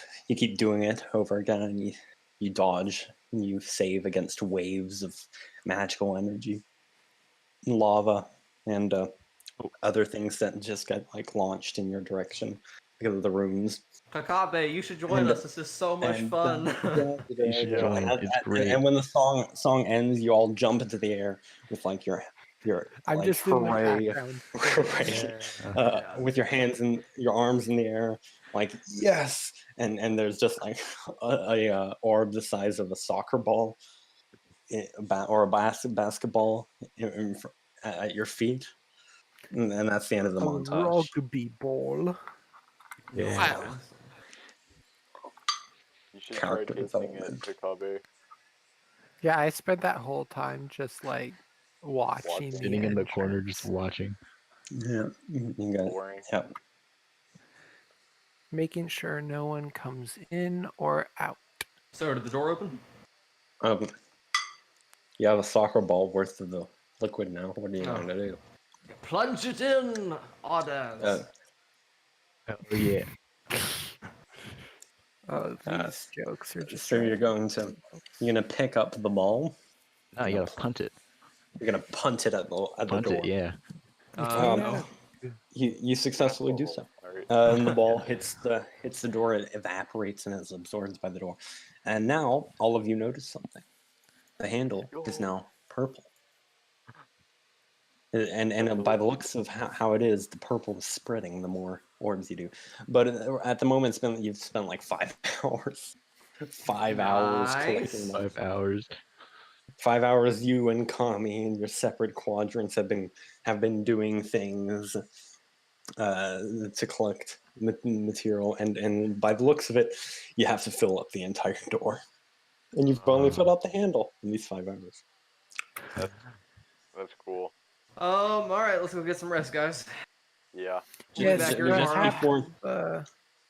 doing it over again, and you dodge, and you save against waves of magical energy, lava, and other things that just get like launched in your direction because of the runes. Kakabe, you should join us. This is so much fun. You should join. It's great. And when the song ends, you all jump into the air with like your I'm like just in the hooray, background. hooray, with your hands and your arms in the air, like yes, and there's just like a orb the size of a soccer ball, or a basketball at your feet, and that's the end of the A montage. rugby ball. Yeah. Wow. You should Character try tasting development. it, Kakabe. Yeah, I spent that whole time just like watching the Sitting in the corner entrance, just watching. Yeah, you got Boring. yeah. making sure no one comes in or out. So did the door open? You have a soccer ball worth of the liquid now. What are you going to do? Plunge it in, orders. Oh yeah. Oh, these jokes are just. So you're going to pick up the ball. No, you gotta punt it. You're gonna punt it at the Punt door. it, yeah. No. You successfully do so. Alright. And the ball hits the door. It evaporates and is absorbed by the door. And now all of you notice something. The handle is now purple. And by the looks of how it is, the purple is spreading the more orbs you do. But at the moment, you've spent like 5 hours. 5 hours collecting them. 5 hours. 5 hours. You and Kami and your separate quadrants have been doing things to collect material, and by the looks of it, you have to fill up the entire door, and you've only filled out the handle in these 5 hours. That's cool. Alright, let's go get some rest, guys. Yeah. We'll be Yes, back here tomorrow.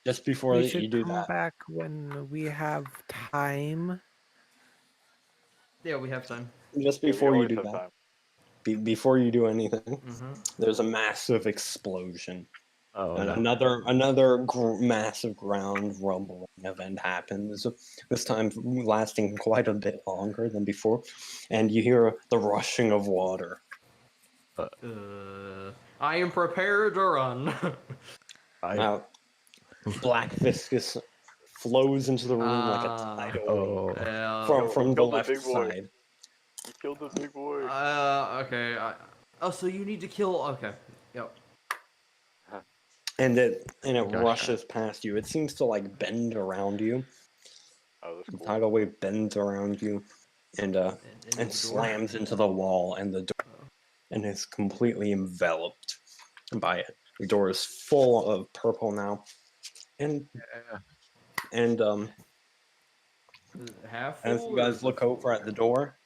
Just before we you should do come that, back when we have time. Yeah, we have time. just Yeah, we before you always do have that, time. before you do anything, Mm-hmm. there's a massive explosion. Oh And no. another massive ground rumbling event happens, this time lasting quite a bit longer than before, and you hear the rushing of water. I am prepared to run. Now, black viscous flows into the room like a Ah, tidal Oh, yeah. from the Killed the left big boy. side. You killed the big boy. Okay. Oh, so you need to kill. Okay. Yep. And it Gosh, rushes past you. It seems to like bend around you. Oh, that's The cool. tidal wave bends around you and into the door. slams into the wall and the door and is completely enveloped by it. The door is full of purple now. And Is it half as full you or guys is it look full? over at the door,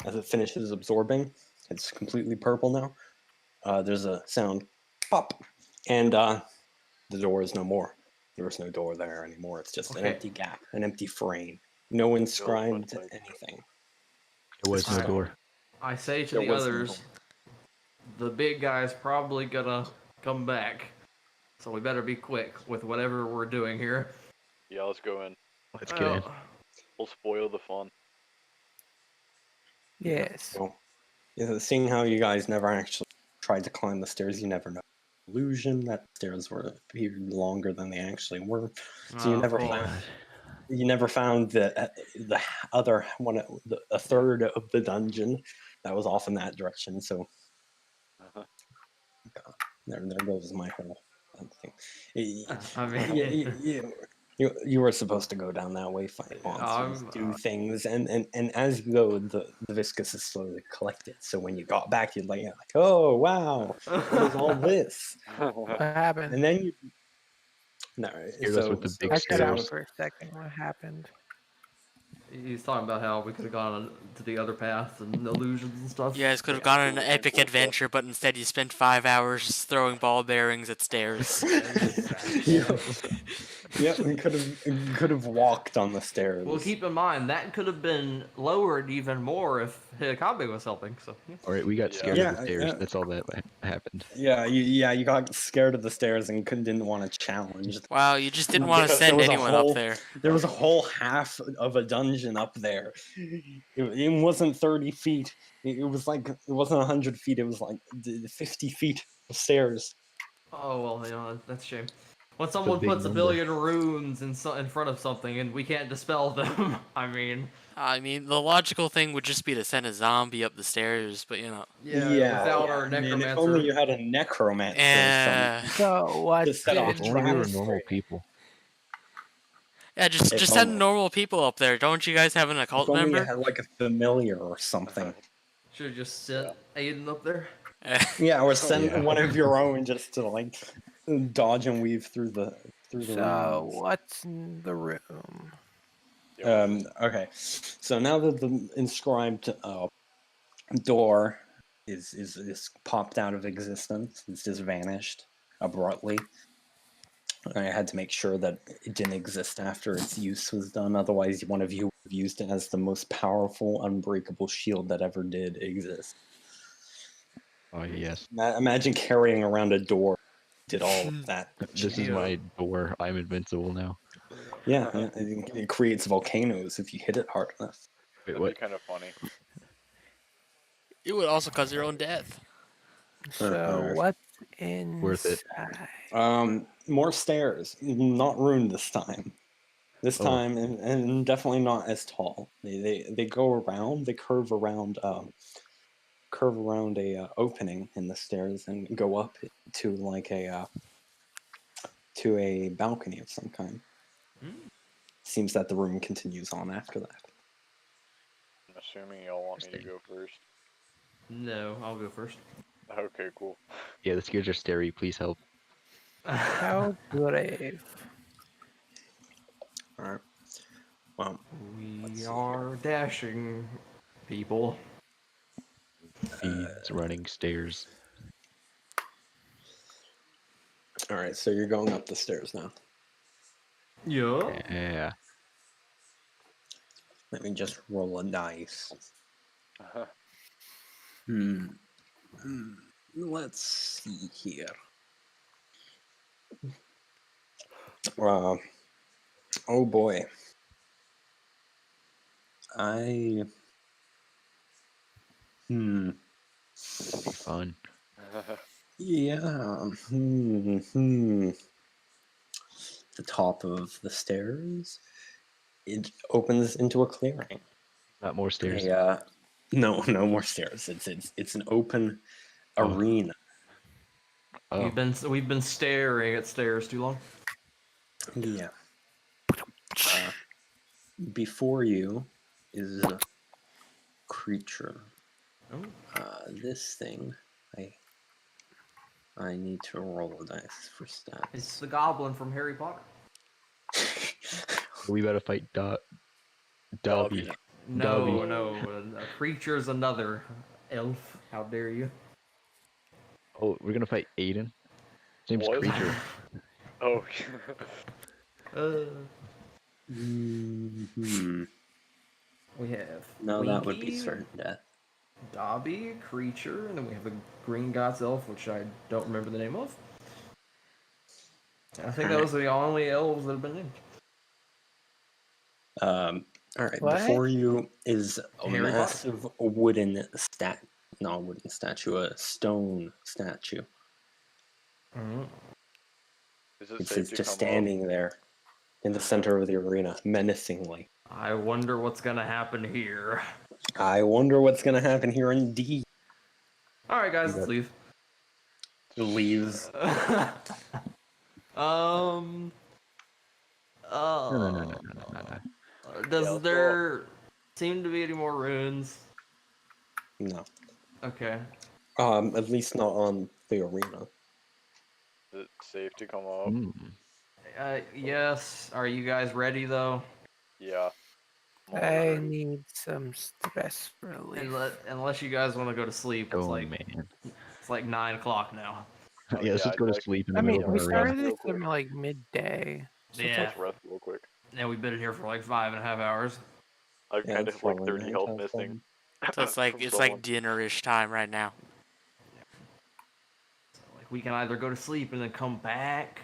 as it finishes absorbing, it's completely purple now. There's a sound pop, and the door is no more. There's no door there anymore. It's just an Okay. empty gap, an empty frame. No inscribed like- anything. there was no Alright. door. I say to There the was no others, the big guy's probably gonna come back. So we better be quick with whatever we're doing here. Yeah, let's go in. Let's get in. We'll spoil the fun. Yes. So, seeing how you guys never actually tried to climb the stairs, you never know. Illusion that stairs were appeared longer than they actually were. So you Oh, never cool. found. You never found the other one, a third of the dungeon that was off in that direction. So there goes my whole thing. I mean, You were supposed to go down that way, fight monsters, do things, and as you go, the viscous is slowly collected. So when you got back, you'd like, oh wow, what is all this? What happened? And then you. No, Scared us with the big I cut out stairs. for a second. What happened? he's talking about how we could have gone to the other paths and illusions and stuff. You guys could have gone on an epic adventure, but instead you spent 5 hours throwing ball bearings at stairs. Yeah, we could have walked on the stairs. Well, keep in mind that could have been lowered even more if Hikabe was helping. So. Yeah. All right, we got scared Yeah, of the stairs. yeah. That's all that happened. You got scared of the stairs and didn't want to challenge. Wow, you just didn't want to Because there send was a anyone whole- up there. There was a whole half of a dungeon up there. It wasn't 30 feet. It wasn't 100 feet. It was like 50 feet of stairs. Oh well, that's a shame. When someone big puts a number. billion runes in front of something and we can't dispel them, I mean, the logical thing would just be to send a zombie up the stairs, but without our I mean, if necromancer. only you had a necromancer. Yeah. So what To set off did If only we were traps. normal people. Yeah, just If send only. normal people up there. Don't you guys have an occult If only you member? had like a familiar or something. Should have just sent Aiden up there. Yeah, or send Yeah. one of your own just to like dodge and weave through the So rooms. what's in the room? Okay, so now that the inscribed door is popped out of existence, it's just vanished abruptly. I had to make sure that it didn't exist after its use was done. Otherwise, one of you would have used it as the most powerful, unbreakable shield that ever did exist. Oh yes, Imagine carrying around a door. Did all of that. this is my door. I'm invincible now. Yeah, it creates volcanoes if you hit it hard enough. Wait, That'd what? be kind of funny. It would also cause your own death. So what's inside? Worth it. More stairs. Not ruined this time. This Oh. time, and definitely not as tall. They go around. They curve around. Curve around a opening in the stairs and go up to like a balcony of some kind. Seems that the room continues on after that. I'm assuming y'all want me to go first. No, I'll go first. Okay, cool. Yeah, the stairs are scary. Please help. How brave. All right. Well, We are dashing people. Fiends running stairs. all right. So you're going up the stairs now. Yeah. Yeah. Let me just roll a dice. Let's see here. Oh boy. It'd be fun. Yeah. The top of the stairs. It opens into a clearing. Not more stairs. No more stairs. It's an open Oh. arena. Oh. We've been staring at stairs too long. Yeah. Before you is a creature. Oh. This thing, I need to roll a dice for stats. It's the goblin from Harry Potter. We better fight Dobby. No, a creature's another elf. How dare you? Oh, we're gonna fight Aiden. His name's What? Creature. Oh. We have No, that would be Winky, certain death. Dobby, creature, and then we have a green gods elf, which I don't remember the name of. I think those are the only elves that have been named. All right. What? Before you is a Harry Potter. massive wooden not a wooden statue, a stone statue. Is it It's safe to just come standing there in the center of the arena, menacingly. I wonder what's gonna happen here. I wonder what's gonna happen here. Indeed, All right, guys, let's leave. leaves. No. Does there seem to be any more runes? No. Okay. At least not on the arena. Is it safe to come up? Yes. Are you guys ready though? Yeah. I'm always I ready. need some stress relief. Unless you guys want to go to sleep, Oh man. it's like 9 o'clock now. Yeah, let's just go to sleep in the I middle mean, of we our started arena. this from like midday. So Yeah. Let's rest real quick. And we've been in here for like 5.5 hours. I've Yeah, kind it's of like probably 30 night health outside. missing. So it's like from someone. dinner-ish time right now. So, like, we can either go to sleep and then come back.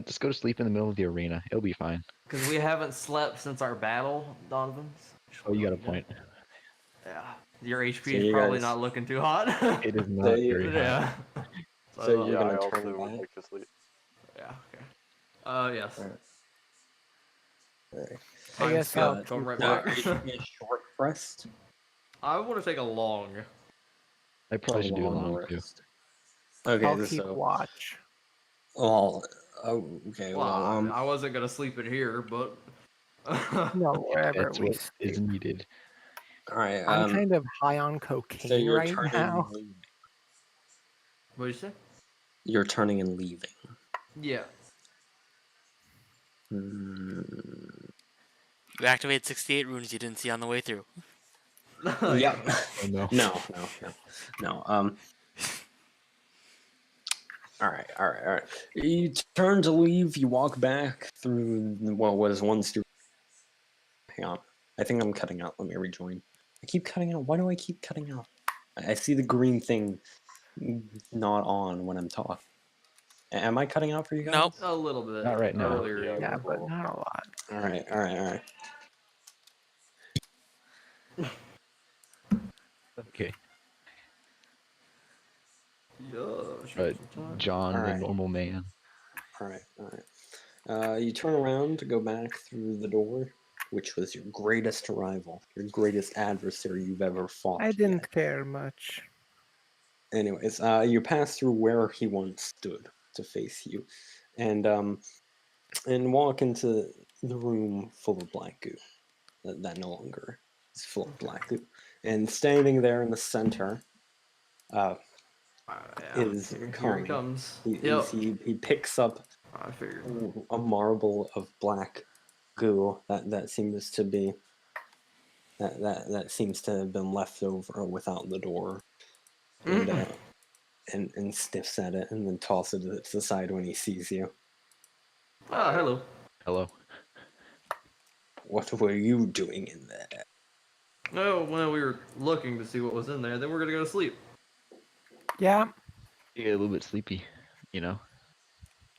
Just go to sleep in the middle of the arena. It'll be fine. Because we haven't slept since our battle, Donovan's. Oh, you got a point. Yeah. Your HP So is you probably guys- not looking too hot. It is not you- very hot. Yeah. So you're Yeah, I gonna also turn would back? like to sleep. Yeah, okay. Yes. Alright. I guess I'll Come right Now, back. is it a short rest? I want to take a long. I probably should do a long too. rest. Okay, I'll keep so watch. well, okay, Well, well, I wasn't gonna sleep in here, but No, wherever That's we what sleep. is needed. all right. I'm kind of high on So cocaine you're right turning now. and leaving. what did you say? You're turning and leaving. Yeah. You activate 68 runes you didn't see on the way through. Yep. Oh no. No. All right. You turn to leave. You walk back through what was once your. Hang on. I think I'm cutting out. Let me rejoin. I keep cutting out. Why do I keep cutting out? I see the green thing not on when I'm talking. Am I cutting out for you guys? Nope. A little bit. Not right now. Earlier. Yeah, Yeah, but not a lot. All right. Okay. Yeah, John, All the right. normal man. All right. You turn around to go back through the door, which was your greatest rival, your greatest adversary you've ever fought. I didn't care much. Anyways, you pass through where he once stood to face you, and walk into the room full of black goo. That no longer is full of black goo. And standing there in the center, is here Kong. he comes. He picks up I figured. a marble of black goo that seems to be that seems to have been left over without the door, and sniffs at it and then tosses it to the side when he sees you. Ah, hello. Hello. What were you doing in there? Oh, well, we were looking to see what was in there. Then we're gonna go to sleep. Yeah. You get a little bit sleepy, you know.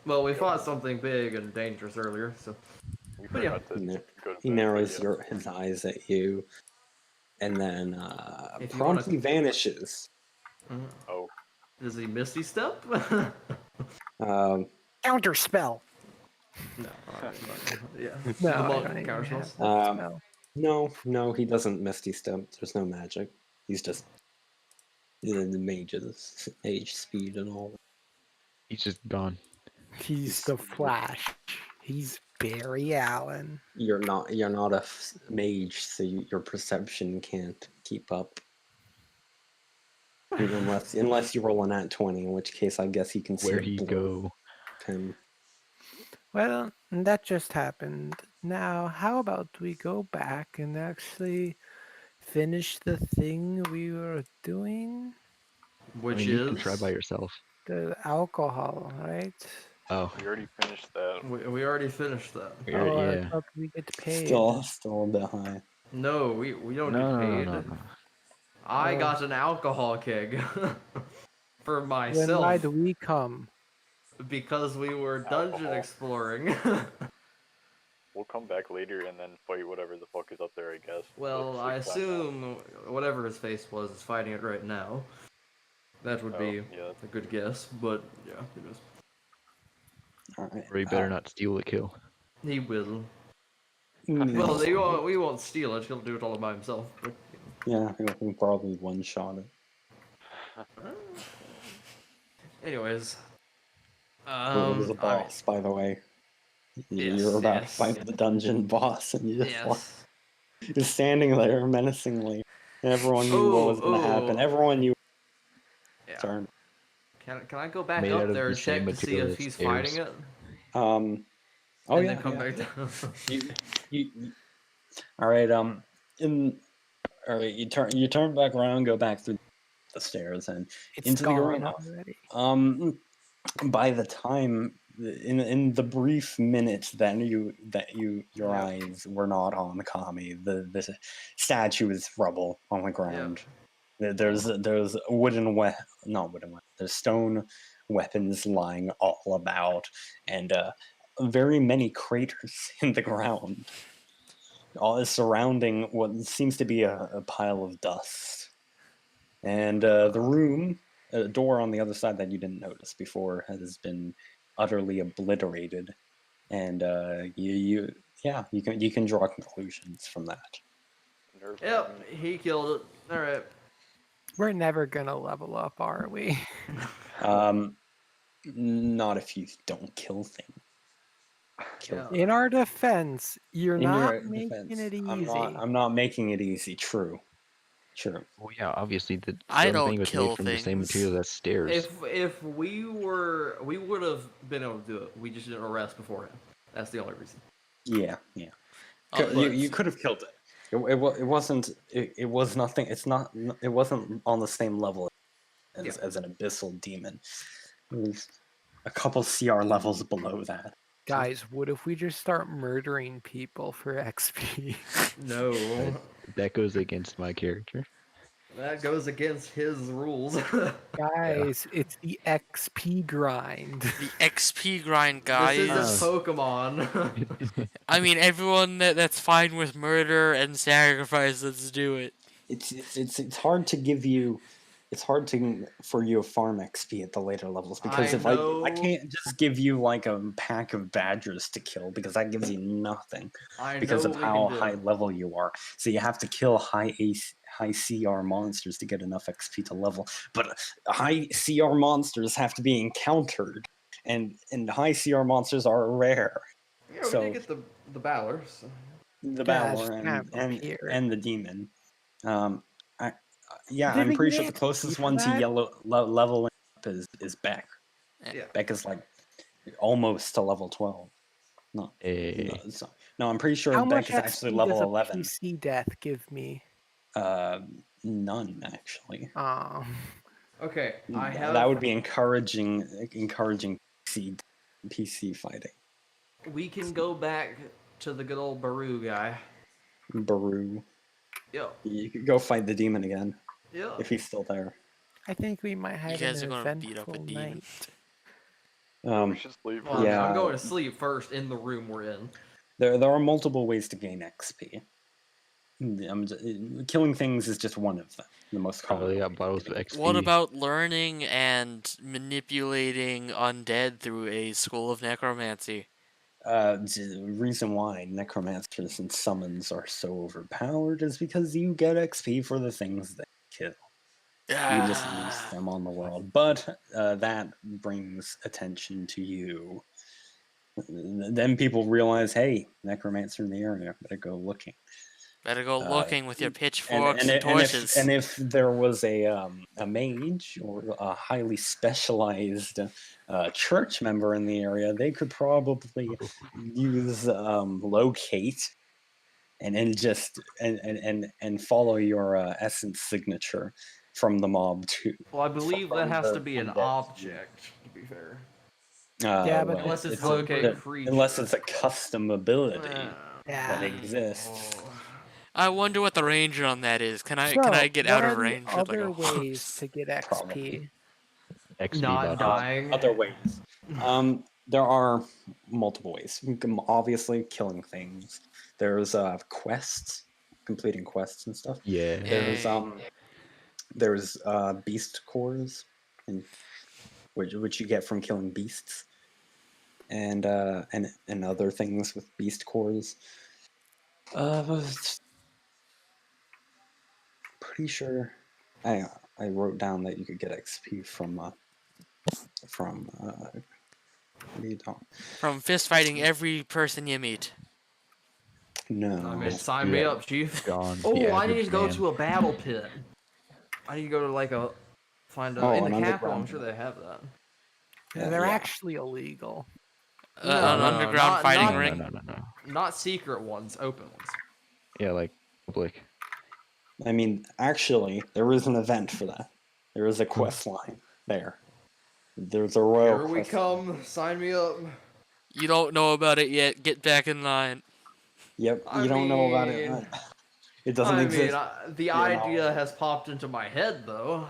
Well, we fought something big and dangerous earlier, so. We But yeah. forgot to go to He bed, narrows but his eyes at you, and then If you wanna- promptly vanishes. Oh. Does he Misty Step? Um, Counter spell. No. Yeah. No, The I monk don't even counter have spells. that spell. no, he doesn't Misty Step. There's no magic. He's just the mage's age, speed, and all. He's just gone. He's the Flash. He's Barry Allen. You're not a mage, so your perception can't keep up. Unless you roll an at 20, in which case I guess he can see Where'd a he blur go? him. Well, that just happened. Now, how about we go back and actually finish the thing we were doing? Which I mean, you can try is by yourself. The alcohol, right? Oh, We already finished that. we already finished that. Oh, I yeah. thought we get paid. Still a bit high. No, we don't No, get no, paid. no. I Oh. got an alcohol keg for Then myself why do we come? because we were dungeon Alcohol. exploring. We'll come back later and then fight whatever the fuck is up there, I guess. Well, Looks I like that now. assume whatever his face was is fighting it right now. That would be yeah. a good guess, but yeah, it is. Alright. Or you better not steal the kill. He will. Mm, Well, we won't steal it. He'll do it all by himself. But, yeah, he'll probably one-shot it. anyways, What is a boss, by the way? Yes, You're about yes. to fight the dungeon boss, and you just yes. you're standing there menacingly. Everyone knew what was going to happen. Everyone knew. Yeah. Turn. Can I go back Made up out of there the and check same to see material if as he's stairs. fighting it? Oh and yeah. then come yeah. back down. All right. All right. You turn back around, go back through the stairs and It's into the gone arena. already. By the time in the brief minutes that your eyes were not on Kami, the statue is rubble on the ground. There's there's stone weapons lying all about, and very many craters in the ground, all surrounding what seems to be a pile of dust. And the room, a door on the other side that you didn't notice before, has been utterly obliterated. And you can draw conclusions from that. Yep, he killed it. All right. We're never gonna level up, are we? Not if you don't kill things. In our defense, you're In not your making defense, it easy. I'm not making it easy. True. Well, yeah, obviously the I stone don't thing was kill made from the same things. material as stairs. If we would have been able to do it. We just didn't arrest beforehand. That's the only reason. Yeah. Oh, You could have killed it. It wasn't. It was nothing. It's not. It wasn't on the same level as an abyssal demon. It was a couple CR levels below that. Guys, what if we just start murdering people for XP? No, That goes against my character. that goes against his rules. Guys, it's the XP grind. the XP grind, guys. This isn't Pokemon. I mean, everyone that's fine with murder and sacrifice, let's do it. It's hard to give you. It's hard for you to farm XP at the later levels because I can't just give you like a pack of badgers to kill because that gives you nothing because of how high level you are. So you have to kill high CR monsters to get enough XP to level. But high CR monsters have to be encountered, and high CR monsters are rare. Yeah, we did get the Bowlers. The Yeah, Battler and the Demon. Did I'm we pretty get sure the XP closest for one to that? yellow leveling up is Beck. Yeah. Beck is like almost to level 12. No, I'm pretty sure How Beck much is actually XP level does a 11. PC death give me? None actually. Okay, I have. That would be encouraging PC fighting. We can go back to the good old Baru guy. Baru. Yeah. You could go fight the demon again. Yeah. If he's still there. I think we might have guys an are gonna beat up a eventful demon. night. We should sleep. Well, Yeah. I'm going to sleep first in the room we're in. There are multiple ways to gain XP. Killing things is just one of them. The most Oh, common. they way got to bottles get of it. XP. What about learning and manipulating undead through a school of necromancy? The reason why necromancers and summons are so overpowered is because you get XP for the things they kill. You just use them on the world, but that brings attention to you. Then people realize, hey, necromancer in the area, better go looking. Better go looking with your And pitchforks and, and torches. if there was a mage or a highly specialized church member in the area, they could probably use locate and then just and follow your essence signature from the mob too. Well, I believe that From has the to be an undead. object, to be fair. Yeah, but Unless it's it's locate creature. unless it's a custom ability that Yeah. exists. I wonder what the range on that is. Can I So, get what out are of the range with like other a ways horse? to get Probably. XP? XP Not button. dying. Other ways. There are multiple ways. You can obviously killing things. There's quests, completing quests and stuff. Yeah. There's beast cores, and which you get from killing beasts, and other things with beast cores. Pretty sure I wrote down that you could get XP from what do you talk? From fist fighting every person you meet. No. I mean, sign Yeah. me up, chief. Gone. Oh, the I need average to go man. to a battle pit. I need to go to like a in Oh, the an capital. underground I'm sure pit. they have that. Yeah, they're Yeah. actually illegal. An No, underground fighting not, ring. No. Not secret ones, open ones. Yeah, like public. I mean, actually, there is an event for that. There is a quest line there. There's a royal Here we quest come. line. Sign me up. You don't know about it yet. Get back in line. Yep, I you don't know about it. mean- It doesn't exist. the You're idea not- has popped into my head though.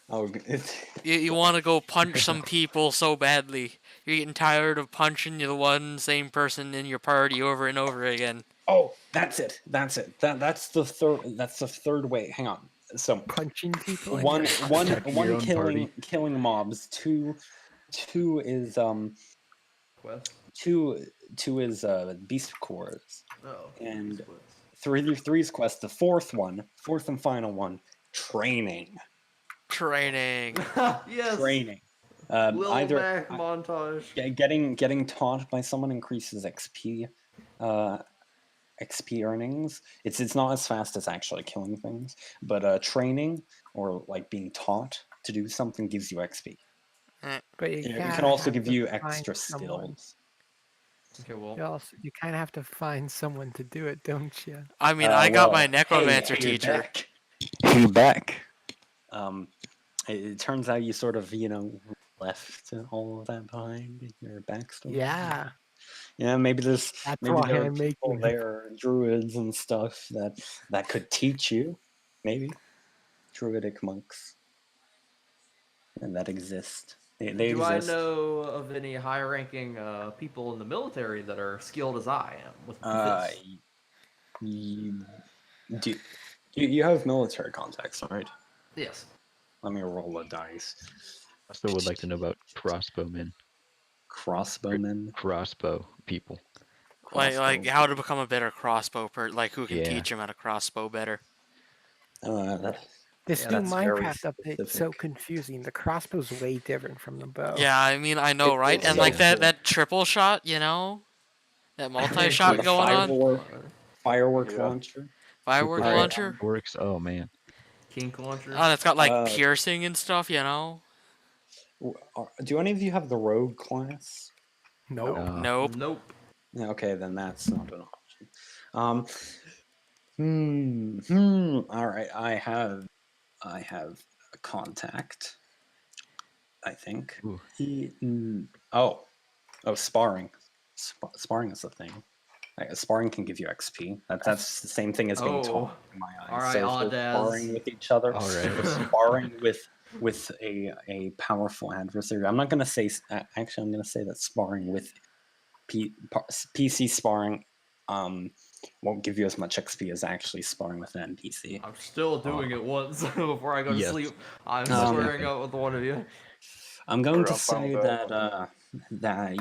Oh, it's You want to go punch some people so badly. You're getting tired of punching the one same person in your party over and over again. oh, that's it. That's the third. That's the third way. Hang on. So Punching people. in one your one Attacking one your own party. killing mobs. Two is Quest. two is beast cores. Oh. And three's quest. The fourth and final one, training. Training. Yes. Training. Lil Either Mac montage. getting taught by someone increases XP earnings. It's not as fast as actually killing things, but training or like being taught to do something gives you XP. But It kinda can also have give to you find extra someone. skills. Okay, well. You kind of have to find someone to do it, don't you? I mean, I got my Well, necromancer hey, teacher. Beck. Hey, Beck. It turns out you sort of, left all of that behind in your backstory. Yeah. Yeah, maybe there why are I'm people making it. there, druids and stuff that could teach you. Maybe druidic monks, and that exist. They Do I exist. know of any high-ranking people in the military that are skilled as I am with this? You have military contacts, right? Yes. Let me roll a dice. I still would like to know about crossbowmen. Crossbowmen. Crossbow people. Like how to become a better crossbow like who can Yeah. teach him how to crossbow better. This Yeah, new that's very Minecraft update's so specific. confusing. The crossbow's way different from the bow. Yeah, I mean, I know, It right? is And so like that cool. triple shot, that multi-shot And the going on. firework Yeah. launcher. Firework Super launcher. Works. Oh man. Kink launcher. Oh, it's got like Uh, piercing and stuff, Do any of you have the rogue class? Nope. Nope. Nope. Yeah, okay, then that's not an option. All right, I have a contact. I think Ooh. sparring. Sparring is a thing. Sparring can give you XP. That's the same thing as being Oh. taught in my eyes. All right, so if they're sparring with each other. All right. If sparring with a powerful adversary. I'm not gonna say. Actually, I'm gonna say that sparring with PC sparring won't give you as much XP as actually sparring with an NPC. I'm still doing it once before I go to Yes. sleep. I'm Oh, squaring okay. up with one of you. I'm going to I'm fine say with that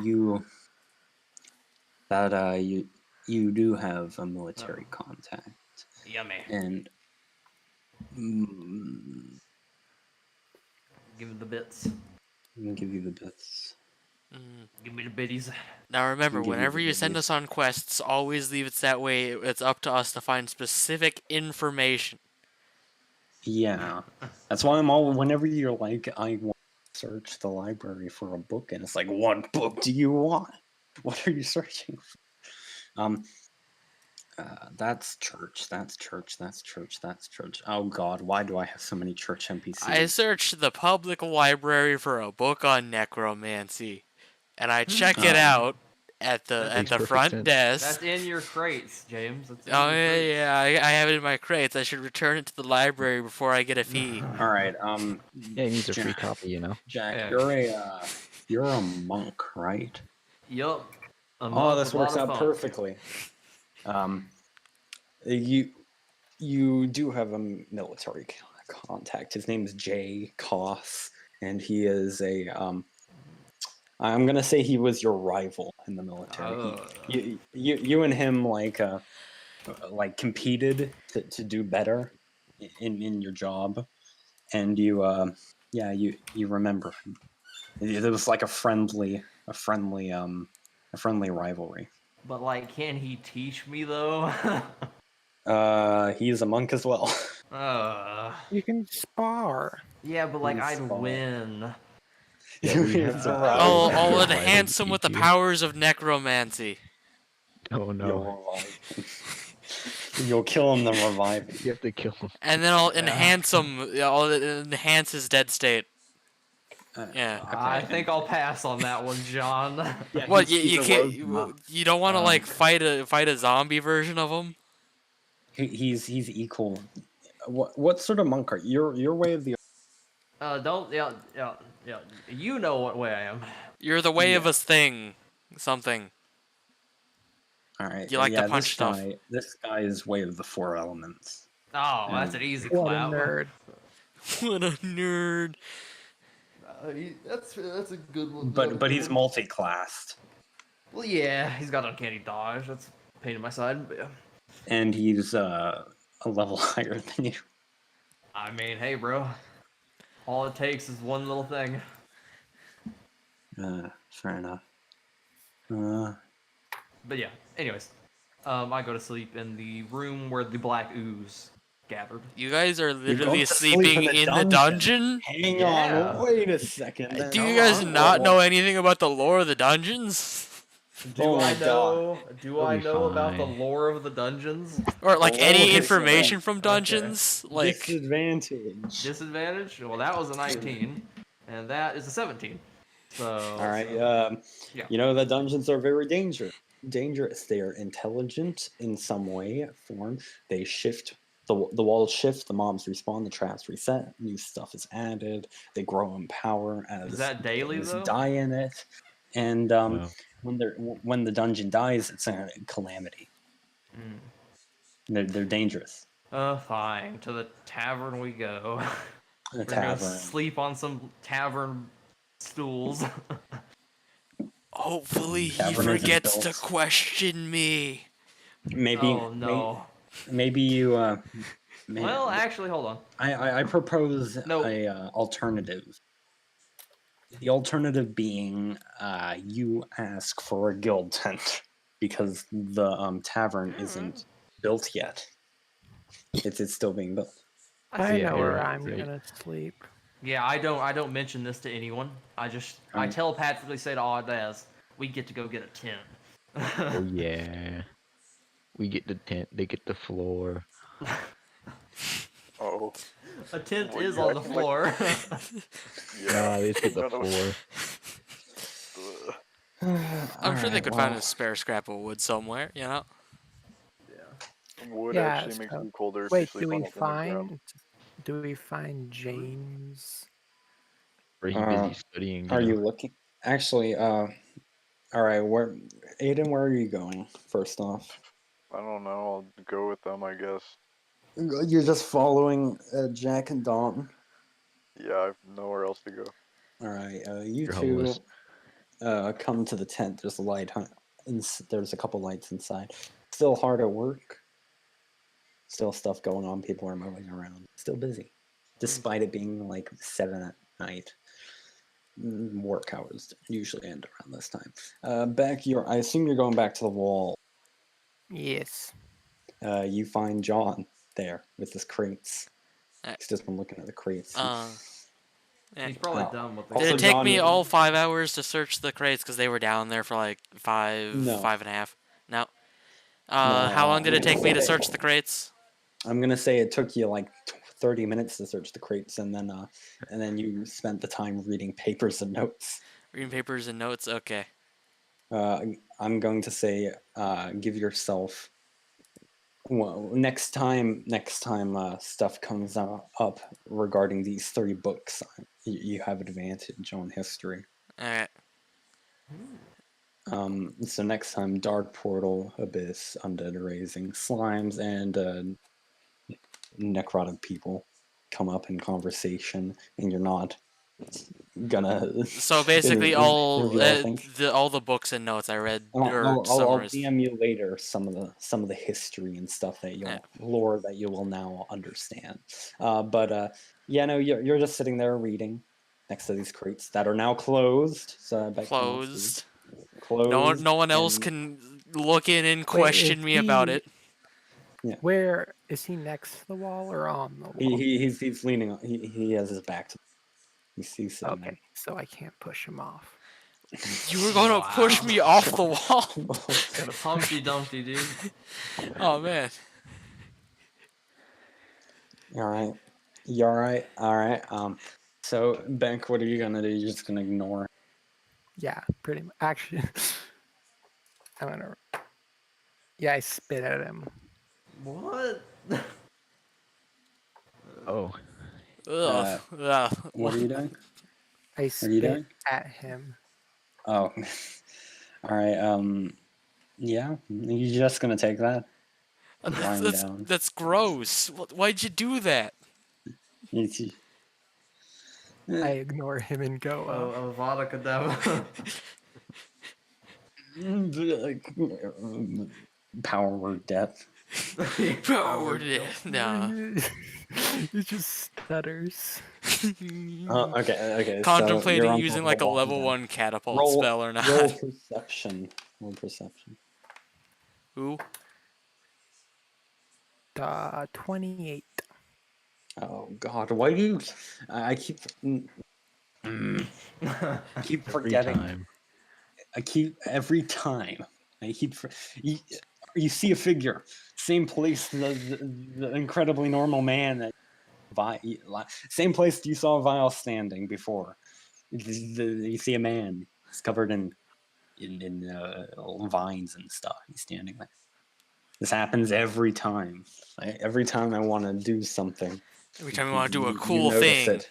you do have a military contact, Yummy. and Give me the bits. I'm gonna give you the bits. Give me the biddies. Now remember, Give you whenever the you send biddies. us on quests, always leave it that way. It's up to us to find specific information. Yeah, that's why I'm all. Whenever you're like, I want to search the library for a book, and it's like, what book do you want? What are you searching for? That's church. That's church. That's church. That's church. Oh God, why do I have so many church NPCs? I searched the public library for a book on necromancy, and I check it out at the Makes perfect front sense. desk. That's in your crates, James. That's in Oh your yeah, crates. yeah. I have it in my crates. I should return it to the library before I get a fee. All right. Yeah, he needs a free Jack, copy, you know. Jack, Yeah. you're a monk, right? Yup. A Oh, monk this with a lot works of out fun. perfectly. You do have a military contact. His name is Jay Koss, and he is a I'm gonna say he was your rival in the military. You and him like competed to do better in your job, and you remember him. It was like a friendly rivalry. But like, can he teach me though? He's a monk as well. You can spar. Yeah, but like, He's I'd small. win. Yeah, we He's have a that. rival. I'll Yeah, enhance rival him with the teach you. powers of necromancy. Oh no. You'll revive him. You'll kill him, then revive him. You have to kill him. And then I'll Yeah. enhance him. I'll enhance his dead state. Yeah. I think I'll pass on that one, John. Yeah, What he's you a can't? rogue monk. You don't want to like fight a zombie version of him? He's equal. What sort of monk are you? Your way of the Don't, yeah. You know what way I am. You're the way of Yeah. a thing, something. all right. You like to yeah, punch stuff. This guy is way of the four elements. Oh, that's an easy What a clap. nerd. What a nerd. That's a good one. But he's multi-classed, Well, yeah, he's got uncanny dodge. That's a pain in my side. But yeah. and he's a level higher than you. I mean, hey, bro. All it takes is one little thing. Fair enough. But yeah, anyways. I go to sleep in the room where the black ooze gathered. You guys are going literally to sleep sleeping in a in the dungeon? Hang Yeah. on, wait a second. Do you guys not know anything about the lore of the dungeons? Oh my God. Do I be know about the fine. lore of the dungeons? Or like Roll any his information rank. from dungeons? Like Disadvantage. Disadvantage? Well, that was a 19, and that is a 17. So. All right. yeah. You know the dungeons are very dangerous. They are intelligent in some way, form. They shift. The walls shift. The mobs respawn. The traps reset. New stuff is added. They grow in power as Is that daily, things though? die in it. And Wow. when the dungeon dies, it's a calamity. They're dangerous. Fine. To the tavern we go. The We're gonna tavern. sleep on some tavern stools. hopefully he Tavern isn't forgets to built. question me. Maybe. Oh no. Maybe you. Well, actually, hold on. I propose No. a alternative. The alternative being you ask for a guild tent because the tavern isn't built yet. It's still being built. I Yeah, know you're where right, I'm right. gonna sleep. Yeah, I don't mention this to anyone. I telepathically say to Audaz, we get to go get a tent. Oh yeah. We get the tent. They get the floor. Oh. A tent Well, is you on the acting like- floor. Nah, they just get the No, that was- floor. Ugh. I'm sure they could find a spare scrap of wood somewhere, you know? Wood Yeah, actually makes so- me colder if you Wait, sleep on the ground. do we find James? Or he busy studying. Are know. you looking? Actually, all right. Aiden, where are you going? First off, I don't know. I'll go with them, I guess. You're just following Jack and Dalton. Yeah, I have nowhere else to go. All right, you You're two homeless. come to the tent. There's a light. There's a couple lights inside. Still hard at work. Still stuff going on. People are moving around. Still busy, despite it being like 7 at night. Work hours usually end around this time. Beck, I assume you're going back to the wall. Yes. You find John there with his crates. Uh, He's just been looking at the crates. He's probably Oh. done with the Did Also, it take John, me all 5 hours to search the crates because they were down there for like No. 5.5? No. No, How long did it take me to say- search the crates? I'm gonna say it took you like 30 minutes to search the crates, and then you spent the time reading papers and notes. Reading papers and notes. Okay. I'm going to say give yourself. Well, next time stuff comes up regarding these 3 books, you have advantage on history. All right. So next time, Dark Portal, Abyss, Undead Raising, Slimes, and necrotic people come up in conversation, and you're not gonna. So basically, interview, I think. all the books and notes I read or I'll summarized. DM you later some of the history and stuff that lore that you will now understand. Yeah, no, you're just sitting there reading next to these crates that are now closed. So I bet you won't see. Closed. Closed. No one else and- can look in and Wait, question is me about it. Where is he, next to the wall or on the wall? He's leaning on. He has his back to. He's sitting Okay, so I can't push him off. You were gonna push me off the wall. Got a Humpty Dumpty, dude. Oh man. All right. You all right? All right. So Bank, what are you gonna do? You're just gonna ignore? Yeah, pretty much. Actually, I'm gonna. Yeah, I spit at him. What? Oh, Ugh. Ugh. What are you doing? I What are you spit doing? at him. Oh. All right. Yeah. You're just gonna take that. Lying down. That's gross. Why'd you do that? It's- I ignore him and go up. Oh, Avada Kedavra. Power word death. Power Nah. He just stutters. Okay. Contemplating so you're using like a uncomfortable level then. 1 catapult Roll, spell or not. roll perception. Roll perception. Who? 28. Oh God, why do you? I keep. I keep every forgetting. time. I keep every time. I keep. You see a figure, same place. The incredibly normal man that. Same place you saw Vile standing before. You see a man. He's covered in vines and stuff. He's standing there. This happens every time. Every time I want to do something. Every time you want to do a you cool notice thing. it.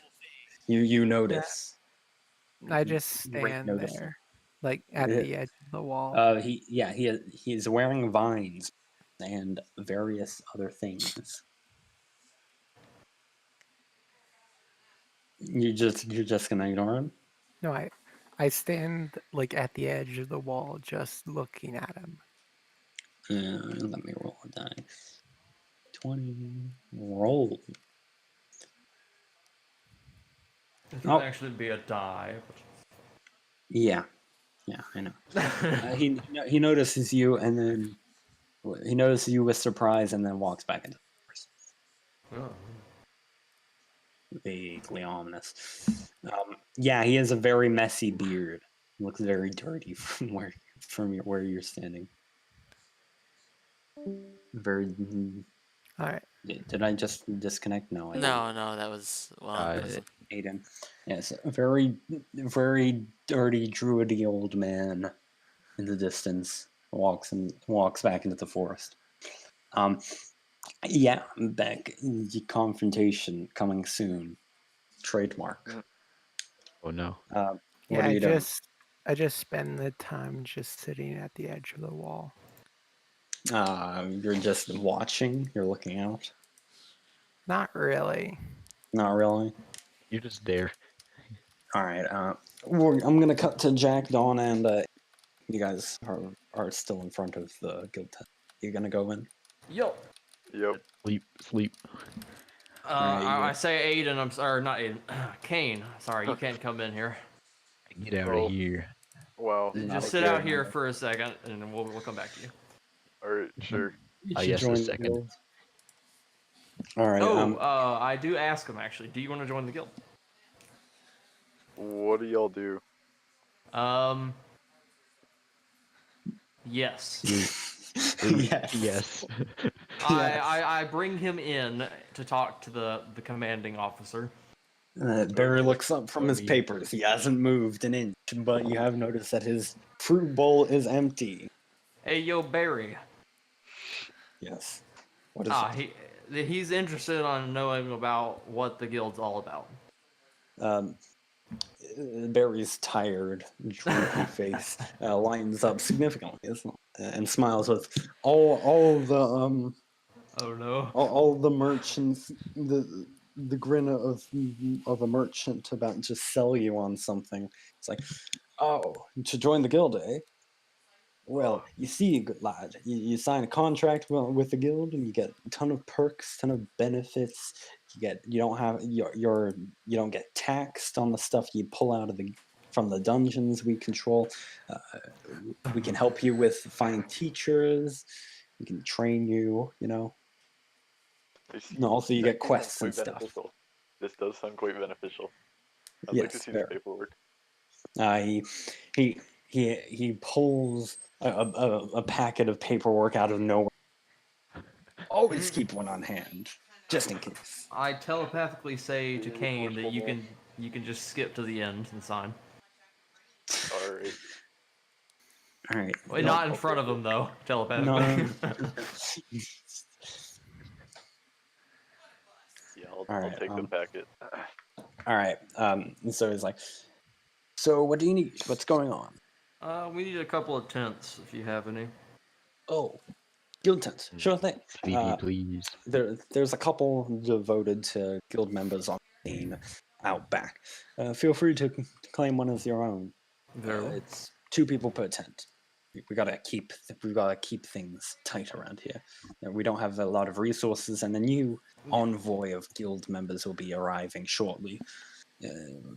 You notice. I just Great stand notice. there, like at the edge of the wall. He is wearing vines and various other things. You're just gonna ignore him? No, I stand like at the edge of the wall, just looking at him. Let me roll a dice. 20. Roll. It would actually be a die. Yeah, I know. He notices you, and then he notices you with surprise, and then walks back into the forest. Oh. Vaguely ominous. Yeah, he has a very messy beard. He looks very dirty from where you're standing. Very. All right. Did I just disconnect? No, I didn't. No, that was Aiden. Yes, a very dirty, druidy old man in the distance walks back into the forest. Yeah, back. The confrontation coming soon. Trademark. Oh no. What are you doing? I just spend the time just sitting at the edge of the wall. You're just watching. You're looking out. Not really. Not really. You're just there. All right. I'm gonna cut to Jack, Dawn, and you guys are still in front of the guild tent. You gonna go in? Yo. Yep. Sleep. I say Aiden, I'm sorry, not Aiden. Kane, sorry, you can't come in here. Get out of Oh. here. Wow. Not Just a sit good out here idea. for a second, and then we'll come back to you. Alright, sure. You Ah, should yes, a join the second. guild. All right. I do ask him actually. Do you want to join the guild? What do y'all do? Yes. Yes. I bring him in to talk to the commanding officer. Barry looks up from his Me. papers. He hasn't moved an inch, but you have noticed that his fruit bowl is empty. Hey, yo, Barry. Yes. What is it? He's interested on knowing about what the guild's all about. Barry's tired, droopy face lines up significantly and smiles with all the Oh no. all the merchants, the grin of a merchant about to sell you on something. It's like, oh, to join the guild, eh? Well, you see, good lad, you sign a contract with the guild, and you get a ton of perks, ton of benefits. You don't have you don't get taxed on the stuff you pull out of from the dungeons we control. We can help you with finding teachers. We can train you. You know. No, also you get quests and stuff. Beneficial. This does sound quite beneficial. I'd like to Yes, see fair. the paperwork. He pulls a packet of paperwork out of nowhere. Always keep one on hand, just in case. I telepathically say to Kane that you can just skip to the end and sign. Alright. All right. Wait, not in front of him though, telepathically. No. Yeah, I'll All right, take the packet. All right. So he's like, so what do you need? What's going on? We need a couple of tents if you have any. Oh, guild tents. Sure thing. Sleepy, please. There's a couple devoted to guild members on the scene out back. Feel free to claim one as your own. Very well. It's 2 people per tent. We gotta keep things tight around here. We don't have a lot of resources, and a new envoy of guild members will be arriving shortly,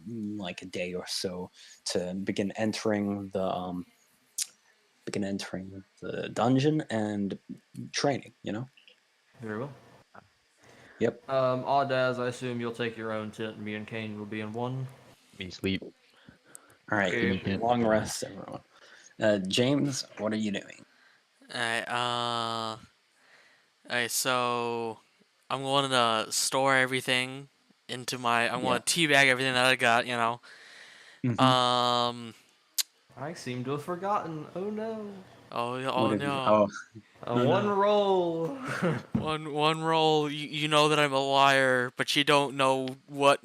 like a day or so, to begin entering the dungeon and training. You know. Very well. Yep. Audaz, I assume you'll take your own tent, and me and Kane will be in one. Me sleep. All right. Okay. Long rest, everyone. James, what are you doing? Alright, so I'm going to store everything into I'm going to teabag everything that I got, you know. Mhm. I seem to have forgotten. Oh no. Oh What have you- no. No, One no. roll. One roll. You know that I'm a liar, but you don't know what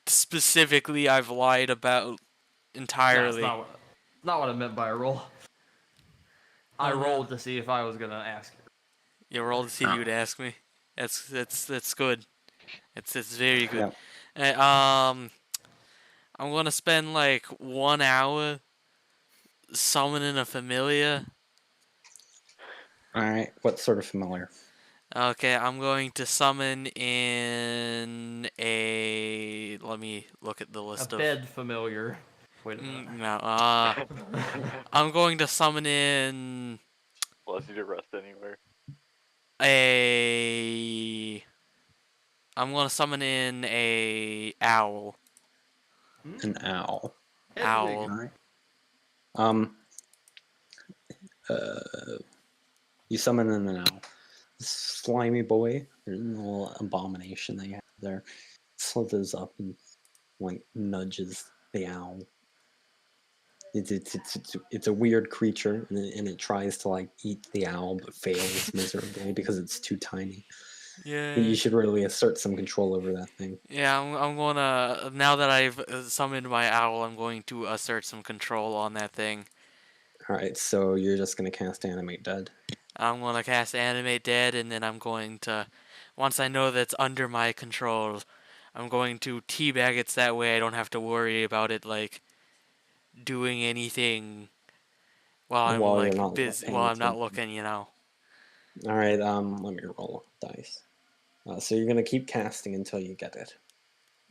specifically I've lied about entirely. That's not what I meant by a roll. I Oh, no. rolled to see if I was gonna ask you. You rolled to see if you would ask me. That's good. It's very good. I'm gonna spend like 1 hour summoning a familiar. All right. What sort of familiar? Okay, I'm going to summon in a. Let me look at the list A bed familiar. Wait a minute. No. I'm going to summon in Unless you to rest anywhere. I'm going to summon in a owl. An owl. Owl. All right. You summon in an owl. Slimy boy, there's a little abomination that you have there, slithers up and like nudges the owl. It's a weird creature, and it tries to like eat the owl, but fails miserably because it's too tiny. Yeah. You should really assert some control over that thing. Yeah, I'm gonna, now that I've summoned my owl, I'm going to assert some control on that thing. All right, so you're just gonna cast Animate Dead. I'm gonna cast Animate Dead, and then I'm going to, once I know that's under my control, I'm going to teabag it so that way I don't have to worry about it like doing anything while I'm While you're like not busy paying while I'm not attention. looking. All right. Let me roll dice. So you're gonna keep casting until you get it.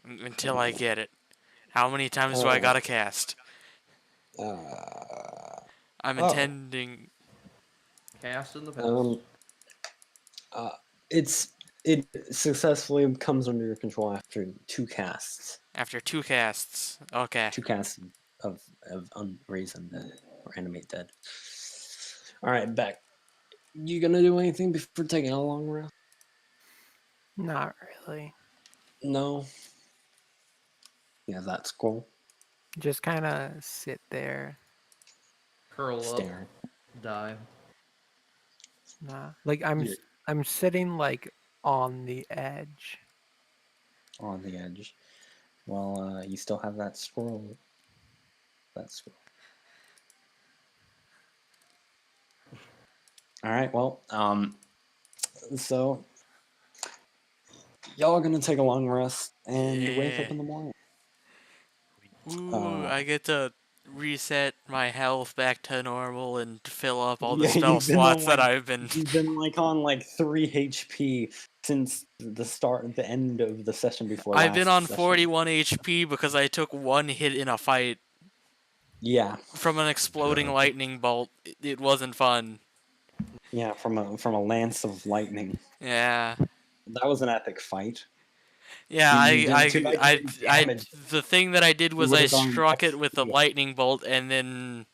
Until I get it. How many times do I Uh, gotta cast? uh, I'm oh. intending Cast in the past. Uh, it successfully comes under your control after 2 casts. after 2 casts. Okay. 2 casts of Unraise Undead or Animate Dead. All right, Beck. You gonna do anything before taking a long rest? Not really. No. Yeah, that's cool. Just kind of sit there. Curl Staring. up. Die. Nah. Like I'm You're I'm sitting like on the edge. on the edge. Well, you still have that scroll. That scroll. All right. Well, so y'all are gonna take a long rest and wake up Yeah. in the morning. Ooh, Uh, I get to reset my health back to normal and fill up all the yeah, spell slots that I've been. you've been like on like 3 HP since the end of the session before I've been last on session. 41 HP because I took one hit in a fight Yeah, from an exploding God. lightning bolt. It wasn't fun. yeah, from a lance of lightning. Yeah. That was an epic fight. Yeah, You did too bad you didn't damage. the thing that I did You was would I have gone struck it with a XP. lightning bolt and then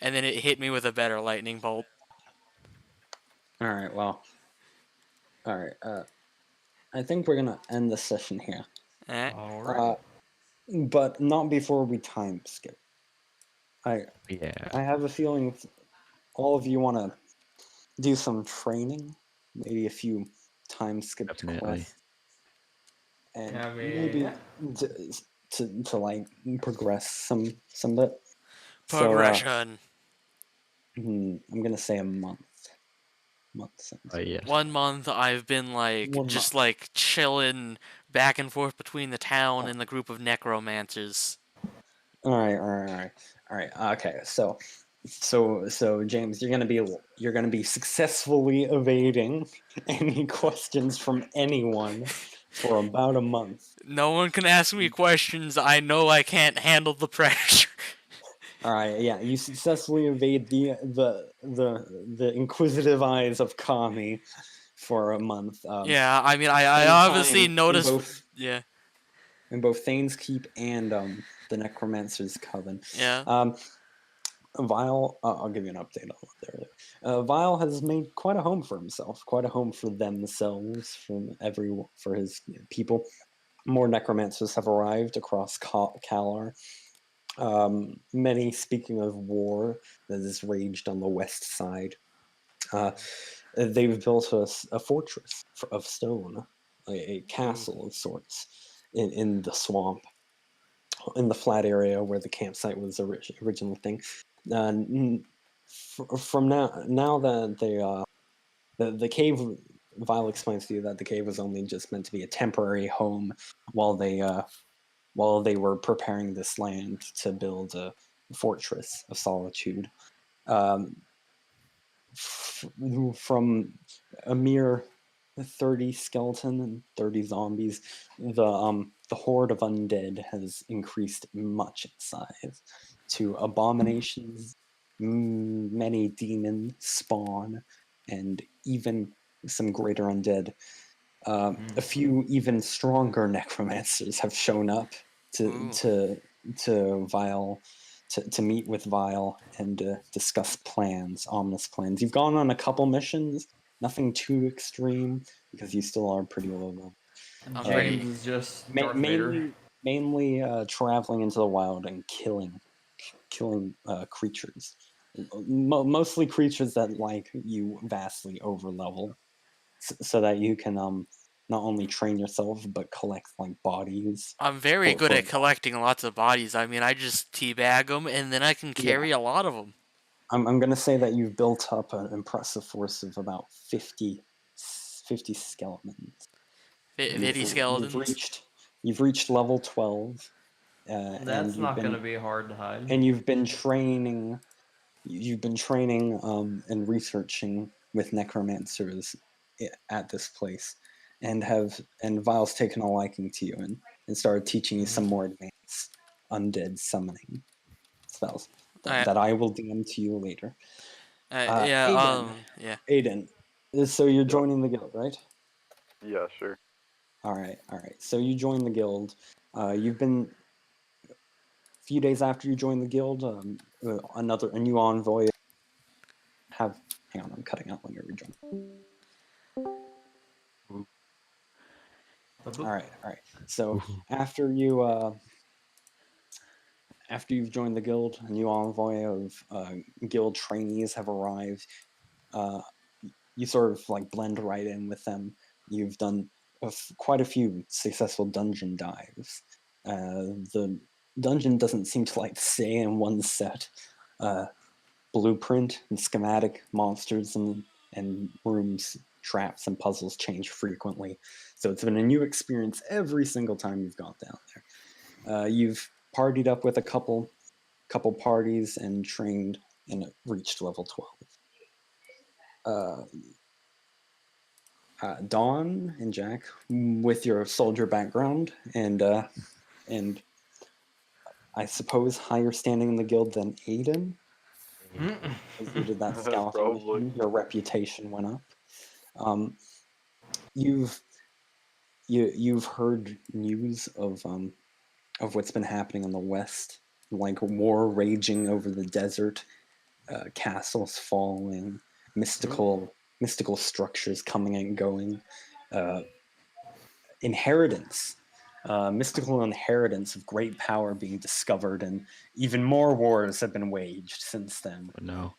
it hit me with a better lightning bolt. All right, well, all right. I think we're gonna end the session here. Eh? Alright. But not before we time skip. I Yeah. I have a feeling all of you want to do some training, maybe a few time skipped Definitely. quests, and I mean, maybe yeah. to like progress some bit. So Progression. I'm gonna say a month. Month. Oh yes. 1 month I've been like 1 month. just like chilling back and forth between the town Oh. and the group of necromancers. All right. Okay, so James, you're gonna be successfully evading any questions from anyone for about a month. No one can ask me questions. I know I can't handle the pressure. All right, yeah, you successfully evade the inquisitive eyes of Kami for a month. Yeah, I mean, I Spend obviously time noticed. Yeah, in both Thane's Keep and the Necromancer's Coven. yeah. Vile, I'll give you an update on what there. Vile has made quite a home for himself, quite a home for themselves, for his people. More necromancers have arrived across Kalar. Many, speaking of war that has raged on the west side, they've built a fortress of stone, a castle of sorts, in the swamp, in the flat area where the campsite was originally thing. From now that the cave, Vile explains to you that the cave was only just meant to be a temporary home while they were preparing this land to build a fortress of solitude. Um, from a mere 30 skeleton and 30 zombies, the horde of undead has increased much in size to abominations, many demon spawn, and even some greater undead. A few even stronger necromancers have shown up to Ooh. to Vile to meet with Vile and discuss plans, ominous plans. You've gone on a couple missions, nothing too extreme because you still are pretty low level. I'm And pretty. James is just Darth Vader. mainly traveling into the wild and killing creatures, mostly creatures that like you vastly over level, so that you can not only train yourself but collect like bodies I'm very good for at collecting lots of bodies. I mean, I just teabag them, and then I can yeah. carry a lot of them. I'm gonna say that you've built up an impressive force of about 50 skeletons. Vitty skeletons. You've reached level 12, and That's not going to be hard to hide. and you've been training. You've been training and researching with necromancers at this place, and Vile's taken a liking to you and started teaching you some more advanced undead summoning spells that I will DM to you later. Yeah. Yeah. Aiden, so you're Yep. joining the guild, right? Yeah, sure. All right. So you join the guild. You've been a few days after you join the guild. A new envoy. Hang on, I'm cutting out when you're rejoining. All right. So after you've joined the guild, a new envoy of guild trainees have arrived. You sort of like blend right in with them. You've done quite a few successful dungeon dives. The dungeon doesn't seem to like stay in one set blueprint and schematic. Monsters and rooms, traps, and puzzles change frequently. So it's been a new experience every single time you've gone down there. You've partied up with a couple parties and trained and reached level 12. Dawn and Jack, with your soldier background and I suppose higher standing in the guild than Aiden, as you did that scouting Probably. mission, your reputation went up. You've heard news of what's been happening in the west, like war raging over the desert, castles falling, mystical structures coming and going, mystical inheritance of great power being discovered, and even more wars have been waged since then. No.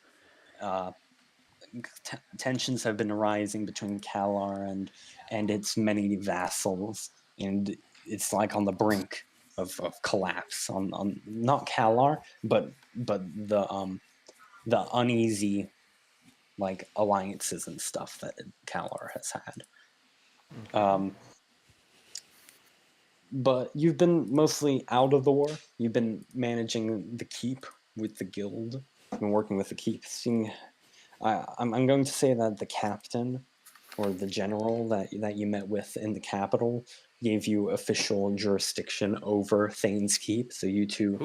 Tensions have been rising between Kalar and its many vassals, and it's like on the brink of collapse on not Kalar, but the uneasy like alliances and stuff that Kalar has had. But you've been mostly out of the war. You've been managing the keep with the guild. You've been working with the keep. I'm going to say that the captain or the general that you met with in the capital gave you official jurisdiction over Thane's Keep. So you two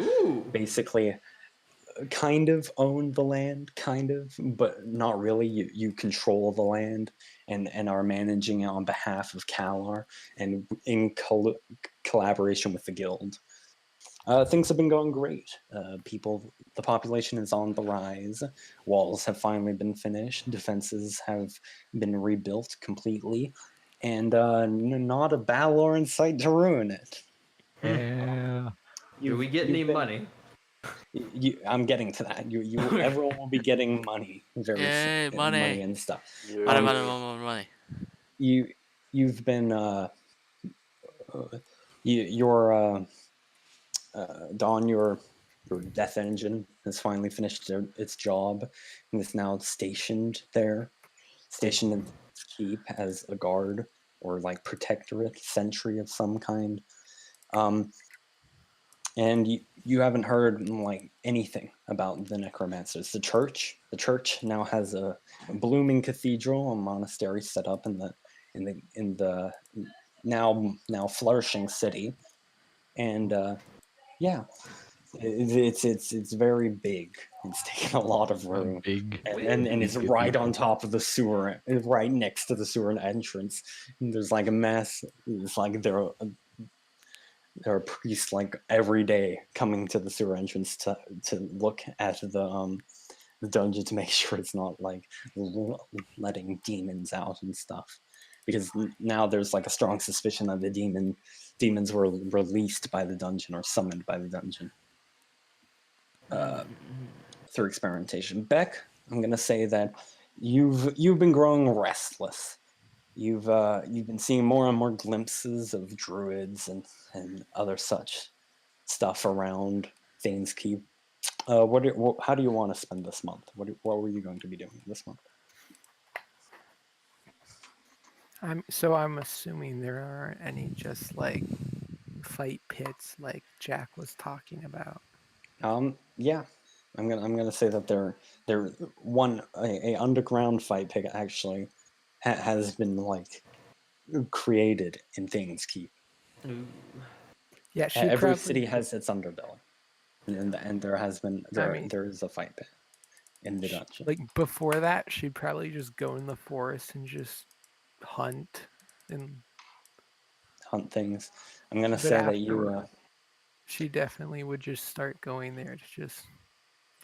basically kind of own the land, but not really. You control the land and are managing it on behalf of Kalar and in collaboration with the guild. Things have been going great. The population is on the rise. Walls have finally been finished. Defenses have been rebuilt completely, and not a Balor in sight to ruin it. Yeah. Do we get any money? I'm getting to that. Everyone will be getting money very Yay, soon. money. Money and stuff. Yeah. Money. You've been your Dawn, your death engine has finally finished its job and is now stationed in the keep as a guard or like protectorate, sentry of some kind. And you haven't heard like anything about the necromancers. The church now has a blooming cathedral, a monastery set up in the now flourishing city, and yeah, it's very big. It's taken a lot of room, Big. and it's right on top of the sewer, right next to the sewer entrance. And there's like a mess. It's like there are priests like every day coming to the sewer entrance to look at the dungeon to make sure it's not like letting demons out and stuff, because now there's like a strong suspicion that the demons were released by the dungeon or summoned by the dungeon through experimentation. Beck, I'm gonna say that you've been growing restless. You've been seeing more and more glimpses of druids and other such stuff around Thane's Keep. How do you want to spend this month? What were you going to be doing this month? I'm assuming there aren't any just like fight pits like Jack was talking about. Yeah, I'm gonna say that there one a underground fight pit actually has been like created in Things Keep. Ooh. Yeah, she'd Every probably. city has its underbelly, and there has been I mean, there is a fight pit in the dungeon. like before that, she'd probably just go in the forest and just hunt. And Hunt things. I'm gonna but say that you afterward, she definitely would just start going there to just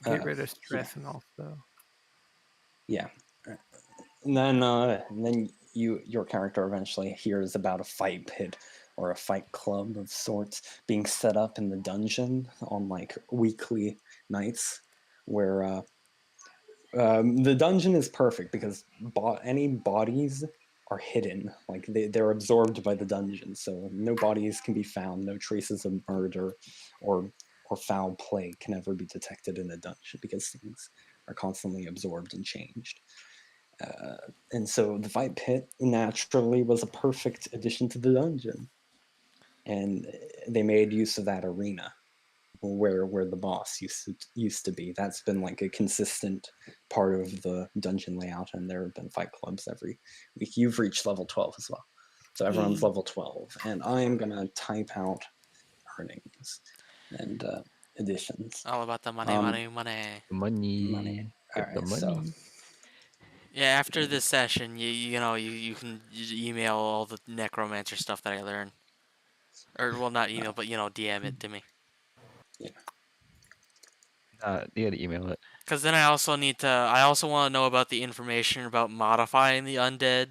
get rid of yeah, stress and also. yeah. And then your character eventually hears about a fight pit or a fight club of sorts being set up in the dungeon on like weekly nights, where the dungeon is perfect because any bodies are hidden, like they're absorbed by the dungeon, so no bodies can be found, no traces of murder or foul play can ever be detected in a dungeon because things are constantly absorbed and changed. And so the fight pit naturally was a perfect addition to the dungeon, and they made use of that arena where the boss used to be. That's been like a consistent part of the dungeon layout, and there have been fight clubs every week. You've reached level 12 as well, so everyone's level 12, and I am gonna type out earnings and additions. All about the money, money, money. Money. All Get the right, money. so Yeah, after this session, you can email all the necromancer stuff that I learned. Or, well, not email, but, DM it to me. yeah. You gotta email it. Because then I also want to know about the information about modifying the undead.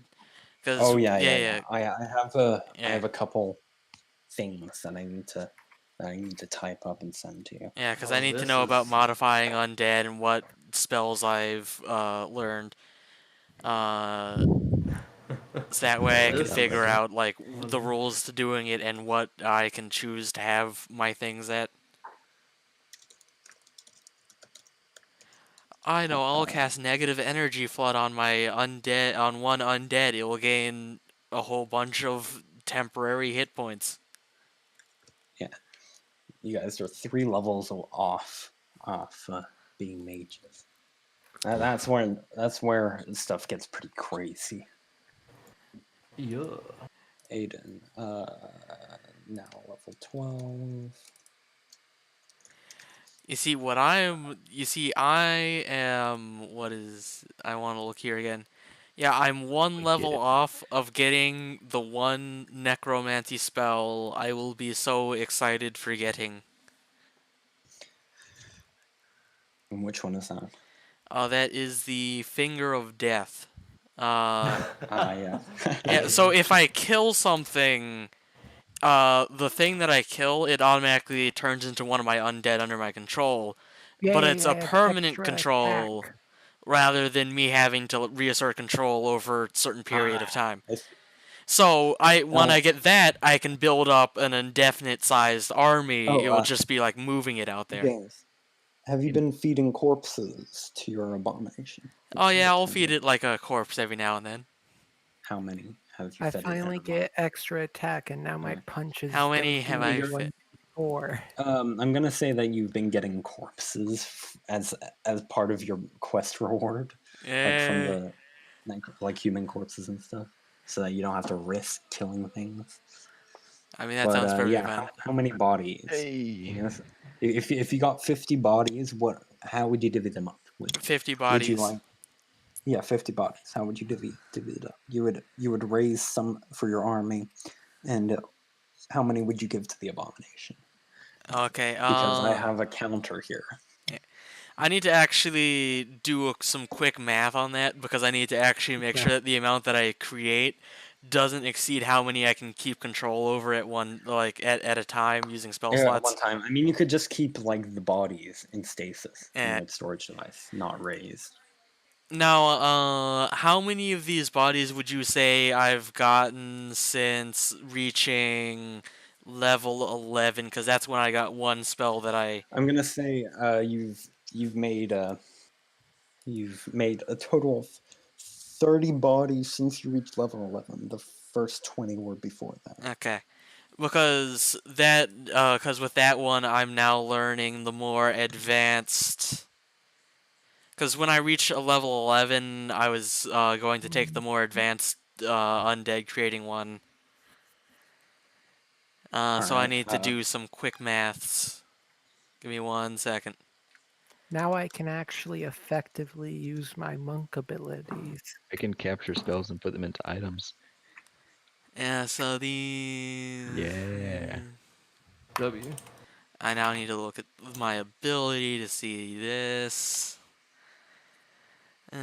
Because, Oh yeah, yeah, yeah. yeah, I yeah. have a couple things that I need to type up and send to you. Yeah, because Oh, I need to this know about is modifying undead and what spells I've learned. So that way I can this sounds figure like out like the rules to doing it and what I can choose to have my things at. I know I'll cast negative energy flood on my undead on one undead. It will gain a whole bunch of temporary hit points. yeah. You guys are 3 levels off being mages. That's where stuff gets pretty crazy. yeah. Aiden, now level 12. You see what I'm. You see, I am. What is? I want to look here again. Yeah, I'm one level off of getting the one necromancy spell I will be so excited for getting. And which one is that? That is the Finger of Death. Yeah. Yeah, so if I kill something, the thing that I kill, it automatically turns into one of my undead under my control. But it's a Yay, I have permanent extra control attack. rather than me having to reassert control over a certain period of time. I see. So when I get that, I can build up an indefinite sized army. Oh, It will just be like moving it out there. James, have you been feeding corpses to your abomination? Oh Which yeah, I'll which feed it like a corpse every now and then. How many have you I fed it finally that get extra attack, and now my amount? punches How many don't have do I the one fit? before. I'm gonna say that you've been getting corpses as part of your quest reward, like from Eh, like human corpses and stuff, so that you don't have to risk killing things. I mean that But sounds perfectly yeah, fine. how many bodies? Hey. Yes. If you got 50 bodies, how would you divvy them up? 50 Would you bodies. like 50 bodies? How would you divvy it up? You would raise some for your army, and how many would you give to the abomination? Okay, Because I have a counter here. I need to actually do some quick math on that because I need to actually make Yeah. sure that the amount that I create doesn't exceed how many I can keep control over at one at a time using spell Yeah, at one slots. time. I mean, you could just keep like the bodies in stasis in Eh. a storage device, not raised. Now, how many of these bodies would you say I've gotten since reaching level 11, because that's when I got one spell that I. I'm gonna say you've made a total of 30 bodies since you reached level 11. The first 20 were before that. Okay. Because with that one, I'm now learning the more advanced. Because when I reach a level 11, I was going to take the more advanced undead creating one. So I Alright, need to do some quick maths. Give me 1 second. Now I can actually effectively use my monk abilities. I can capture spells and put them into items. Yeah, so these. Yeah. W. I now need to look at my ability to see this. let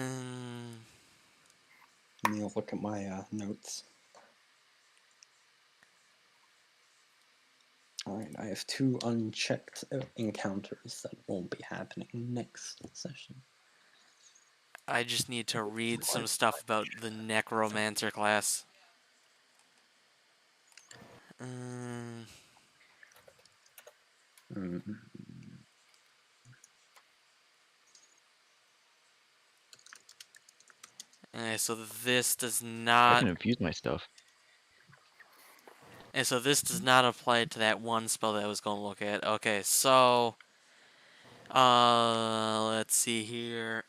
me look at my notes. Alright, I have 2 unchecked encounters that won't be happening next session. I just need to read some stuff about the necromancer class. Okay, so this does I not. can infuse my stuff. And so this does not apply to that one spell that I was going to look at. Okay, so let's see here.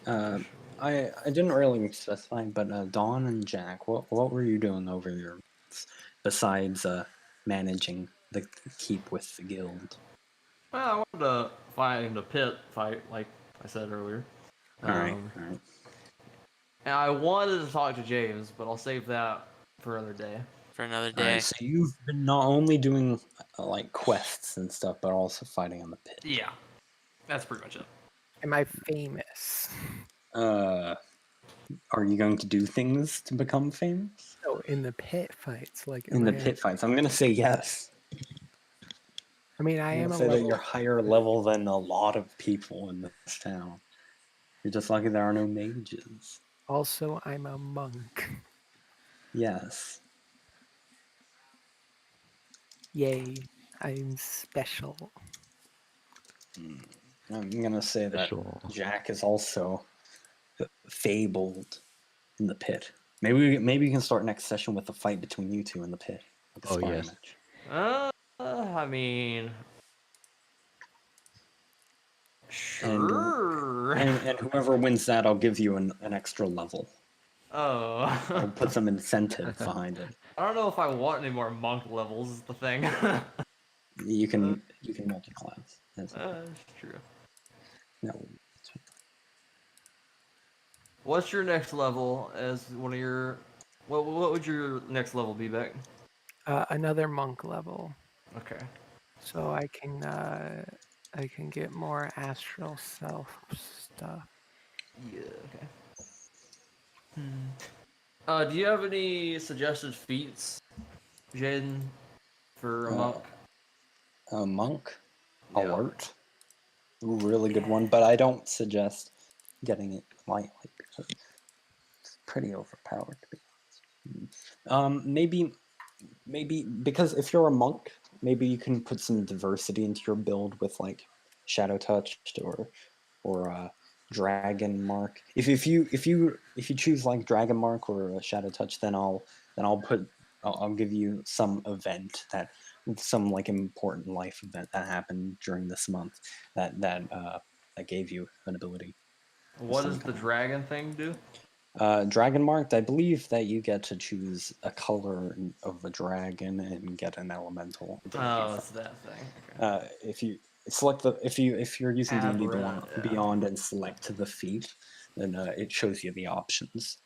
I didn't really specify, but Dawn and Jack, what were you doing over your besides managing the keep with the guild? Well, I wanted to find a pit fight, like I said earlier. Alright, Um, alright. and I wanted to talk to James, but I'll save that for another day. For another Alright, day. so you've been not only doing like quests and stuff, but also fighting on the pit. Yeah, that's pretty much it. Am I famous? Are you going to do things to become famous? Oh, in the pit fights, like In the pit fights, I'm gonna say yes. I mean, I I'm am gonna a say that level. you're higher level than a lot of people in this town. You're just lucky there are no mages. Also, I'm a monk. Yes. Yay! I'm special. I'm gonna say that Special. Jack is also fabled in the pit. Maybe we can start next session with a fight between you two in the pit, like a Oh, sparring yes. match. I mean, And, sure. and whoever wins that, I'll give you an extra level. I'll Oh, put some incentive behind it. I don't know if I want any more monk levels. Is the thing. You can multi-class. That's true. no. What's your next level as one of your? What would your next level be, Beck? Another monk level, Okay. so I can get more astral self stuff. Yeah. Okay. Do you have any suggested feats, Jaden, for a monk? A monk, Yeah. alert, ooh, really good one. But I don't suggest getting it lightly because it's pretty overpowered. To be honest. Maybe because if you're a monk, maybe you can put some diversity into your build with like shadow touched or dragon mark. If you choose like dragon mark or shadow touch, then I'll give you some event that some like important life event that happened during this month that gave you an ability. What some does the kind. dragon thing do? Dragon marked, I believe that you get to choose a color of a dragon and get an elemental ability. Oh, it's that thing. Okay. If you select the if you're using D&D Aberrant, yeah. Beyond and select the feat, then it shows you the options.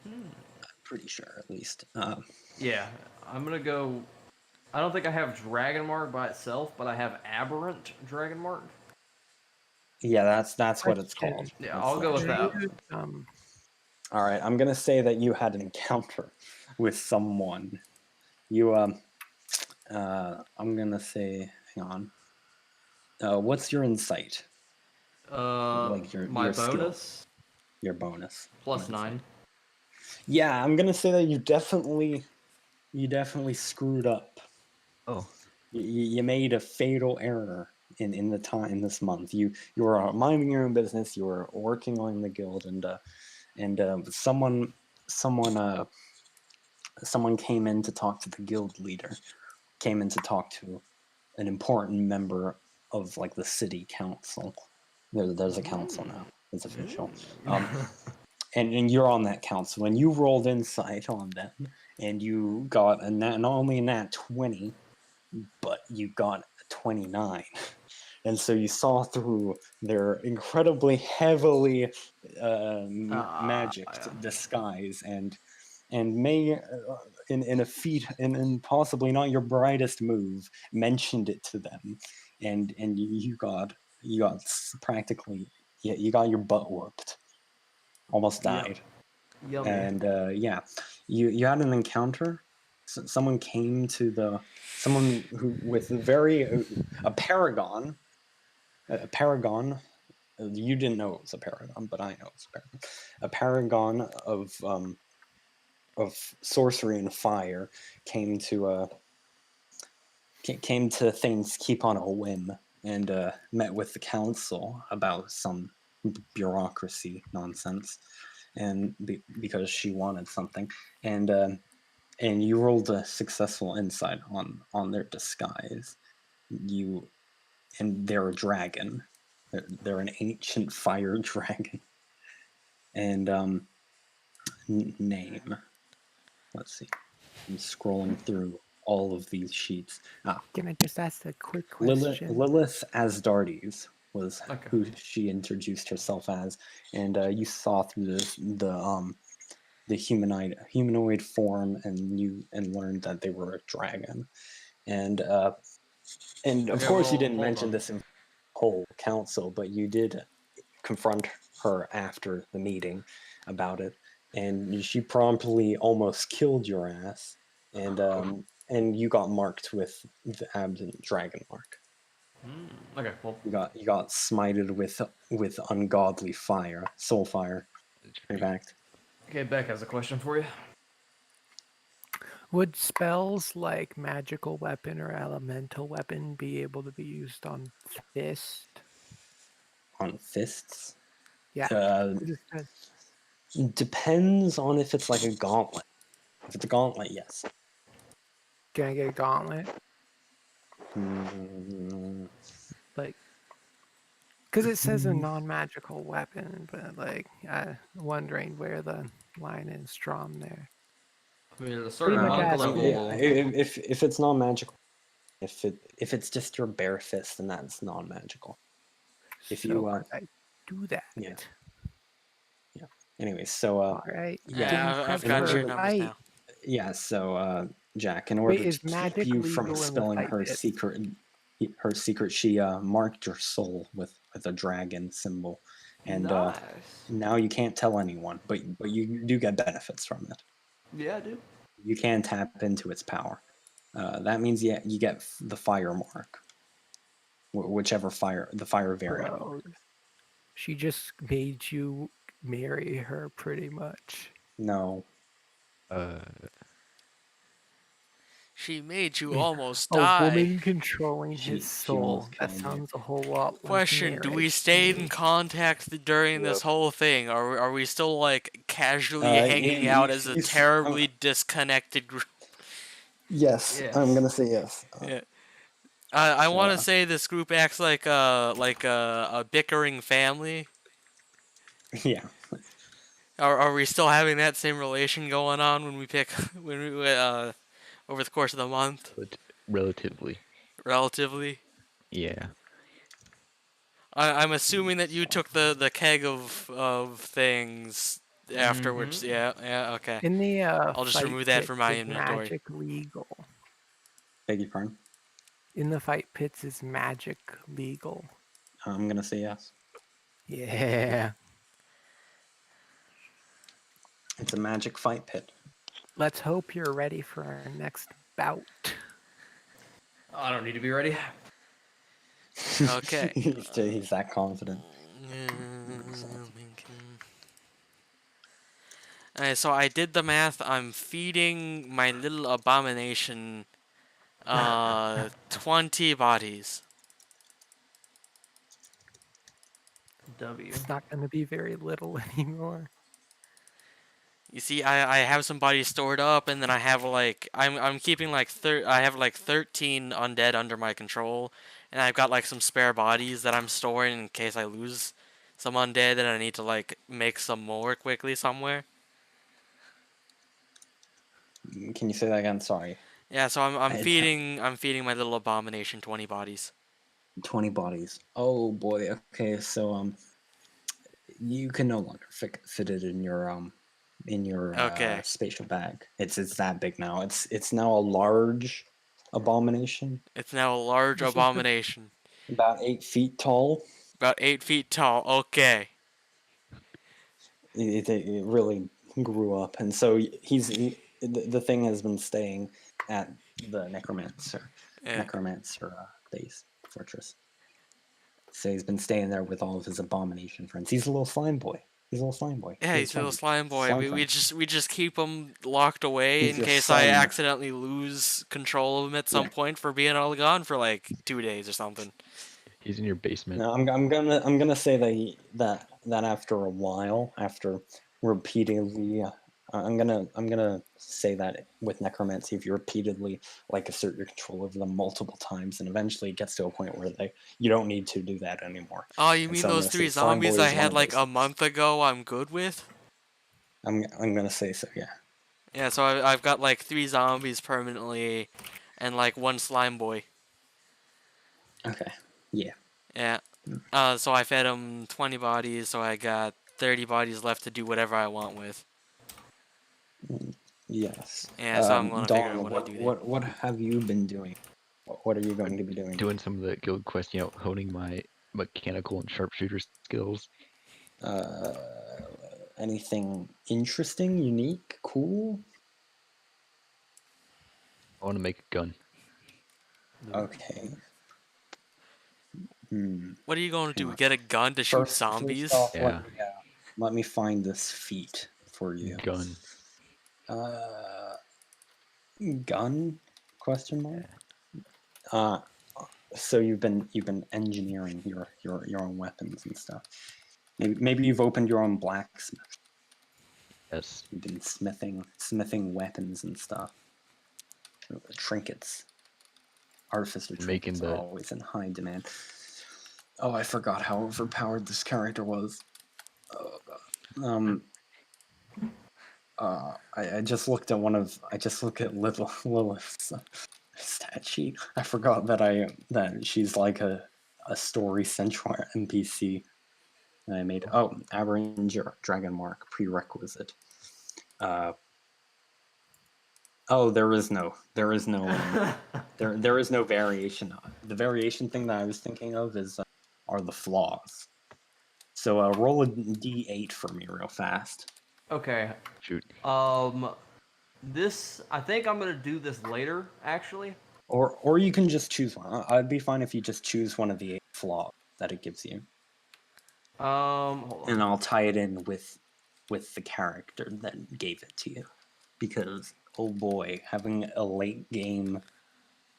I'm pretty sure, at least. Yeah, I'm gonna go. I don't think I have Dragon Mark by itself, but I have Aberrant Dragon Mark. Yeah, that's what it's Question. called. Yeah, That's I'll go with Should that. I use, All right, I'm gonna say that you had an encounter with someone. You I'm gonna say, hang on. What's your insight? Like My your skill, bonus your bonus. plus on insight. 9. Yeah, I'm gonna say that you definitely screwed up. Oh. You made a fatal error in the time in this month. You were minding your own business. You were working on the guild, and someone came in to talk to the guild leader. Came in to talk to an important member of like the city council. There's a council now. It's official. And you're on that council, and you rolled insight on them, and you got not only a nat 20, but you got a 29. And so you saw through their incredibly heavily magic yeah. disguise, and may in a feat in possibly not your brightest move mentioned it to them, and you got practically, you got your butt whooped, almost died. Yep. And yeah, you had an encounter. Someone came to someone who with a paragon. A paragon. You didn't know it was a paragon, but I know it's a paragon. A paragon of sorcery and fire came to things keep on a whim, and met with the council about some bureaucracy nonsense, and because she wanted something, and you rolled a successful insight on their disguise. And they're a dragon. They're an ancient fire dragon. And name. Let's see. I'm scrolling through all of these sheets. Can I just ask a quick question? Lilith Asdartes was Okay. who she introduced herself as, and you saw through the humanoid form, and learned that they were a dragon, and of Okay, course you well, didn't hold mention on. this in the whole council, but you did confront her after the meeting about it, and she promptly almost killed your ass, and you got marked with the absent dragon mark. Okay, well, You got smited with ungodly fire, soul fire. In fact, okay, Beck has a question for you. Would spells like magical weapon or elemental weapon be able to be used on fist? on fists, Yeah. uh, It just says- depends on if it's like a gauntlet. If it's a gauntlet, yes. Can I get a gauntlet? Mm, Like, because it says a non-magical weapon, but like, wondering where the line is drawn there. I mean, at a Pretty certain much monk asking level, if it's non-magical, if it's just your bare fist, then that's non-magical. If So you could I do that? yeah. Anyway, so All right. yeah, Yeah, I've Prep in got for your a order, numbers fight. now. yeah, so Jack, in order Wait, to is keep magic you from legal in the spilling fight her pit? secret, she marked your soul with a dragon symbol, and nice. now you can't tell anyone, but you do get benefits from it. Yeah, I do. You can tap into its power. That means you get the fire mark, whichever the fire variant Bro, mark. she just made you marry her, pretty much. No, She made you I mean, almost a die. woman controlling his she almost soul. That killed me. sounds a whole lot like Question: do we marriage stay to in me. contact during this Yes. whole thing? Are we still like casually Yeah, hanging out as a terribly disconnected group? yes, Yes. I'm gonna say yes. Yeah. I So, want to say this group acts like a bickering family. yeah. Are we still having that same relation going on when we pick when we over the course of the month? but relatively. Relatively. Yeah. I'm assuming that you took the keg of things afterwards. Yeah, okay. In the I'll just fight remove that pits, from my is inventory. magic legal? Beg your pardon? In the fight pits, is magic legal? I'm gonna say yes. Yeah. It's a magic fight pit. Let's hope you're ready for our next bout. I don't need to be ready. Okay. He's that confident. Alright, so I did the math. I'm feeding my little abomination 20 bodies. W. It's not going to be very little anymore. You see, I have some bodies stored up, and then I have like I'm keeping like I have like 13 undead under my control, and I've got like some spare bodies that I'm storing in case I lose some undead and I need to like make some more quickly somewhere. Can you say that again? Sorry. Yeah, so I'm I- feeding my little abomination 20 bodies. 20 bodies. Oh boy. Okay, so you can no longer fit it in your Okay, spatial bag. It's that big now. It's now a large abomination, it's now a large or something, abomination, about 8 feet tall. about 8 feet tall. Okay. It really grew up, and so the thing has been staying at the Yeah. necromancer base fortress. So he's been staying there with all of his abomination friends. He's a little slime boy. He's a little slime boy. Yeah, He he's has a little friends. slime boy. Slime We friends. just keep him locked away He's in your case I son. accidentally lose control of him at some Yeah. point for being all gone for like 2 days or something. He's in your basement. No, I'm gonna say that after a while, after repeatedly, I'm gonna say that with necromancy, if you repeatedly like assert your control over them multiple times, and eventually it gets to a point where you don't need to do that anymore. Oh, you And mean so I'm those gonna say 3 Slime zombies Boy I is one had of like those a things. month ago I'm good with? I'm gonna say so, yeah. Yeah, so I've got like 3 zombies permanently and like 1 slime boy. Okay, yeah. Yeah. So I fed him 20 bodies, so I got 30 bodies left to do whatever I want with. Yes. Yeah, so I'm gonna figure out Dawn, what I do there. what have you been doing? What are you going to be doing? Doing some of the guild quests, honing my mechanical and sharpshooter skills. Uh, anything interesting, unique, cool? I want to make a gun. Okay. Hmm. What are you going to Hang do? on. Get a gun to shoot First zombies? off, Yeah. let me find this feat for you. Gun. Uh, gun? Question mark. So you've been engineering your own weapons and stuff. Maybe you've opened your own blacksmith. Yes. You've been smithing weapons and stuff. Trinkets. Artificer Making trinkets are always in high demand. Oh, I forgot how overpowered this character was. Oh, God. I just looked at Lilith's stat sheet. I forgot that she's like a story central NPC that I made. Oh, aberrant dragon mark prerequisite. There is no there is no variation. The variation thing that I was thinking of are the flaws. So roll a d8 for me real fast. Okay. Shoot. This I think I'm gonna do this later, actually. Or you can just choose one. I'd be fine if you just choose one of the 8 flaws that it gives you. Hold on. And I'll tie it in with the character that gave it to you. Because oh boy, having a late game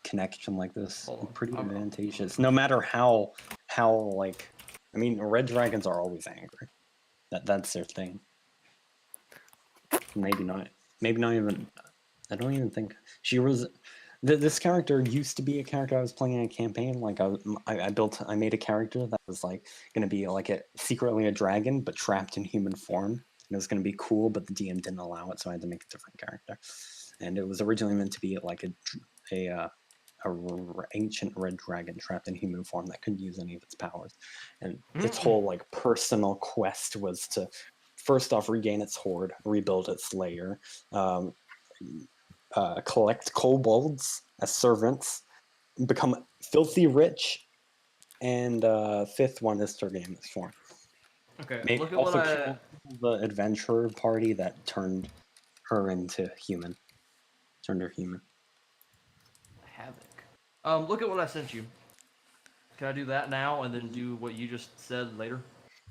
connection like this Hold is on. pretty advantageous. No matter how red dragons are always angry. That's their thing. Maybe not even I don't even think she was. This character used to be a character I was playing in a campaign. Like I made a character that was like going to be like secretly a dragon, but trapped in human form. And it was going to be cool, but the DM didn't allow it, so I had to make a different character. And it was originally meant to be like a ancient red dragon trapped in human form that couldn't use any of its powers. And its whole like personal quest was to first off regain its hoard, rebuild its lair, collect kobolds as servants, become filthy rich, and fifth one is to regain its form. Okay, Maybe look at also what kill the adventurer party that turned her into human. Turned her human. Havoc. Look at what I sent you. Can I do that now and then do what you just said later?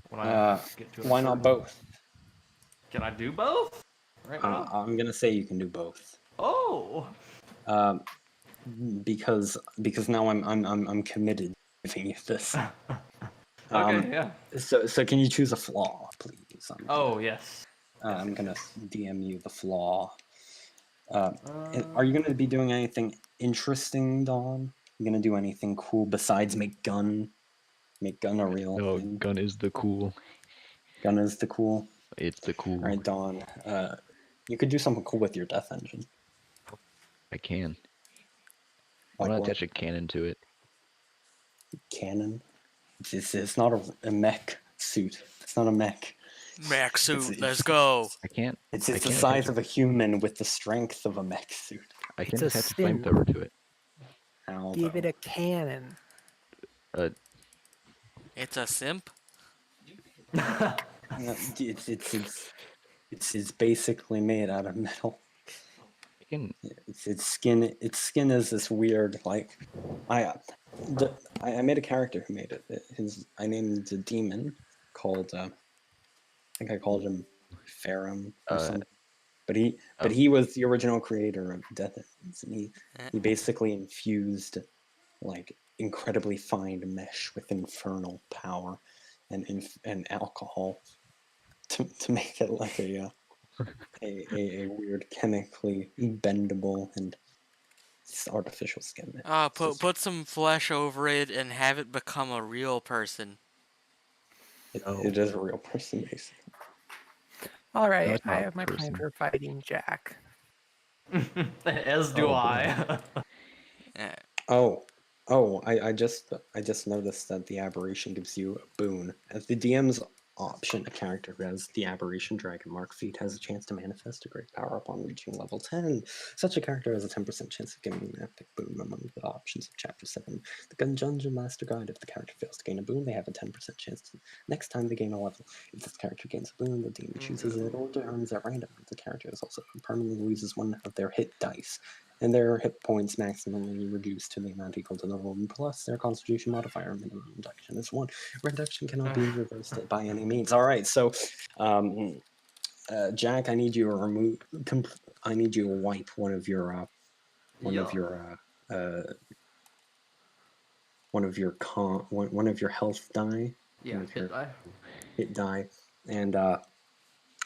When I get to a Why not certain- both? Can I do both? Right now? I'm gonna say you can do both. Oh. Um, because now I'm committed to giving you this. Okay, yeah. So can you choose a flaw, please? Oh, yes. I'm gonna DM you the flaw. And Uh, are you gonna be doing anything interesting, Dawn? You gonna do anything cool besides make gun a real No, thing? gun is the cool. Gun is the cool. It's the cool. All right, Dawn. You could do something cool with your death engine. I can. I Like want what? to attach a cannon to it. Cannon. It's not a mech suit. It's not a mech. Mech suit, It's- let's go. I can't. It's I the can't size attach of a human with the strength of a mech suit. I It's can a attach a sim. flamethrower to it. How Give it though? a cannon. It's a simp. No, it's basically made out of metal. I can. Its skin. Its skin is this weird like. I made a character who made it. I named a demon called. I think I called him Ferrum or something. But he was the original creator of Death Engines, and he basically infused like incredibly fine mesh with infernal power and alcohol to make it like a weird chemically bendable and artificial skin. Put some flesh over it and have it become a real person. It is a real person, basically. All No, right, it's I not have my plan person. for fighting Jack. As do Oh, boy. I. Eh, I just noticed that the aberration gives you a boon. As the DM's option, a character who has the aberration dragon mark feat has a chance to manifest a great power upon reaching level 10. Such a character has a 10% chance of getting an epic boon among the options of Chapter 7. The Dungeon Master Guide, if the character fails to gain a boon, they have a 10% chance to next time they gain a level. If this character gains a boon, the DM chooses it or earns at random. The character is also permanently loses one of their hit dice, and their hit points maximally reduced to the amount equal to the level, plus their constitution modifier minimum reduction is 1. Reduction cannot be reversed by any means. All right, so Jack, I need you to remove. I need you to wipe one of your one of your one of your health die. Yeah, One of your hit die. hit die, and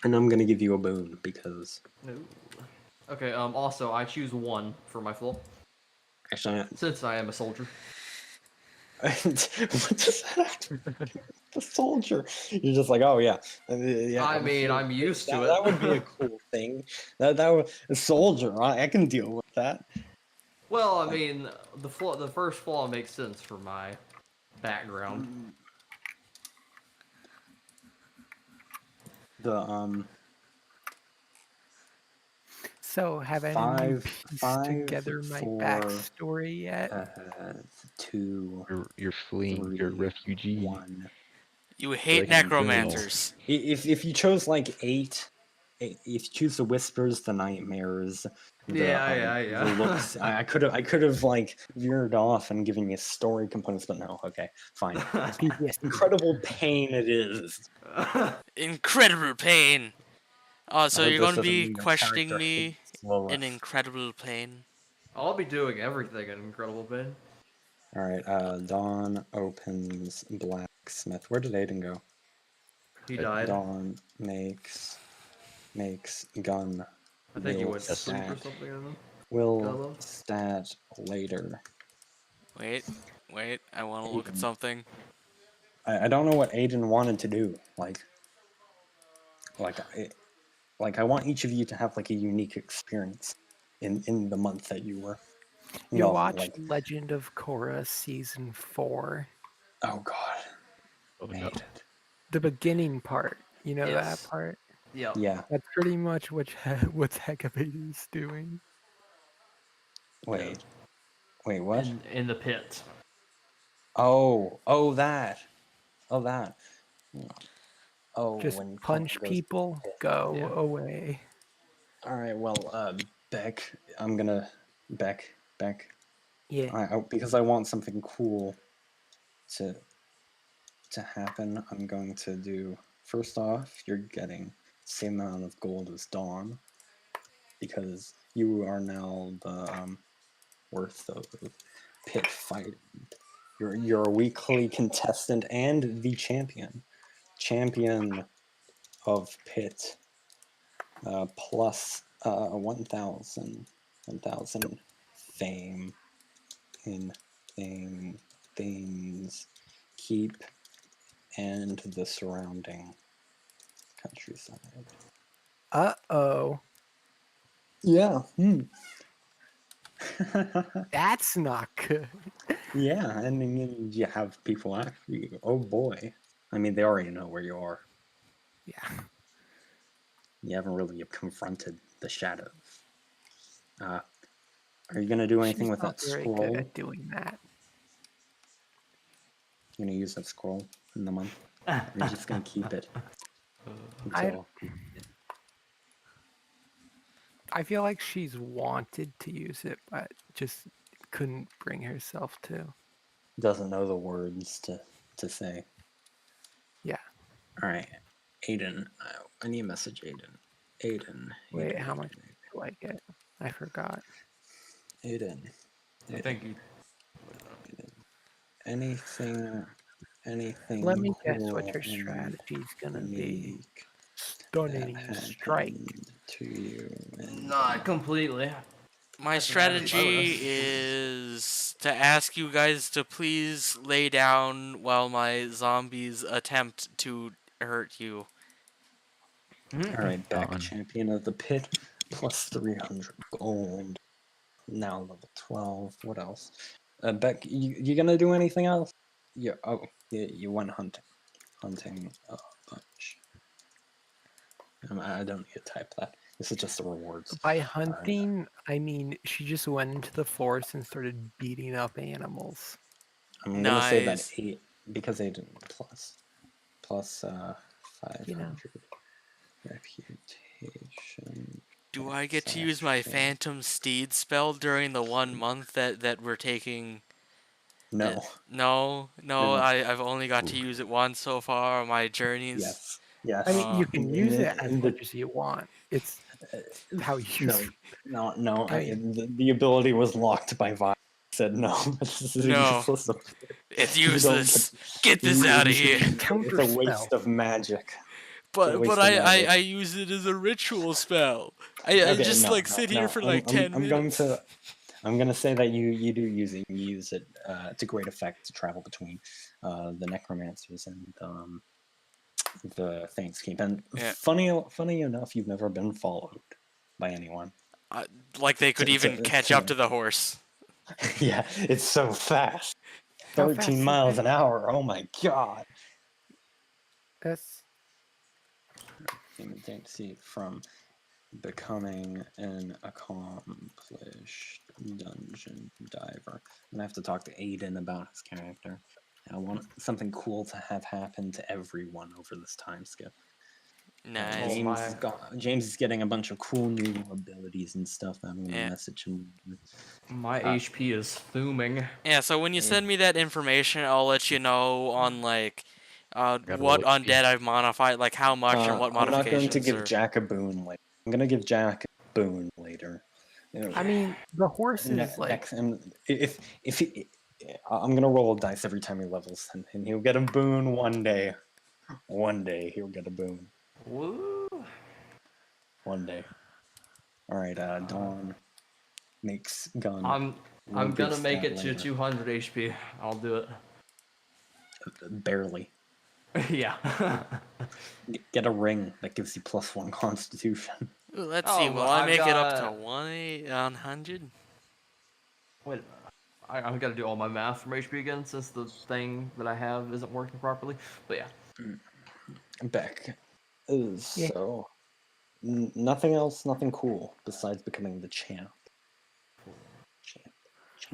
I'm gonna give you a boon because No. Okay, also, I choose 1 for my flaw, actually, since I am a soldier. what does that have to do with the soldier? You're just like, oh yeah, yeah. I mean, I'm used to it. That would be a cool thing. That would a soldier. I can deal with that. Well, I mean, the first flaw makes sense for my background. The So, have any of you pieced together my 4, backstory yet? 2, You're fleeing. 3, You're a refugee. 1. You hate like an necromancers. If you chose like 8, if you choose the whispers, the nightmares, Yeah. the looks, I could have like veered off and given you story components, but no. Okay, fine. PTSD. Incredible pain it is. Incredible pain. So I hope you're this going to doesn't be mean your questioning character me hates Lilith. in incredible pain. I'll be doing everything in Incredible Pain. All right, Dawn opens blacksmith. Where did Aiden go? He died. Dawn makes gun. I think he Will went to sleep or stat. something. I don't know. Will Hello? stat later. Wait, I want to look at something. I don't know what Aiden wanted to do. I want each of you to have like a unique experience in the month that you were. You know, watched like, Legend of Korra season 4. oh god, Oh no. hate it. The beginning part. You know Yes. that part? Yep. Yeah. That's pretty much what Hecabate's doing. Wait, what? In the pit. Oh, that. Oh, that. Oh, Just when punch Connor goes people, to the pit. go Yeah. away. All right, well, Beck, Beck. Yeah. Because I want something cool. to happen, I'm going to do, first off, you're getting the same amount of gold as Dawn, because you are now the worth of pit fighting. You're a weekly contestant and the champion of pit, plus 1,000 fame in things, keep, and the surrounding countryside. Uh-oh. Yeah. That's not good. Yeah, and then you have people actually, oh boy. I mean, they already know where you are. Yeah. You haven't really confronted the shadows. Are you going to do anything She's with not that very scroll? good at doing that. You're going to use that scroll in the month? You're just going to keep it until... I feel like she's wanted to use it, but just couldn't bring herself to. Doesn't know the words to say. Yeah. All right, Aiden. I need to message Aiden. Aiden. Wait, Aiden, how much Aiden, do I get? I forgot. Aiden. I think you. Anything Let me guess cool what your and strategy's gonna be. unique Stunning that strike. happened to you? And Not completely. My That's an added strategy bonus. is to ask you guys to please lay down while my zombies attempt to hurt you. All right, back Done. champion of the pit, plus 300 gold. Now level 12. What else? Beck, you gonna do anything else? Yeah. Oh, yeah. You went hunting a bunch. I don't need to type that. This is just the rewards. By hunting, I mean she just went into the forest and started beating up animals. I'm gonna say that Nice. 8 because 8 plus 500 You know. reputation. Do I get to use my perception. Phantom Steed spell during the 1 month that we're taking? No. No, No. I've only got to use it once so far on my journeys. Yes. Yes. I mean, you can use it as In the- much as you want. It's how you use No. I mean- The ability was locked by Vi. Said no. This is No. useless. It's You don't useless. Get this you- out of you- here. Counter It's a waste spell. of magic. But waste of magic. I use it as a ritual spell. I Okay, just no, like no, sit no, here for like 10 minutes. I'm gonna say that you do use it. You use it to great effect to travel between the necromancers and the Thanksgiving. And Yeah. funny enough, you've never been followed by anyone. Like they could even catch up to the horse. Yeah, it's so fast. How fast 13 is miles it? an hour. Oh my god. That's See, from becoming an accomplished dungeon diver. I'm gonna have to talk to Aiden about his character. I want something cool to have happen to everyone over this time skip. Nice. James is getting a bunch of cool new abilities and stuff. I'm gonna Yeah. message him. My HP is booming. Yeah, so when you send me that information, I'll let you know on like what roll HP. undead I've modified, like how much and what I'm not going modifications. to give Jack a boon later. I'm gonna give Jack a boon later. I mean, the horse Ne- is like next, and if he, I'm gonna roll a dice every time he levels, and he'll get a boon one day. One day he'll get a boon. Woo. One day. All right. Dawn makes gun. I'm gonna make it to later. 200 HP. I'll do it. Barely. Yeah. Get a ring that gives you +1 Constitution. Ooh, let's Oh, see. Will well, I I've make it up to got- 100? Wait, I've got to do all my math from HP again since the thing that I have isn't working properly. But yeah. Beck. Yeah. So, nothing else, nothing cool besides becoming the champ.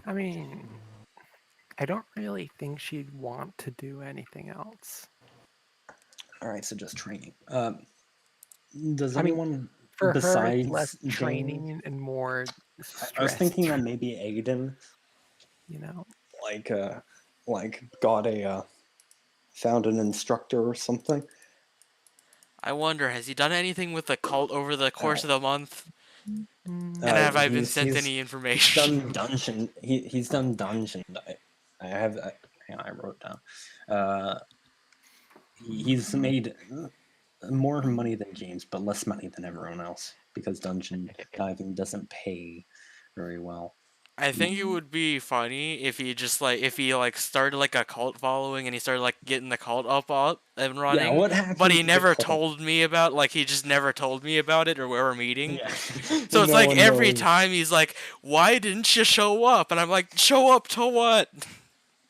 I mean, I don't really think she'd want to do anything else. All right, so just training. Does I mean, anyone For her, besides it's less James? training and more stress. I was thinking that maybe Aiden, you know, like got a found an instructor or something? I wonder, has he done anything with the cult over the course of the month? Mm, And have I been He's sent any information? done dungeon. He's done dungeon. I have. Hang on, I wrote down. He's made more money than James, but less money than everyone else because dungeon diving doesn't pay very well. I think it would be funny if he just if he started like a cult following and he started like getting the cult up and running. what happened But he to the never cult? told me about he just never told me about it or we were meeting. Yeah. So it's No like one every knows. time he's like, "Why didn't you show up?" And I'm like, "Show up to what?"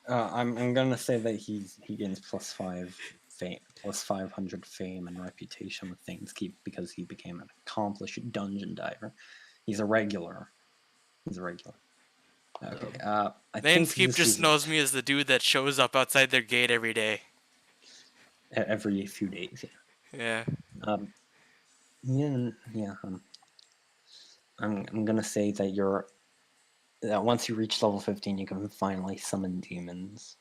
I'm gonna say that he gains +5 fame, +500 fame and reputation with Thaneskeep because he became an accomplished dungeon diver. He's a regular. He's a regular. Okay. I think Manscaped this just is knows me as the dude that shows up outside their gate every day. every few days. Yeah. Yeah. I'm gonna say that once you reach level 15, you can finally summon demons.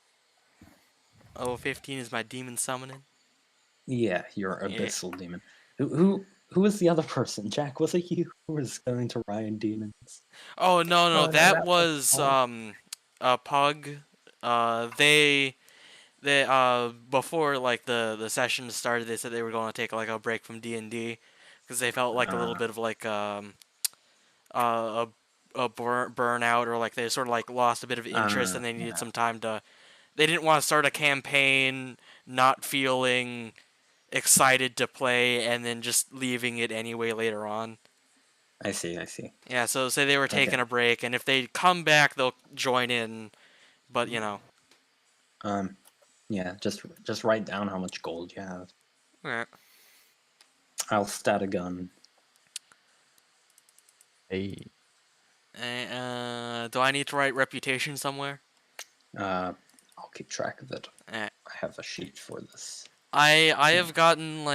Level 15 is my demon summoning. Yeah, your Yeah. abyssal demon. Who was the other person? Jack, was it you who was going to Ryan demons? Oh no, Oh, no, that that was was a pug. They before the session started, they said they were going to take a break from D&D because they felt like a little bit of a burnout or they sort of lost a bit of interest and they needed Yeah. some time to. They didn't want to start a campaign not feeling excited to play and then just leaving it anyway later on. I see. Yeah, so say they were taking Okay. a break, and if they come back, they'll join in. But Yeah, just write down how much gold you have. yeah. I'll stat a gun. Hey, Do I need to write reputation somewhere? I'll keep track of it. Eh. I have a sheet for this. I have gotten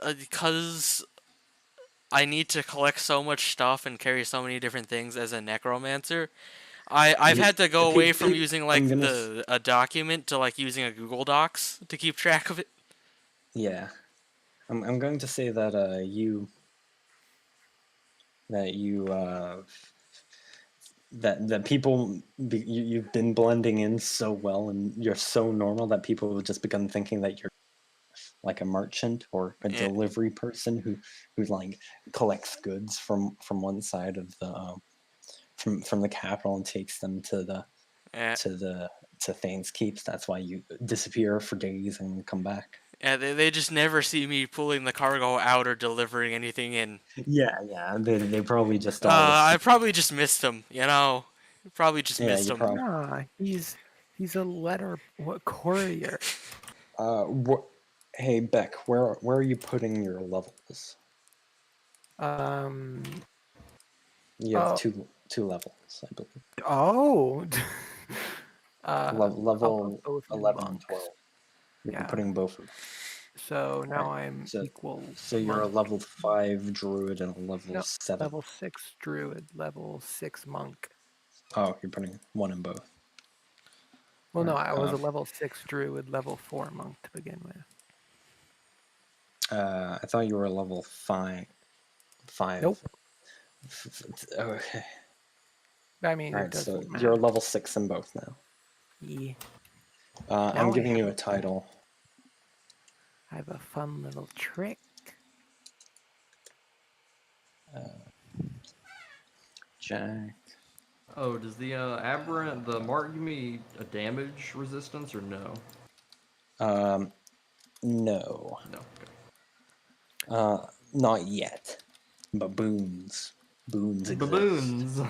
because I need to collect so much stuff and carry so many different things as a necromancer. I've had to go away from using a document to using a Google Docs to keep track of it. Yeah, I'm going to say that that people you've been blending in so well and you're so normal that people have just begun thinking that you're like a merchant or a Yeah. delivery person who collects goods from one side of the from the capital and takes them to Yeah. Thane's Keeps. That's why you disappear for days and come back. Yeah, they just never see me pulling the cargo out or delivering anything in. Yeah, they probably just I probably just missed him, Probably just missed him. Nah, he's a courier. Hey Beck, where are you putting your levels? You have Oh, two levels, I believe. oh. Level I'll put both in 11 and monks. 12. You're Yeah. putting both of them. So now Right, I'm so- equal. So you're a monk. level 5 druid and a level No, 7. level 6 druid, level 6 monk. Oh, you're putting one in both. Well, no, Alright, I was a level 6 druid, level 4 monk to begin with. I thought you were a level 5. Nope. Okay. I mean, it Alright, so doesn't matter. you're a level 6 in both now. Yeah. I'm Now I giving you have a title. I have a fun little trick. Jack. Oh, does the aberrant, the mark give me a damage resistance or no? No. No. Okay. Not yet. Baboons. Boons exist. Baboons.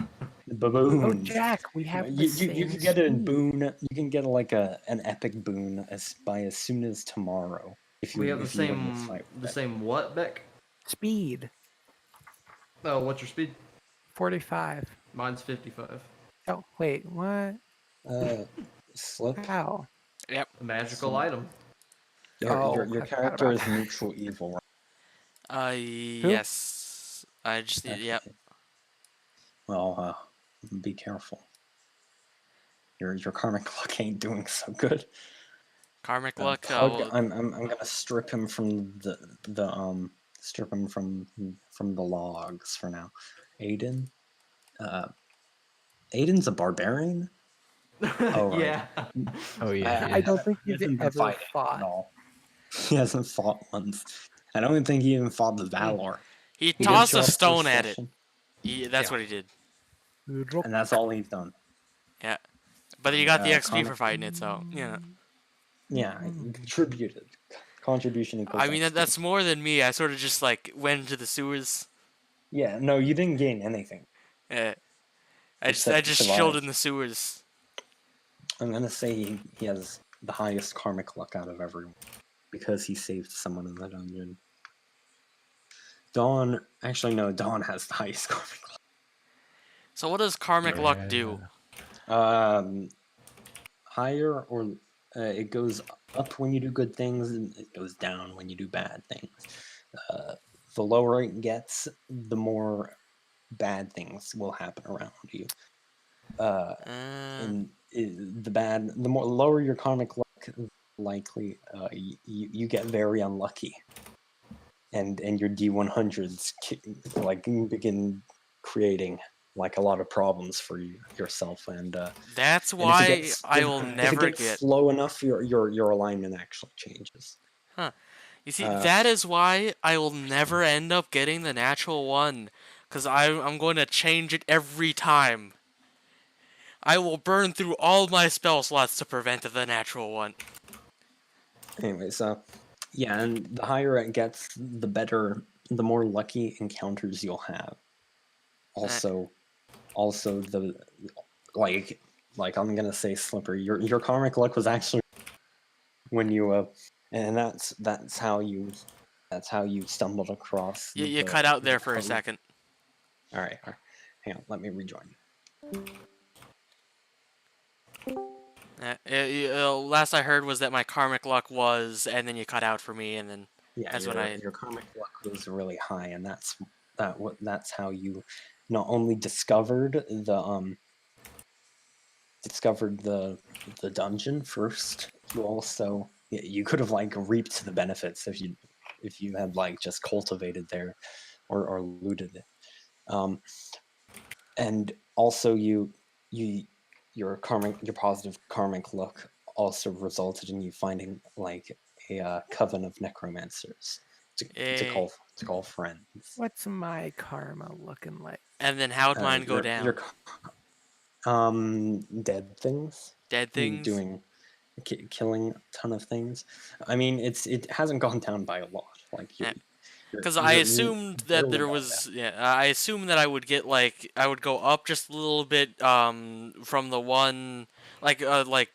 Baboons. Oh, Jack, we have the You same can get a speed. boon. You can get an epic boon as soon as tomorrow. If you We have the if you win the same fight. the same what, Beck? Speed. Oh, what's your speed? 45. Mine's 55. Oh, wait, what? Slip. How? Yep. A magical So- item. Your I forgot character about is that. neutral evil, right? Yes. I just yep. Okay. Well, be careful. your karmic luck ain't doing so good. Karmic luck. Pug, I'm gonna strip him from strip him from the logs for now. Aiden, Aiden's a barbarian. Oh right. Yeah. Oh yeah. I don't think He he's hasn't been ever fighting fought. at all. He hasn't fought once. I don't even think he even fought the Valor. He He did tossed show a up stone first at it. session, That's Yeah. what he did. and that's all he's done. Yeah. But you got the XP Karmic, for fighting it, so yeah. yeah, contributed. Contribution equals I mean XP. that's more than me. I sort of just like went into the sewers. Yeah, no, you didn't gain anything. Yeah. I Except just survive. chilled in the sewers. I'm gonna say he has the highest karmic luck out of everyone because he saved someone in the dungeon. Dawn, actually no, Dawn has the highest karmic So what does karmic luck do? luck. Higher or it goes up when you do good things, and it goes down when you do bad things. The lower it gets, the more bad things will happen around you. And the more lower your karmic luck, likely you get very unlucky, and your D100s like begin creating like a lot of problems for yourself, and That's and if it why gets, I will if it never gets get. slow enough, your alignment actually changes. Huh. You see, that is why I will never end up getting the natural one. Because I'm going to change it every time. I will burn through all my spell slots to prevent the natural one. Anyways, yeah, and the higher it gets, the more lucky encounters you'll have. Also, the like I'm gonna say Slipper, your karmic luck was actually when you and that's how you stumbled across You cut out there for a code. second. All right, hang on, let me rejoin you. Last I heard was that my karmic luck was, and then you cut out for me, and then Yeah, that's when I. your karmic luck was really high, and that's how you not only discovered the dungeon first. You also you could have like reaped the benefits if you had like just cultivated there or looted it. And also your positive karmic luck also resulted in you finding like a coven of necromancers to call friends. What's my karma looking like? And then how'd mine go down? Dead things. Dead things? Doing killing a ton of things. I mean, it hasn't gone down by a lot. Like because I assumed that there was, I assumed that I would get I would go up just a little bit from the one like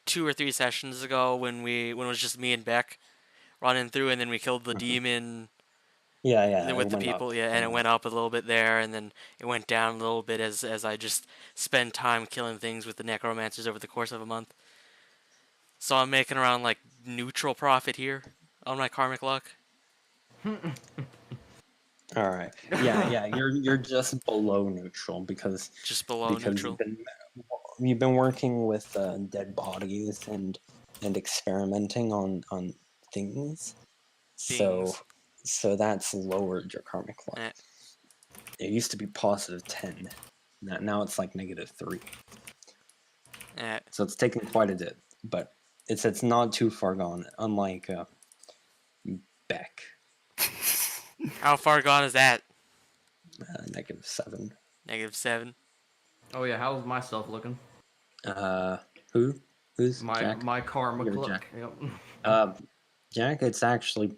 2 or 3 sessions ago when it was just me and Beck running through, and then we killed the demon. Yeah, With the people, and it went up a little bit there, and then it went down a little bit as I just spent time killing things with the necromancers over the course of a month. So I'm making around like neutral profit here on my karmic luck. All right. Yeah. You're just below neutral because neutral. You've been working with dead bodies and experimenting on things. So that's lowered your karmic luck. It used to be positive 10. Now it's like negative 3. So it's taken quite a dip, but it's not too far gone. Unlike Beck. How far gone is that? Negative 7. Negative 7. Oh yeah, how's my stuff looking? Who's Jack? My karma You're luck. Jack. Yep. Jack, it's actually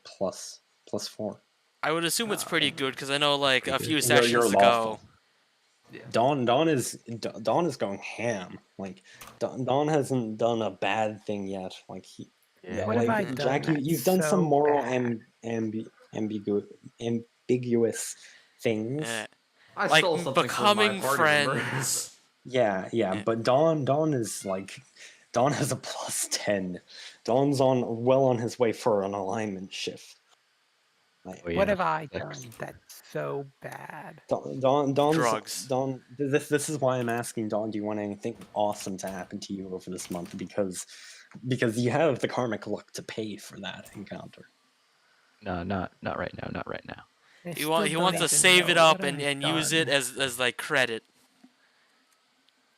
plus 4. I would assume it's pretty good because I know like a few You're sessions lawful. ago. Yeah. Dawn is going ham. Like Dawn hasn't done a bad thing yet. Like What have I done Jack, you've done that's some so moral bad? ambiguous things. I like stole something from my becoming party member. friends. Yeah, but Dawn is like Dawn has a plus 10. Dawn's on his way for an alignment shift. Oh, What yeah. have I Sex. done that's so bad? Drugs. Dawn. This is why I'm asking Dawn. Do you want anything awesome to happen to you over this month? Because you have the karmic luck to pay for that encounter. No, not right now. Not right now. I He still he don't wants to even save it know up what I've and use it done. as like credit.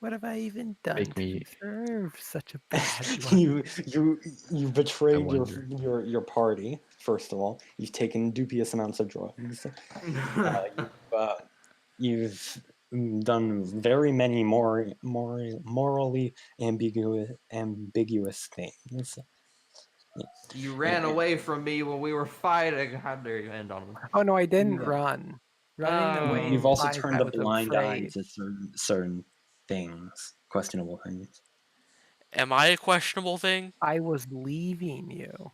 What have I even done Make to me- deserve such a bad luck? You betrayed wonder. your party. First of all, you've taken dubious amounts of drugs. You've done very many morally ambiguous things. You ran away from me when we were fighting. How dare you end on me? Oh no, I didn't Yeah. run. Running away You've also implies turned I a was blind eye afraid. to certain things, questionable things. Am I a questionable thing? I was leaving you.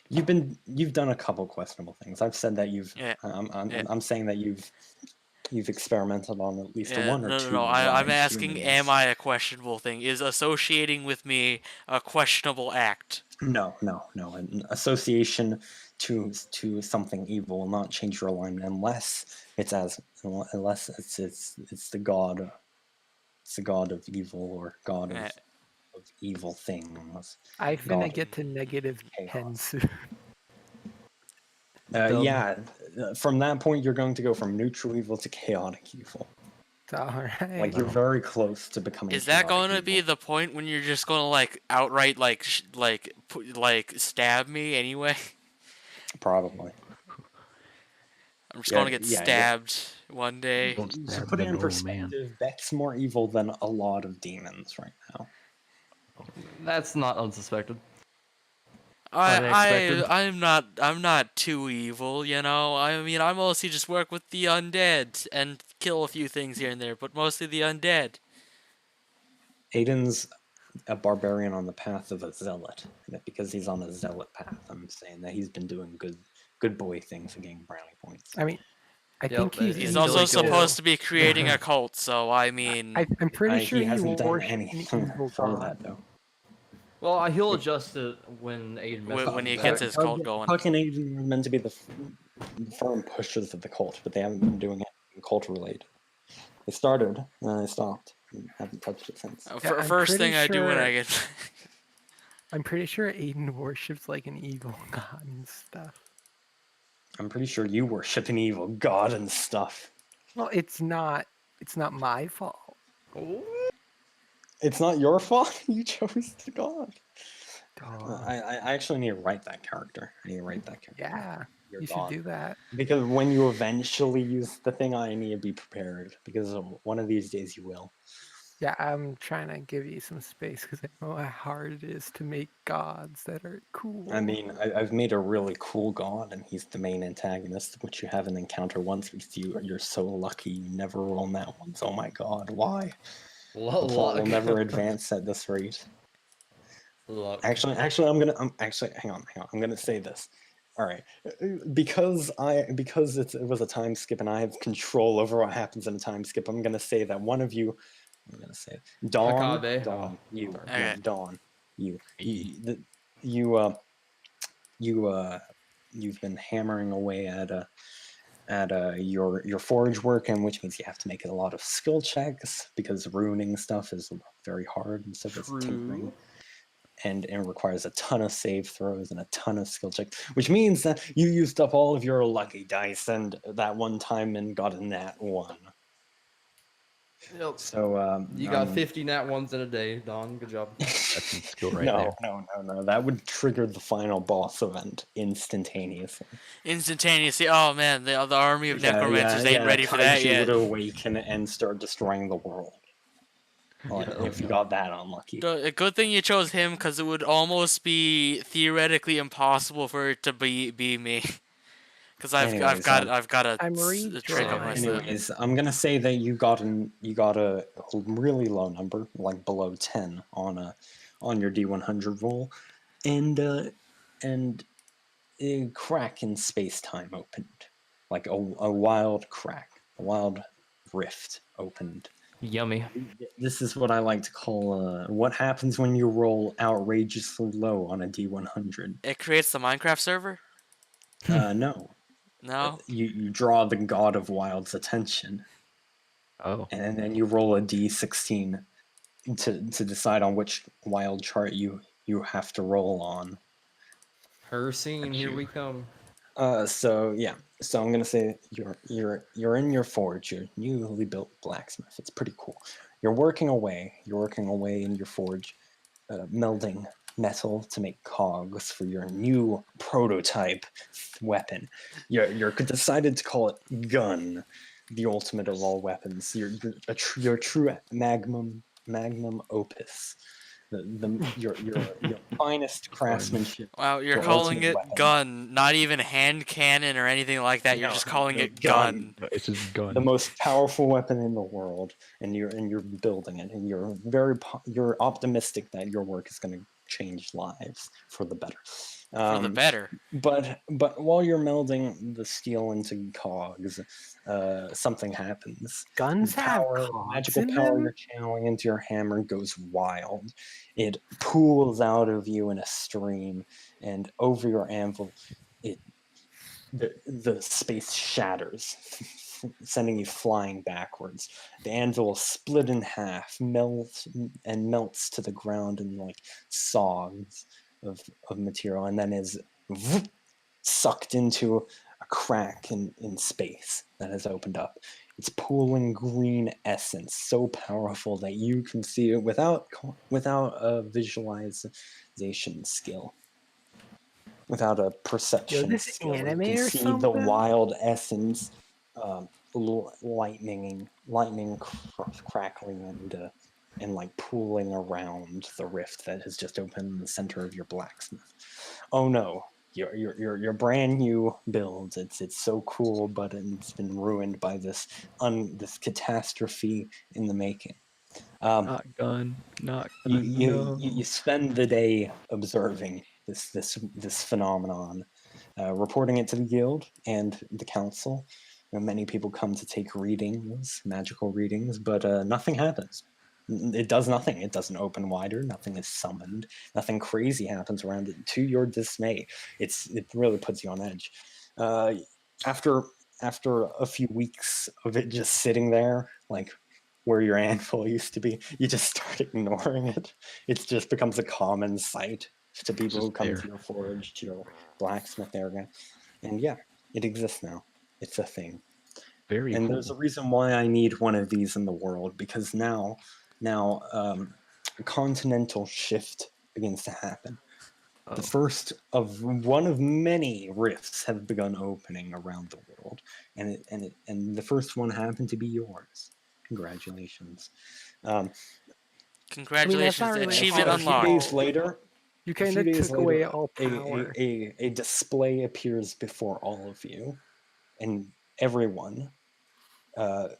You've done a couple questionable things. I've said that you've. Yeah. Yeah. I'm saying that you've experimented on at least Yeah, one or two. no. I'm live asking, am humans. I a questionable thing? Is associating with me a questionable act? No. An association to something evil will not change your alignment unless it's the god. It's the god of evil or god Eh, of evil things. I finna God get to negative 10 chaos. soon. Yeah, from that point you're going to go from neutral evil to chaotic evil. Alright. Like you're very close to becoming. Is that chaotic going to be evil. the point when you're just going to like outright like stab me anyway? Probably. I'm just going to get Yeah, stabbed one day. Don't To stab put it an in old man. perspective, Beck's more evil than a lot of demons right now. That's not unsuspected. Unexpected. I'm not too evil, you know. I mean, I mostly just work with the undead and kill a few things here and there, but mostly the undead. Aiden's a barbarian on the path of a zealot, and because he's on a zealot path, I'm saying that he's been doing good boy things and getting brownie points. I mean, I Yep, think he's He's until evil also he kills- supposed too. to be creating a cult, so I mean, I'm pretty sure He you hasn't done worship an anything evil for god. that though. Well, he'll adjust it when Aiden messes when he with gets that. his cult going. Puck and Aiden were meant to be the firm pushers of the cult, but they haven't been doing anything cult related. They started, and then they stopped, and haven't touched it since. Yeah, I'm First pretty thing I do when I sure- get. I'm pretty sure Aiden worships like an evil god and stuff. I'm pretty sure you worship an evil god and stuff. Well, it's not my fault. It's not your fault. You chose the god. Duh. I actually need to write that character. I need to write that character. Yeah, Your you should god. do that. Because when you eventually use the thing, I need to be prepared. Because one of these days you will. Yeah, I'm trying to give you some space because I know how hard it is to make gods that are cool. I mean, I've made a really cool god, and he's the main antagonist, which you haven't encountered once because you're so lucky you never roll that once. Oh my god, why? The plot will never advance at this rate. Actually, hang on. I'm gonna say this. All right, because it was a time skip, and I have control over what happens in a time skip. I'm gonna say that one of you. I'm gonna say it. Dawn, Hakabe. Dawn, you, Okay. no, Dawn, you, Me. you've been hammering away at your forge work, and which means you have to make a lot of skill checks because ruining stuff is very hard instead of tinkering. And it requires a ton of save throws and a ton of skill checks, which means that you used up all of your lucky dice and that one time and got a nat 1. Yep. So You got 50 nat ones in a day, Don. Good job. That's some skill right no, there. no. That would trigger the final boss event instantaneously. Instantaneously, oh man, the army of necromancers ain't ready for that Kaiju yet. would awaken and start destroying the world. Like, Yeah. if you got that unlucky. A good thing you chose him, because it would almost be theoretically impossible for it to be me. Because I've got a I'm trick up my redrawing. sleeve. Anyways, I'm gonna say that you got a really low number, like below 10 on your D100 roll, and a crack in space time opened, like a wild crack, a wild rift opened Yummy. This is what I like to call what happens when you roll outrageously low on a D100. It creates the Minecraft server? No. No? You draw the god of wild's attention, Oh. and then you roll a D16 to decide on which wild chart you have to roll on. Her scene, here we come. So yeah, so I'm gonna say you're in your forge, your newly built blacksmith. It's pretty cool. You're working away in your forge, melding metal to make cogs for your new prototype weapon. You're decided to call it gun, the ultimate of all weapons. Your true magnum opus. Your finest craftsmanship. Wow, you're Your calling ultimate it weapon. gun, not even hand cannon or anything like that. You're No, just calling no, it gun. gun. No, it's just gun. The most powerful weapon in the world, and you're building it, and you're optimistic that your work is going to change lives for the better. For the better. But while you're melding the steel into cogs, something happens. Guns The have power, cogs magical in power them? you're channeling into your hammer goes wild. It pools out of you in a stream, and over your anvil, the space shatters, sending you flying backwards. The anvil is split in half, melts to the ground in like sogs of material, and then is sucked into a crack in space that has opened up. It's pooling green essence, so powerful that you can see it without a visualization skill. Without a perception this skill, you anime can or see the something? wild essence, lightning crackling and like pooling around the rift that has just opened in the center of your blacksmith. Oh no, your brand new build. It's so cool, but it's been ruined by this catastrophe in the making. Not gun. Not gun. No. You spend the day observing this phenomenon, reporting it to the guild and the council. Many people come to take readings, magical readings, but nothing happens. It does nothing. It doesn't open wider. Nothing is summoned. Nothing crazy happens around it. To your dismay, it really puts you on edge. After a few weeks of it just sitting there, like where your anvil used to be, you just start ignoring it. It just becomes a common sight to people who come to your forge, to your blacksmith area. And yeah, it exists now. It's a thing. Very and cool. There's a reason why I need one of these in the world, because now a continental shift begins to happen. The first of one of many rifts have begun opening around the world, and the first one happened to be yours. Congratulations. Congratulations, not really achievement hard. A few days unlocked. later, You kind of took away all power. a display appears before all of you, and everyone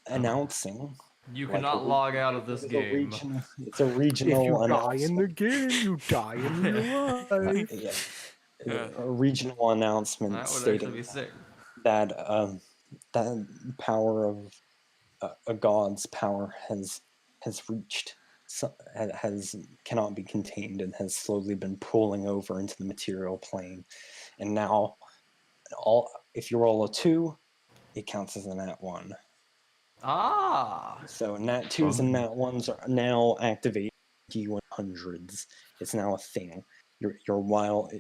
announcing. You like cannot log out of this game. It's a If regional you die in announcement. the game, you die in real life. A regional announcement That would stating actually be sick. that that power of a god's power has reached, cannot be contained, and has slowly been pulling over into the material plane. And now, if you roll a 2, it counts as a nat 1. Ah! So nat 2s and nat 1s are now activated D100s. It's now a thing. Your wild.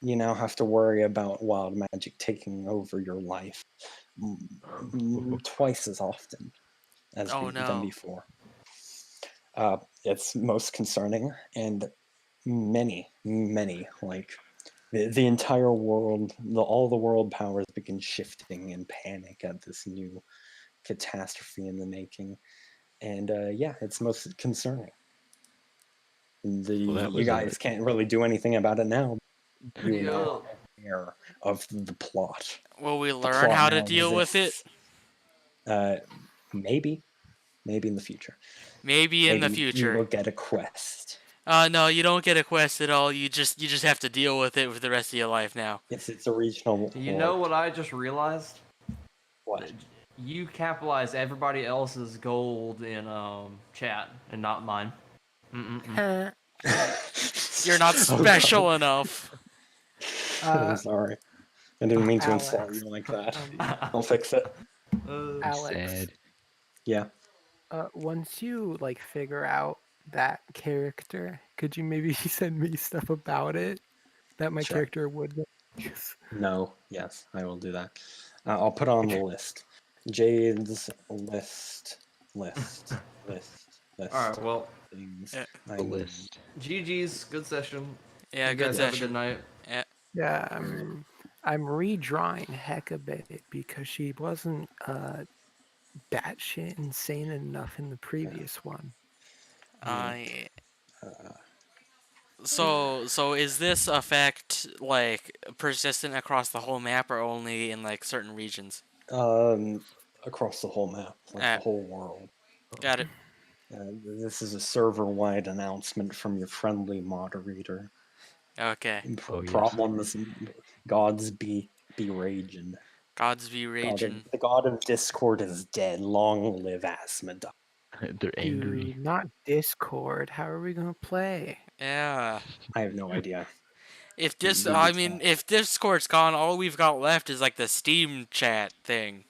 You now have to worry about wild magic taking over your life twice as often as than before. It's most concerning, and many like the entire world, all the world powers begin shifting in panic at this new catastrophe in the making. And yeah, it's most concerning. You guys can't really do anything about it now. You now are aware of the plot. Will we learn how to deal with it? Maybe in the future. Maybe in the future. You will get a quest. No, you don't get a quest at all. You just have to deal with it for the rest of your life now. It's a regional. Do you know what I just realized? What? you capitalize everybody else's gold in chat and not mine. Huh. You're not Oh, God. special enough. I'm sorry. I didn't mean to insult Alex, you like that. um, I'll fix it. Alex, Sad. Yeah. once you like figure out that character, could you maybe send me stuff about it that my Sure. character would know? 'Cause No. Yes, I will do that. I'll put on the list. Jade's list. Alright, well, Things Yeah. I The need. list. GG's, good session. Yeah, You good guys have a session. good night. Yeah. Yeah, I'm redrawing Hecabit because she wasn't batshit insane enough in the previous one. I. Uh, So is this effect like persistent across the whole map or only in like certain regions? across the whole map, like Ah, the whole world. got it. This is a server-wide announcement from your friendly moderator. Okay. Oh, yes. Problems, gods be raging. Gods be raging. The god of Discord is dead. Long live Asmodai. They're angry. Dude, not Discord. How are we gonna play? Yeah. I have no idea. If Discord's gone, all we've got left is like the Steam chat thing.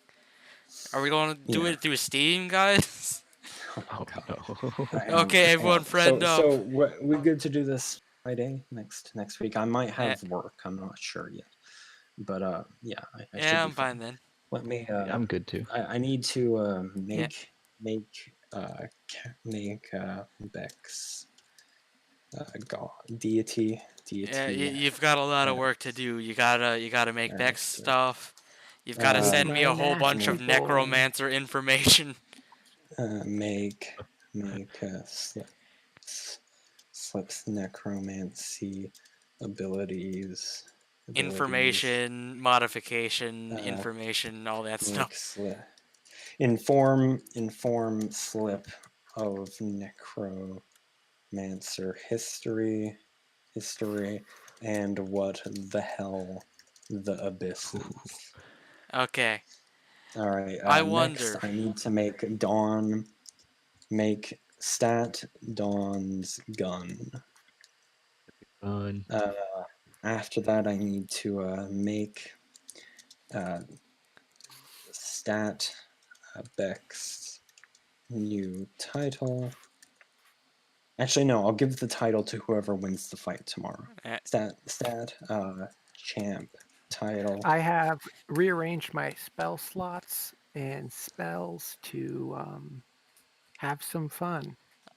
Are we going to do Yeah. it through Steam, guys? Oh God. no. Okay, everyone, friend up. So we good to do this Friday next week? I might Yeah. have work. I'm not sure yet, but yeah, I should Yeah, be I'm fine then. Let me. I'm good too. I need to Yeah. make Bex god deity. Yeah, you've got a lot of work to do. You gotta make Bex so, stuff. You've gotta Make send me a whole my bunch of people. necromancer information. make slips necromancy abilities. Information, modification, Uh, information, all that Make stuff. inform slip of necromancer history, and what the hell the abyss is. Okay. All right. I Next, wonder. I need to make Dawn. Make stat Dawn's gun. Fun. After that, I need to make stat Bex new title. Actually, no. I'll give the title to whoever wins the fight tomorrow. Stat champ title. I have rearranged my spell slots and spells to have some fun.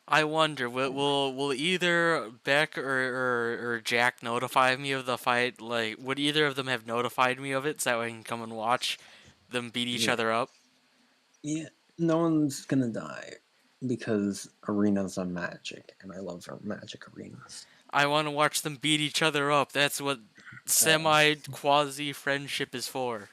I wonder, will either Beck or Jack notify me of the fight? Like, would either of them have notified me of it so that way I can come and watch them beat each Yeah. other up? Yeah, no one's gonna die because arenas are magic, and I love our magic arenas. I want to watch them beat each other up. That's what semi-quasi friendship is for.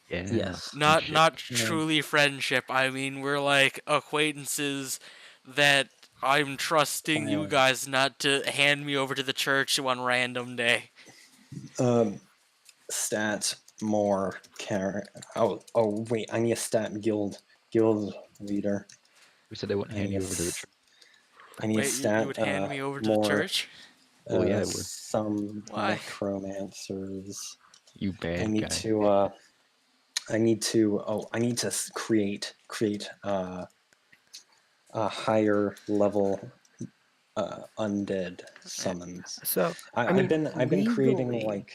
Yeah. Yes. Not Shit. not truly friendship. I mean, we're like acquaintances that I'm trusting you guys not to hand me over to the church one random day. Stat more Oh wait, I need a stat guild leader. Who said they wouldn't hand you over to the church? I need a Wait, stat you would hand me over to more, the church? Well, yeah, they would. some Why? necromancers. You bad I need guy. to I need to create a higher level undead summons. So I've been creating legally-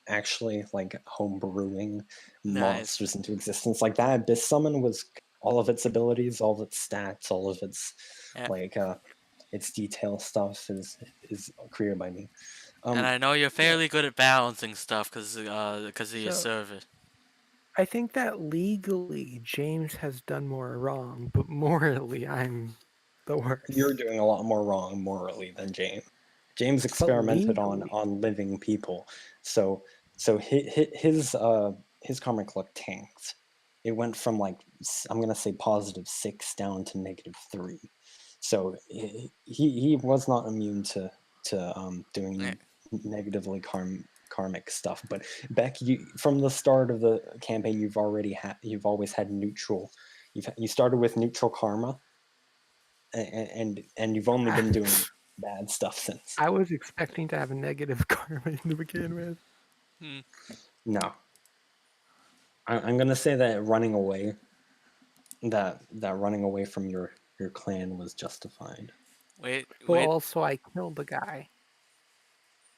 actually home brewing Nice. monsters into existence. Like that abyss summon was all of its abilities, all of its stats, all of its its detail stuff is created by me. And I know you're fairly good at balancing stuff because of your So- server. I think that legally James has done more wrong, but morally I'm the worst. You're doing a lot more wrong morally than James. James experimented on living people, so his karmic luck tanked. It went from I'm gonna say +6 down to -3. So he was not immune to doing negatively karmic stuff. But Beck, from the start of the campaign, you've always had neutral. You started with neutral karma, and you've only been doing bad stuff since. I was expecting to have a negative karma to begin with. No, I'm gonna say that running away, that running away from your clan was justified. Wait, Well, wait. also I killed the guy.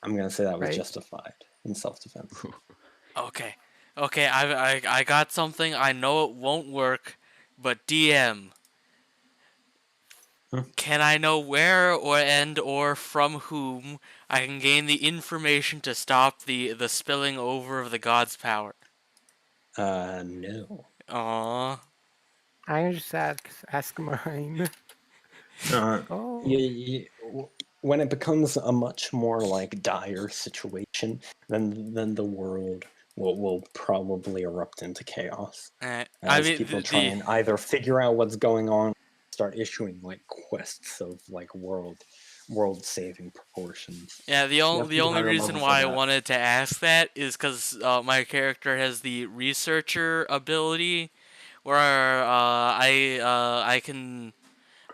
I'm gonna say that was Right. justified in self-defense. Okay. Okay, I got something. I know it won't work, but DM. Can I know where or from whom I can gain the information to stop the spilling over of the god's power? No. Aww. I just ask mine. Oh. When it becomes a much more like dire situation, then the world will probably erupt into chaos I as mean, people try and either figure out what's going on, start issuing like quests of like world saving proportions. yeah, the You only have to the be only higher reason level for why I that. wanted to ask that is because my character has the researcher ability, where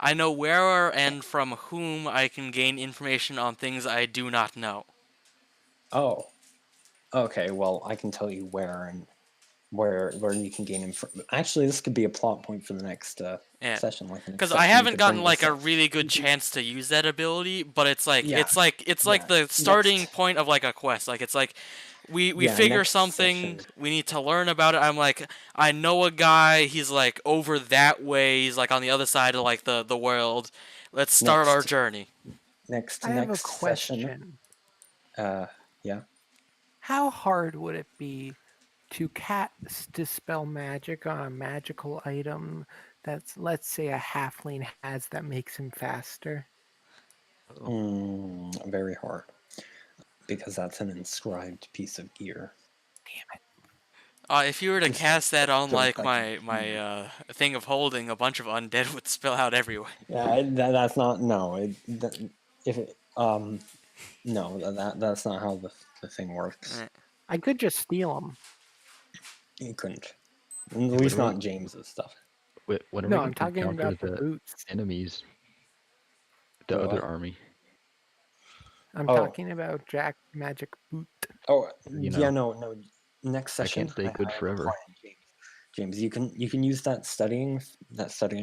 I know where and from whom I can gain information on things I do not know. Oh, okay. Well, I can tell you where and where you can gain info. Actually, this could be a plot point for the next Yeah. session. Like the next Because I section, you haven't could gotten bring like this a up. really good chance to use that ability, but it's like Yeah. it's like the starting Next. point of like a quest. Like it's like we Yeah, figure next something, session. we need to learn about it. I'm like, I know a guy, he's like over that way, he's like on the other side of like the world. Let's start our journey. Next I have a session. question. Yeah. How hard would it be to cast Dispel Magic on a magical item that's, let's say, a halfling has that makes him faster? Very hard. Because that's an inscribed piece of gear. Damn it. If you were to It's cast that on so like fucking my thing of holding, a bunch of undead would spill out everywhere. Yeah, that's not no. If it, no, that's not how the thing works. I could just steal them. You couldn't. At least not James's stuff. When are No, we I'm going to talking encounter about the the boots. enemies? The The other what? army. I'm Oh. talking about Jack Magic Boot. Oh, You yeah, know, no. Next I session, can't stay good have a forever. plan, James, you can use that studying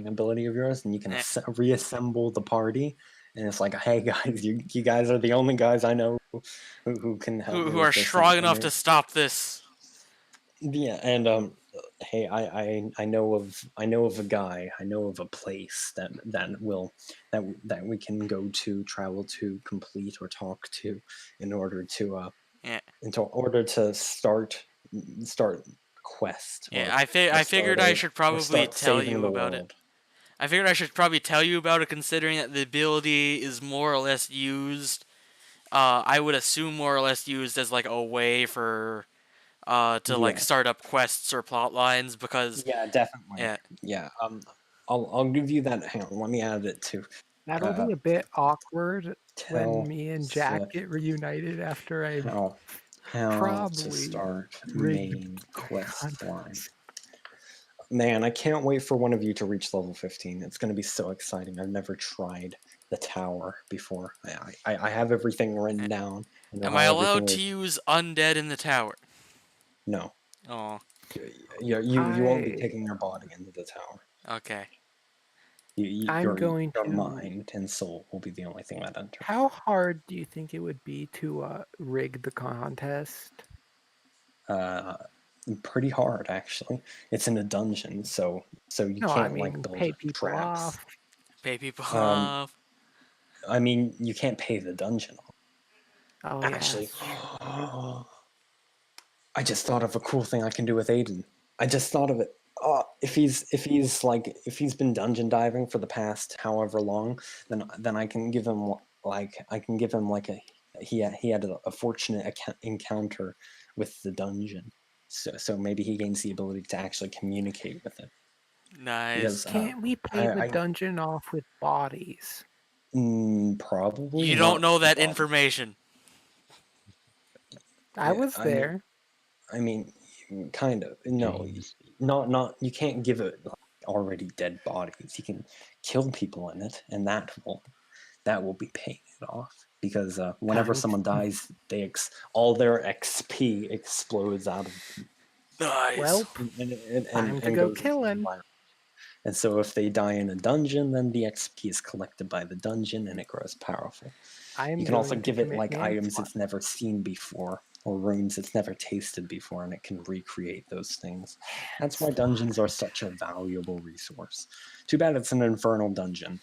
ability of yours, and you can reassemble the party. And it's like, hey guys, you guys are the only guys I know who can help me Who with are this. strong enough to stop this. Yeah, and hey, I know of a guy, I know of a place that we can go to, travel to, complete, or talk to, in order to start quest. Yeah, Or, I figured I should probably start tell saving you the about it. world. I figured I should probably tell you about it, considering that the ability is more or less used. I would assume more or less used as like a way for to like start up quests or plot lines, because Yeah, definitely. yeah. Yeah. I'll give you that. Hang on, let me add it to. That'll be a bit awkward when Tell me and Jack get reunited after I've how to probably start rigged main quest line. contest. Man, I can't wait for one of you to reach level 15. It's going to be so exciting. I've never tried the tower before. I have everything written down. Am I allowed to use undead in the tower? No. Oh, You won't be taking your body into the tower. okay. I'm going your to. mind and soul will be the only thing that enters. How hard do you think it would be to rig the contest? Pretty hard, actually. It's in a dungeon, so you can't like build pay people traps. off. Pay people off. I mean, you can't pay the dungeon off. Oh, Actually, yeah. I just thought of a cool thing I can do with Aiden. I just thought of it. If he's been dungeon diving for the past however long, then I can give him he had a fortunate encounter with the dungeon, so maybe he gains the ability to actually communicate with it. Nice. Because, Can't we pay the dungeon off with bodies? Probably. You don't know that information. I was there. I mean, kind of. No, James. not. You can't give it like, already dead bodies. You can kill people in it, and that will be paying it off. Because whenever Time someone dies, all their XP explodes out of them Nice. Well, time to and go goes into the killing. environment. And so if they die in a dungeon, then the XP is collected by the dungeon and it grows powerful. I am You can also going to give it commit like items manslaughter. it's never seen before or runes it's never tasted before, and it can recreate those things. That's why dungeons are such a valuable resource. Too bad it's an infernal dungeon.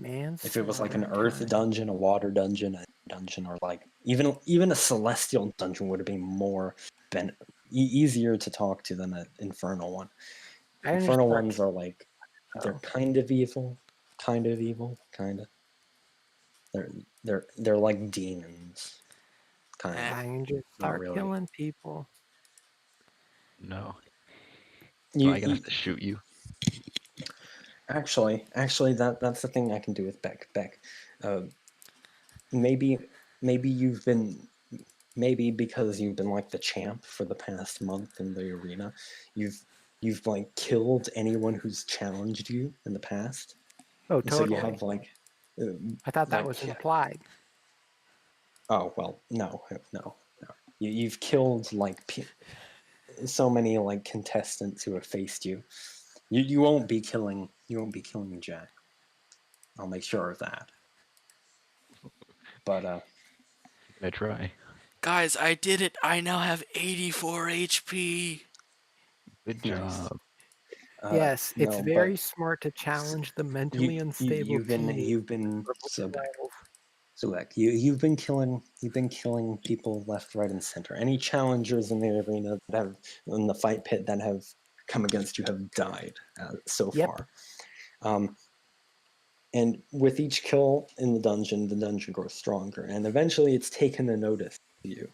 If it was like an earth Manslaughter time. dungeon, a water dungeon, a dungeon, or like even a celestial dungeon would have been more easier to talk to than an infernal one. I Infernal understand. ones are like they're kind of evil, kind of. They're like demons, kind of. I can just Not start really. killing people. No. You, I gonna have to shoot you. actually, that's the thing I can do with Beck. Beck, maybe you've been because you've been like the champ for the past month in the arena, you've like killed anyone who's challenged you in the past. Oh, And so you totally. have like I thought that like was implied. oh well no. You've killed like so many like contestants who have faced you. You won't be killing Jack. I'll make sure of that. But I try. Guys, I did it. I now have 84 HP. Good nice. job. Yes, it's no, very but smart to challenge the mentally unstable you've been teenage so back. 12. Zulek, you've been killing people left, right, and center. Any challengers in the arena that have in the fight pit that have come against you have died so Yep. far. And with each kill in the dungeon grows stronger, and eventually it's taken a notice of you.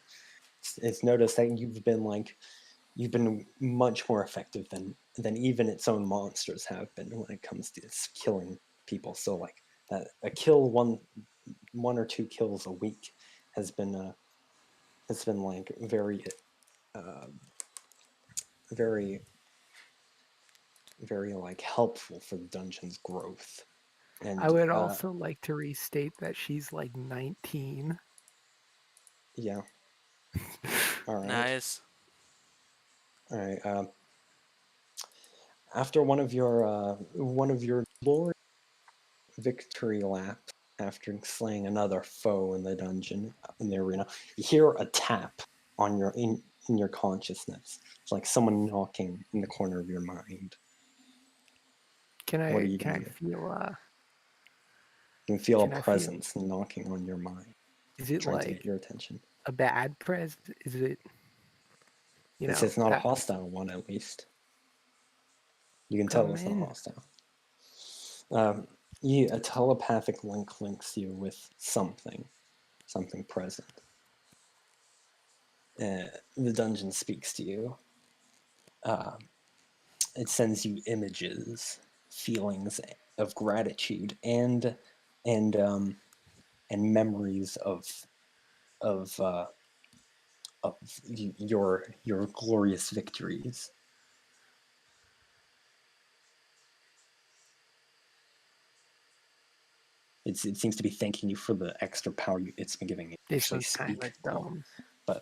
It's noticed that you've been much more effective than even its own monsters have been when it comes to killing people. So like that a kill one or two kills a week has been like very very very like helpful for the dungeon's growth. And I would also like to restate that she's like 19. yeah, all right, Nice. all right. After one of your glory victory laps, after slaying another foe in the dungeon in the arena, you hear a tap on in your consciousness. It's like someone knocking in the corner of your mind. Can What are I you can gonna I do? feel You can feel can a I feel presence knocking on your mind, is it trying to get like your attention. a bad pres? Is it It's not a that hostile one, at least. You can tell come it's not in? hostile. A telepathic link links you with something present. The dungeon speaks to you. It sends you images, feelings of gratitude, and memories of your glorious victories. It seems to be thanking you for the extra power it's been giving you to This actually one's kind speak of well. dumb.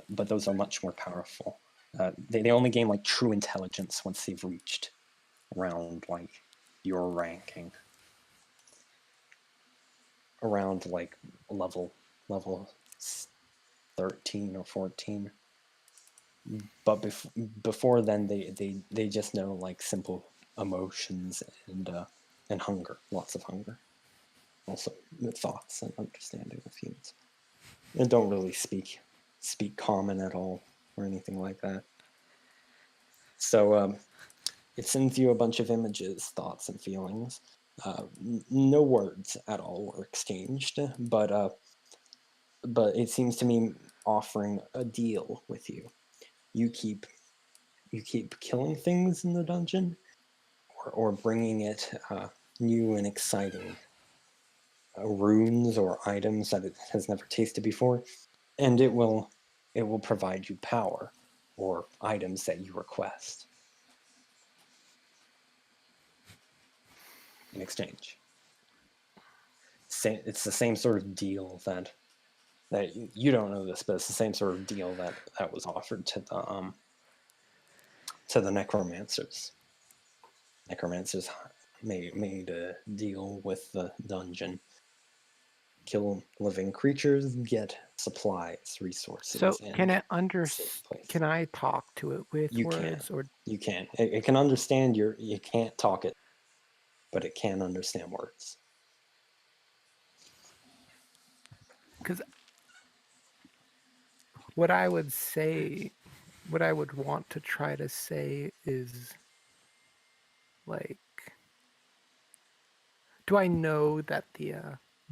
But those are much more powerful. They only gain like true intelligence once they've reached around like your ranking, around like level 13 or 14. But before then, they just know like simple emotions and hunger, lots of hunger, also thoughts and understanding of humans, and don't really speak common at all or anything like that. So it sends you a bunch of images, thoughts, and feelings. No words at all were exchanged, but it seems to me offering a deal with you. You keep killing things in the dungeon, or bringing it new and exciting runes or items that it has never tasted before, and it will provide you power or items that you request in exchange. It's the same sort of deal that you don't know this, but it's the same sort of deal that was offered to the necromancers. Necromancers made a deal with the dungeon. Kill living creatures, get supplies, resources, So and safe place. can I talk to it with You words, can. or You can. It can understand you can't talk it, but it can understand words. because what I would say, what I would want to try to say is like, do I know that the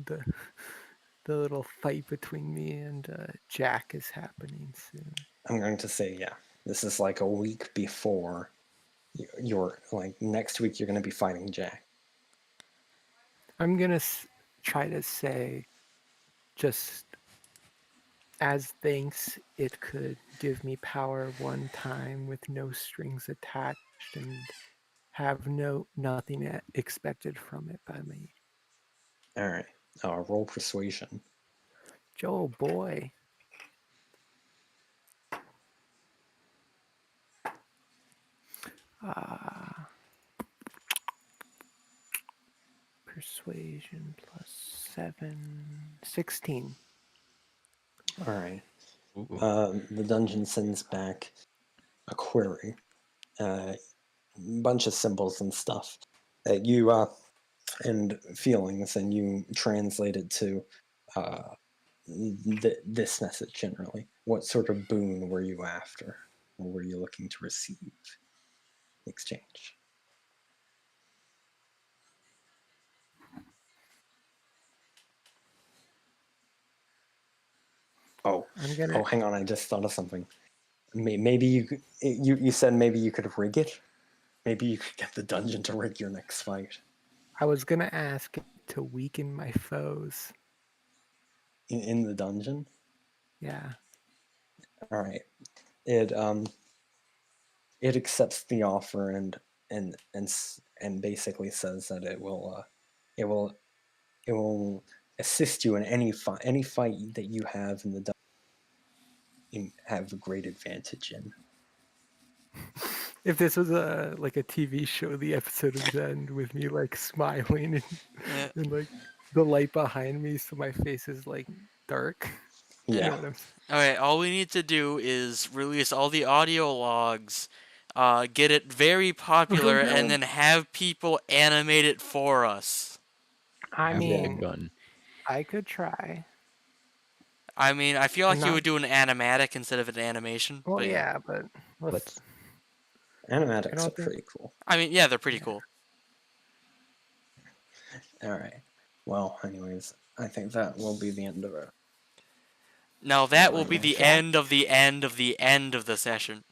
the little fight between me and Jack is happening soon? I'm going to say, yeah. This is like a week before you're like next week. You're going to be fighting Jack. I'm gonna try to say, just as thanks, it could give me power one time with no strings attached and have nothing expected from it by me. All right. Roll persuasion. Joe boy. Persuasion plus 7, 16. All right. Ooh. The dungeon sends back a query, a bunch of symbols and stuff that you and feelings, and you translate it to this message generally. What sort of boon were you after, or were you looking to receive in exchange? Oh, I'm gonna. hang on! I just thought of something. Maybe you said maybe you could rig it. Maybe you could get the dungeon to rig your next fight I was gonna ask it to weaken my foes. in the dungeon. Yeah. All right. It accepts the offer and basically says that it will it will assist you in any fight that you have in the dungeon. Have a great advantage in. If this was a TV show, the episode would end with me like smiling Yeah. and like the light behind me, so my face is like dark. You know Yeah. what I'm saying? Okay, all we need to do is release all the audio logs, get it very popular, and then have people animate it for us. I Have a mean, gun. I could try. I mean, I feel I'm like you not. would do an animatic instead of an animation. Well, But yeah. yeah, but Let's. I Animatics are don't think. pretty cool. I mean, yeah, they're pretty Yeah. cool. All right. Well, anyways, I think that will be the end of it. Now that will be Right. the end of the end of the end of the session.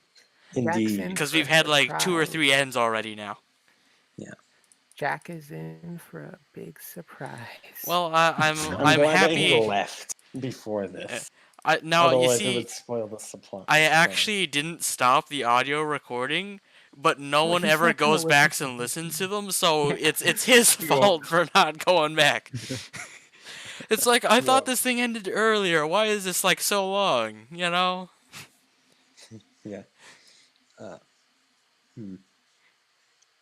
Jack's in Indeed. Because for we've a had like 2 or surprise. 3 ends already now. Yeah. Jack is in for a big surprise. Well, I'm I'm glad that he happy. left before this. Now you Otherwise, it see, would spoil the supply. I actually didn't stop the audio recording, but no Well, one he's ever not gonna goes back listen and to listens this. to them, so Yeah. it's his fault for not going back. It's like, I thought this thing ended earlier. Why is this like so long? You know? Yeah.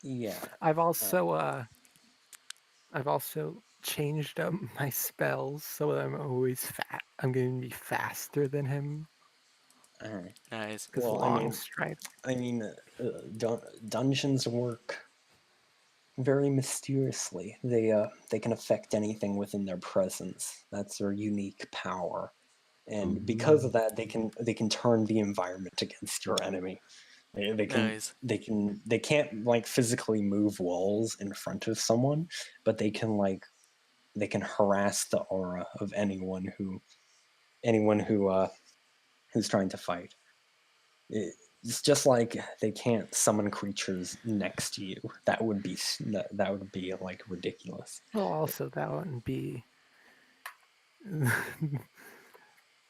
Yeah. I've also changed up my spells so that I'm always fat. I'm going to be faster than him All right. Nice. because Well, long stride. dungeons work very mysteriously. They can affect anything within their presence. That's their unique power, and because of that, they can turn the environment against your enemy. Nice. They can't like physically move walls in front of someone, but they can harass the aura of anyone who's trying to fight. It's just like they can't summon creatures next to you. That would be like ridiculous. Well, also that wouldn't be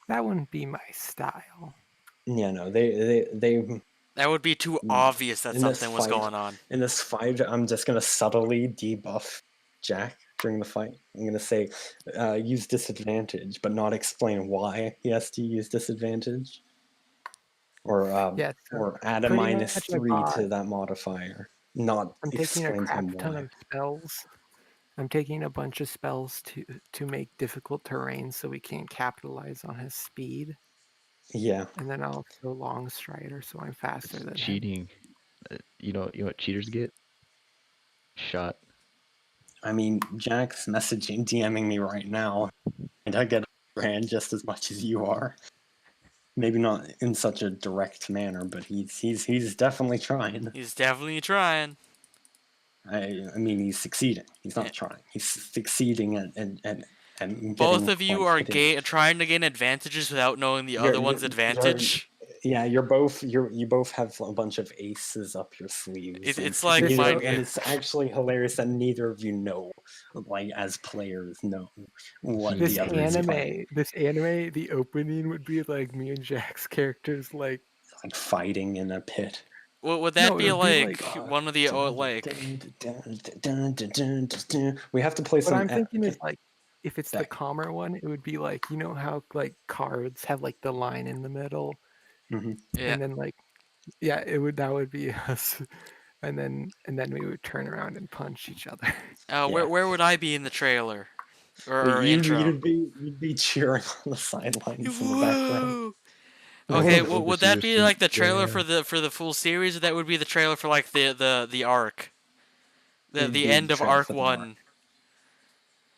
That wouldn't be my style. Yeah, no, they That would be too obvious that in this something was fight- going on. In this fight, I'm just gonna subtly debuff Jack during the fight. I'm gonna say use disadvantage, but not explain why he has to use disadvantage. Or Yeah, so or add a pretty minus much I 3 bought. to that modifier. Not I'm taking a explain to crap him ton why. of spells. I'm taking a bunch of spells to make difficult terrain so we can't capitalize on his speed. Yeah. And then also long strider, so I'm faster than him. Cheating. You know what cheaters get? Shot. I mean, Jack's messaging, DMing me right now, and I get a hand just as much as you are. Maybe not in such a direct manner, but he's definitely trying. He's definitely trying. I mean, he's succeeding. He's not trying. He's succeeding at getting. Both of you like, are trying to gain advantages without knowing the other one's advantage. Yeah, you both have a bunch of aces up your sleeves. It's like This- mind and game. it's actually hilarious that neither of you know, like as players, know what This the other is anime, the opening would be like me and Jack's characters like like fighting in a pit. Would that No, be it would be like one of the like? We have to play what some. I'm thinking is like if it's the back. calmer one, it would be like you know how like cards have like the line in the middle, Mhm. Yeah. and then like yeah, that would be us, and then we would turn around and punch each other. Where would I be in the trailer or You'd intro? be cheering on the sidelines in the background. Woo! Oh, Okay, the would that overseer be suit, like the trailer yeah. for the full series, or that would be the trailer for like the arc, It'd the be end of trailer arc for the arc. 1?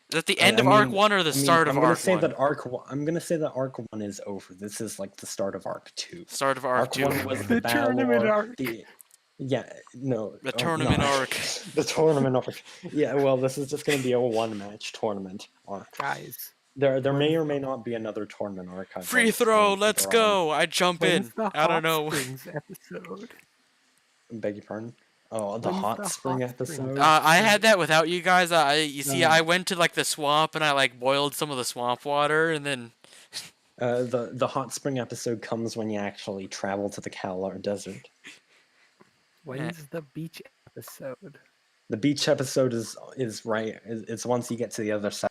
Is that the end of arc 1 or the start of I'm gonna arc say 1? that I'm gonna say that arc 1 is over. This is like the start of arc 2. Start of arc 2. 1 was The the tournament battle arc. The tournament arc. The tournament arc. Yeah, well, this is just gonna be a one-match tournament arc. Guys, There may when's or may not be another tournament arc. Free throw, let's go! I jump when's in. the I don't Hot know. Springs episode? Beg your pardon? Oh, the When's hot the spring Hot Springs episode. I had that without you guys. You see, No. I went to like the swamp and I like boiled some of the swamp water and then. The hot spring episode comes when you actually travel to the Kalar Desert. When's the beach episode? The beach episode is right. It's once you get to the other side.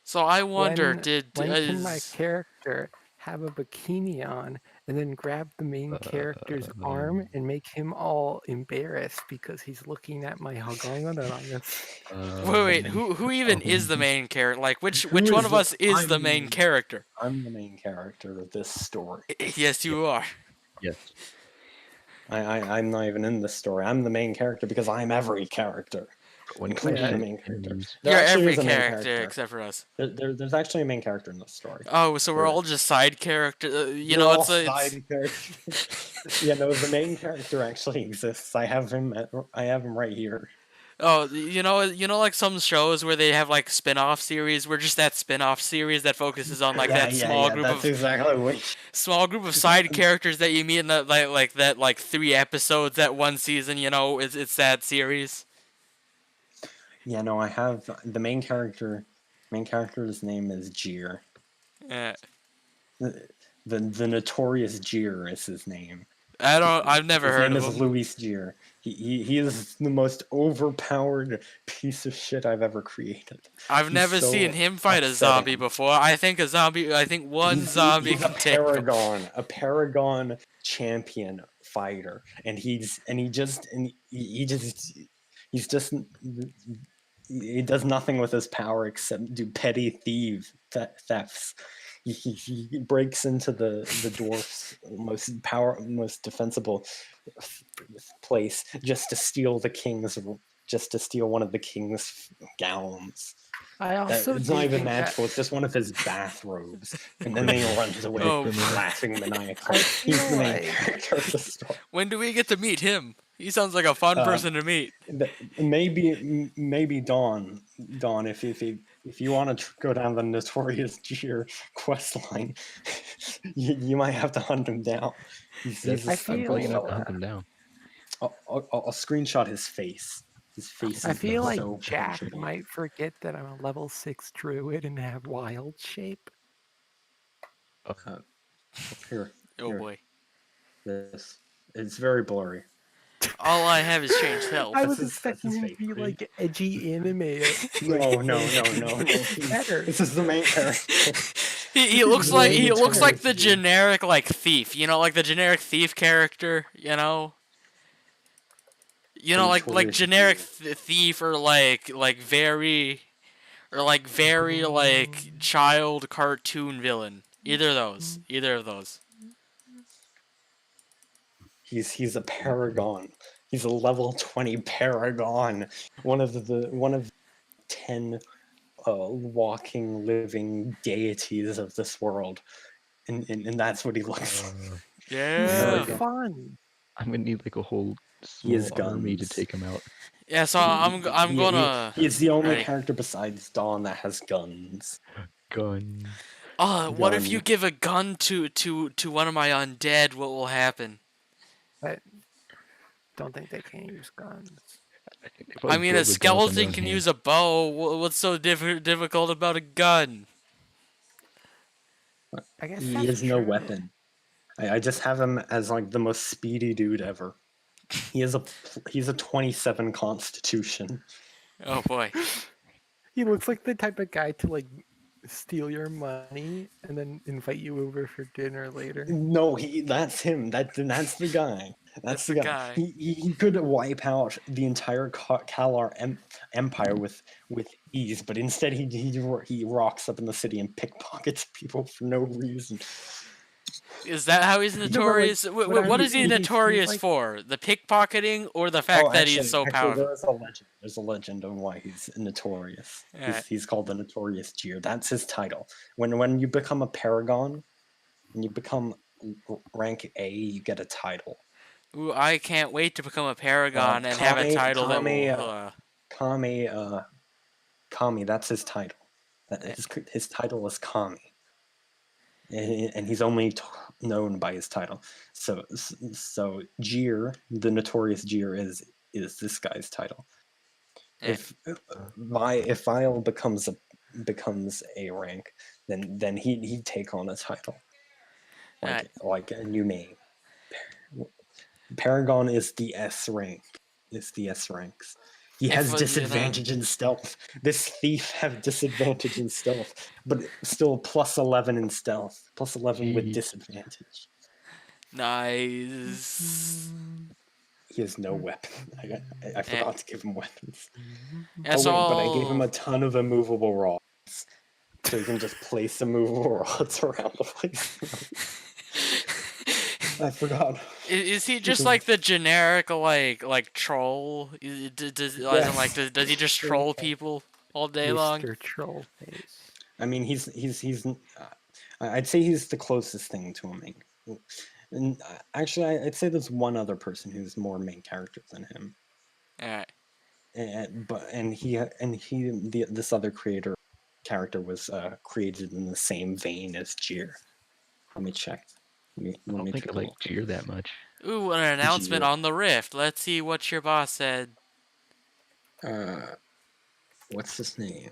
So I wonder, When can my character have a bikini on and then grab the main character's arm and make him all embarrassed because he's looking at my Haganganangas? Wait, who even is the main character? Like, which Who one is of the- us is the I'm- main character? I'm the main character of this story. Yes, you are. Yes. I'm not even in this story. I'm the main character because I'm every character, When it including comes the to main character. enemies, There You're actually every is a main character except for us. There's actually a main character in this story. Oh, so we're Where- all just side characters. You We're know, all it's side characters. Yeah, no, the main character actually exists. I have him right here. oh, you know, like some shows where they have like spin-off series. We're just that spin-off series that focuses on like that small group that's of exactly what. small group of side characters that you meet in that like that like 3 episodes that one season. You know, it's that series. Yeah, no, I have the main character. Main character's name is Jeer. Yeah. The notorious Jeer is his name. I've never heard His of name is him. Luis Jeer. He is the most overpowered piece of shit I've ever created. I've He's never so seen him fight a upsetting. zombie before. I think one zombie He's a can take him. a paragon champion fighter, and he does nothing with his power except do petty thefts. He breaks into the dwarf's most defensible place just to steal one of the king's gowns. I also It's not do even think that- magical. It's just one of his bathrobes, and then he runs away, Oh. laughing maniacally. I He's the feel main like- character of the story. When do we get to meet him? He sounds like a fun person to meet. Maybe Dawn, if you want to go down the notorious Jeer quest line, you might have to hunt him down. He's I a feel- I'm stubborn- gonna hunt them down. I'll screenshot his face. His face. I is feel like so Jack punchable. might forget that I'm a level 6 druid and have wild shape. Here, Oh here, boy. this. It's very blurry. All I have is changed health. I That's was his- that's expecting his him to be fake like edgy anime. No, Better. This is the main character. He looks like Very the notorious. generic like thief, you know, like the generic thief character, you know. You know, like Notorious generic Jew. thief or like very like child cartoon villain. Either of those. Either of those. He's a paragon. He's a level 20 paragon. One of 10 walking, living deities of this world, and that's what he looks like. Yeah. So fun. I'm gonna need like a whole He has small army to guns. take him out. Yeah, so I'm gonna He is the only Ready. character besides Dawn that has guns. Gun. what if you Gun. give a gun to one of my undead? What will happen? But don't think they can use guns. I think they I probably mean, blow a the gun up in their skeleton own can hand. use a bow. What's so difficult about a gun? I guess He that's has no true. weapon. I just have him as like the most speedy dude ever. He's a 27 constitution. Oh boy. He looks like the type of guy to like steal your money and then invite you over for dinner later. No, that's him. That's the guy. That's the guy. He could wipe out the entire Kalar empire with ease, but instead he rocks up in the city and pickpockets people for no reason. Is that how he's No, but, like, notorious? what What I'm is he saying, he's notorious like- for? The pickpocketing or the fact that he's so powerful? there is a legend. There's a legend on why he's notorious. Alright. He's called the Notorious Jeer. That's his title. When you become a paragon, when you become rank A, you get a title. Ooh, I can't wait to become a paragon and have a title that will. Kami, that's his title. His title is Kami, and he's only known by his title. So Jeer, the Notorious Jeer, is this guy's title. If Vile becomes a rank, then he'd take on a title, like a new name. Paragon is the S rank. It's the S ranks. He has disadvantage in stealth. This thief have disadvantage in stealth, but still plus 11 in stealth. Plus 11 with disadvantage. Nice. He has no weapon. I forgot to give him weapons. Yeah, But I gave him a ton of immovable rods, so he can just place immovable rods around the place. I forgot. Is he just like the generic like troll? Does he just troll people all day long? Mr. Troll Face. I mean, I'd say he's the closest thing to a main. And actually, I'd say there's one other person who's more main character than him. Alright. This other character was created in the same vein as Jeer. Let me check. I don't think I like Jeer that much. Ooh, an announcement Jeer. on the Rift. Let's see what your boss said. What's his name?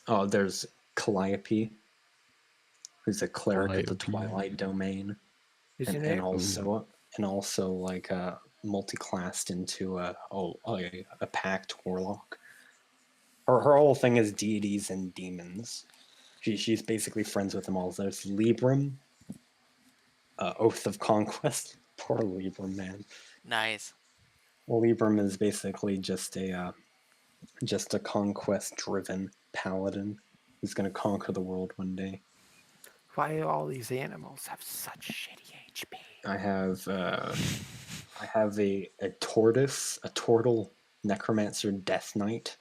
Oh, there's Calliope, who's a cleric of the Twilight Domain, and also like multi-classed into a pact warlock. Her whole thing is deities and demons. She's basically friends with them all. There's Libram, Oath of Conquest. Poor Libram, man. Nice. Well, Libram is basically just a conquest-driven paladin who's going to conquer the world one day. Why do all these animals have such shitty HP? I have a tortoise, a turtle necromancer death knight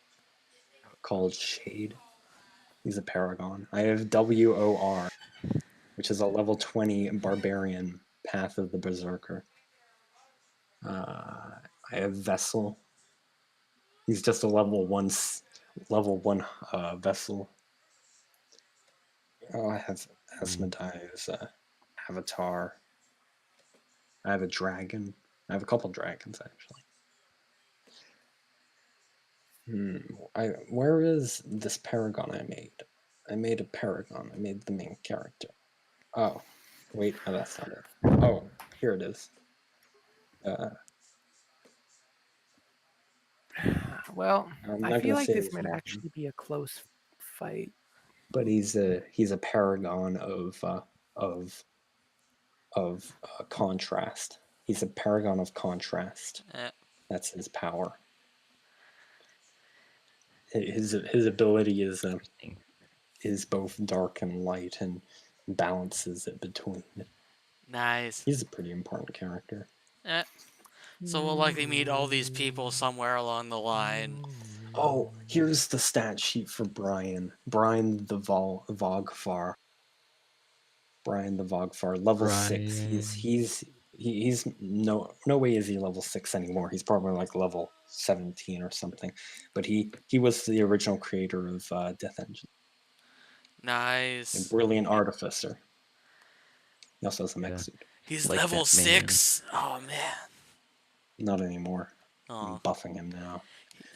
called Shade. He's a paragon. I have WOR, which is a level 20 barbarian path of the berserker. I have Vessel. He's just a level one vessel. Oh, I have Asmodee's avatar. I have a dragon. I have a couple dragons actually. Where is this paragon I made? I made a paragon. I made the main character. Oh, wait, no, that's not it. Oh, here it is. Well, I'm I not feel gonna like say this his might name, actually be a close fight. but he's a paragon of contrast. He's a paragon of contrast. That's his power. His ability is both dark and light and balances it between. Nice. He's a pretty important character. So we'll likely meet all these people somewhere along the line. Oh, here's the stat sheet for Brian. Brian the Vogfar. Brian the Vogfar, level 6. He's no way is he level 6 anymore. He's probably like level 17 or something. But he was the original creator of Death Engine. A Nice. brilliant artificer. He also has a mech Yeah. suit. He's Like level that man. 6. Oh man. Not anymore. I'm Oh. buffing him now.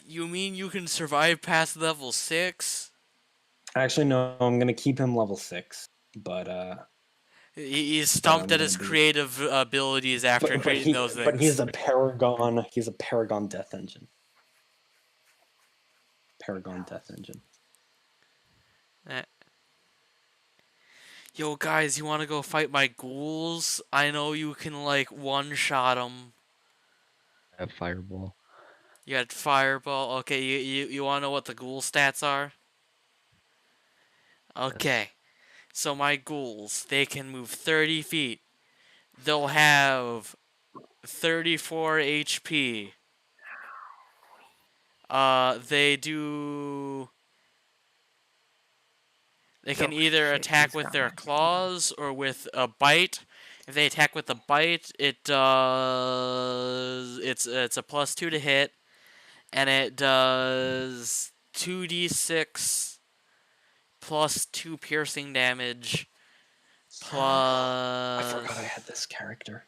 You mean you can survive past level 6? Actually, no. I'm gonna keep him level 6. But He's but stumped I'm at gonna his be. creative abilities after But creating those he's things. a paragon. He's a paragon Death Engine. Paragon Death Engine. Yo, guys, you want to go fight my ghouls? I know you can, like, one-shot them. I have fireball. You got fireball. Okay, you want to know what the ghoul stats are? Okay. So my ghouls, they can move 30 feet. They'll have 34 HP. They do... They can Oh either shit, attack he's with got their my claws or with a bite. If they attack with a bite, it does... It's a +2 to hit. And it does 2d6 plus 2 piercing damage plus... I forgot I had this character.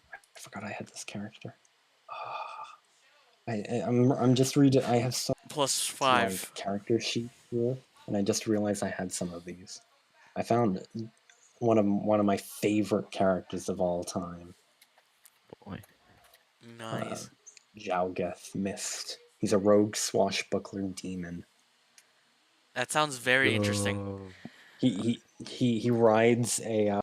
I'm just reading. I have some plus like 5. character sheet here, and I just realized I had some of these. I found one of my favorite characters of all time. Boy. Nice. Jalgeth Mist. He's a rogue swashbuckler demon. That sounds very interesting. He rides a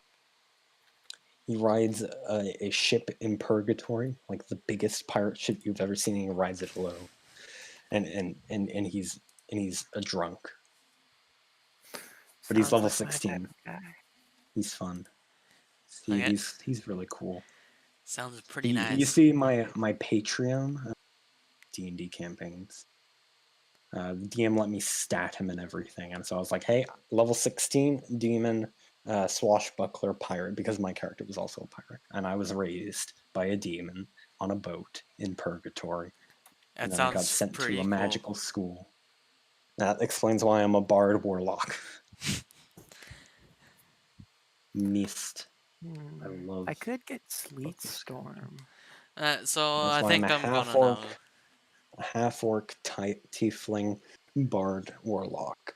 ship in purgatory, like the biggest pirate ship you've ever seen. And he rides it low, and he's a drunk, but he's Sounds level like my type 16. of guy. He's fun. Okay. He's really cool. Sounds pretty You nice. see my Patreon, D&D campaigns. The DM let me stat him and everything, and so I was like, "Hey, level 16 demon, swashbuckler pirate," because my character was also a pirate, and I was raised by a demon on a boat in purgatory, That and then I got sounds sent to pretty a cool. magical school. That explains why I'm a bard warlock. Mist. I love. I could get Sleet this Storm. So That's I why I'm think a I'm gonna half orc, know. tiefling bard warlock.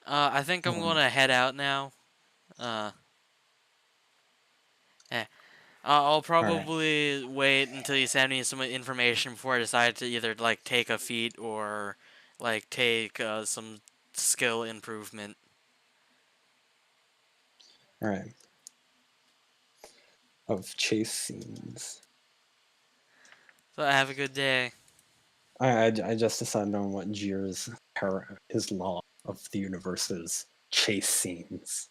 I think I'm gonna head out now. I'll probably wait until you send me some information before I decide to either like take a feat or like take some skill improvement. All right. Of chase scenes. So have a good day. I just decided on what Jir's his law of the universe is. Chase scenes.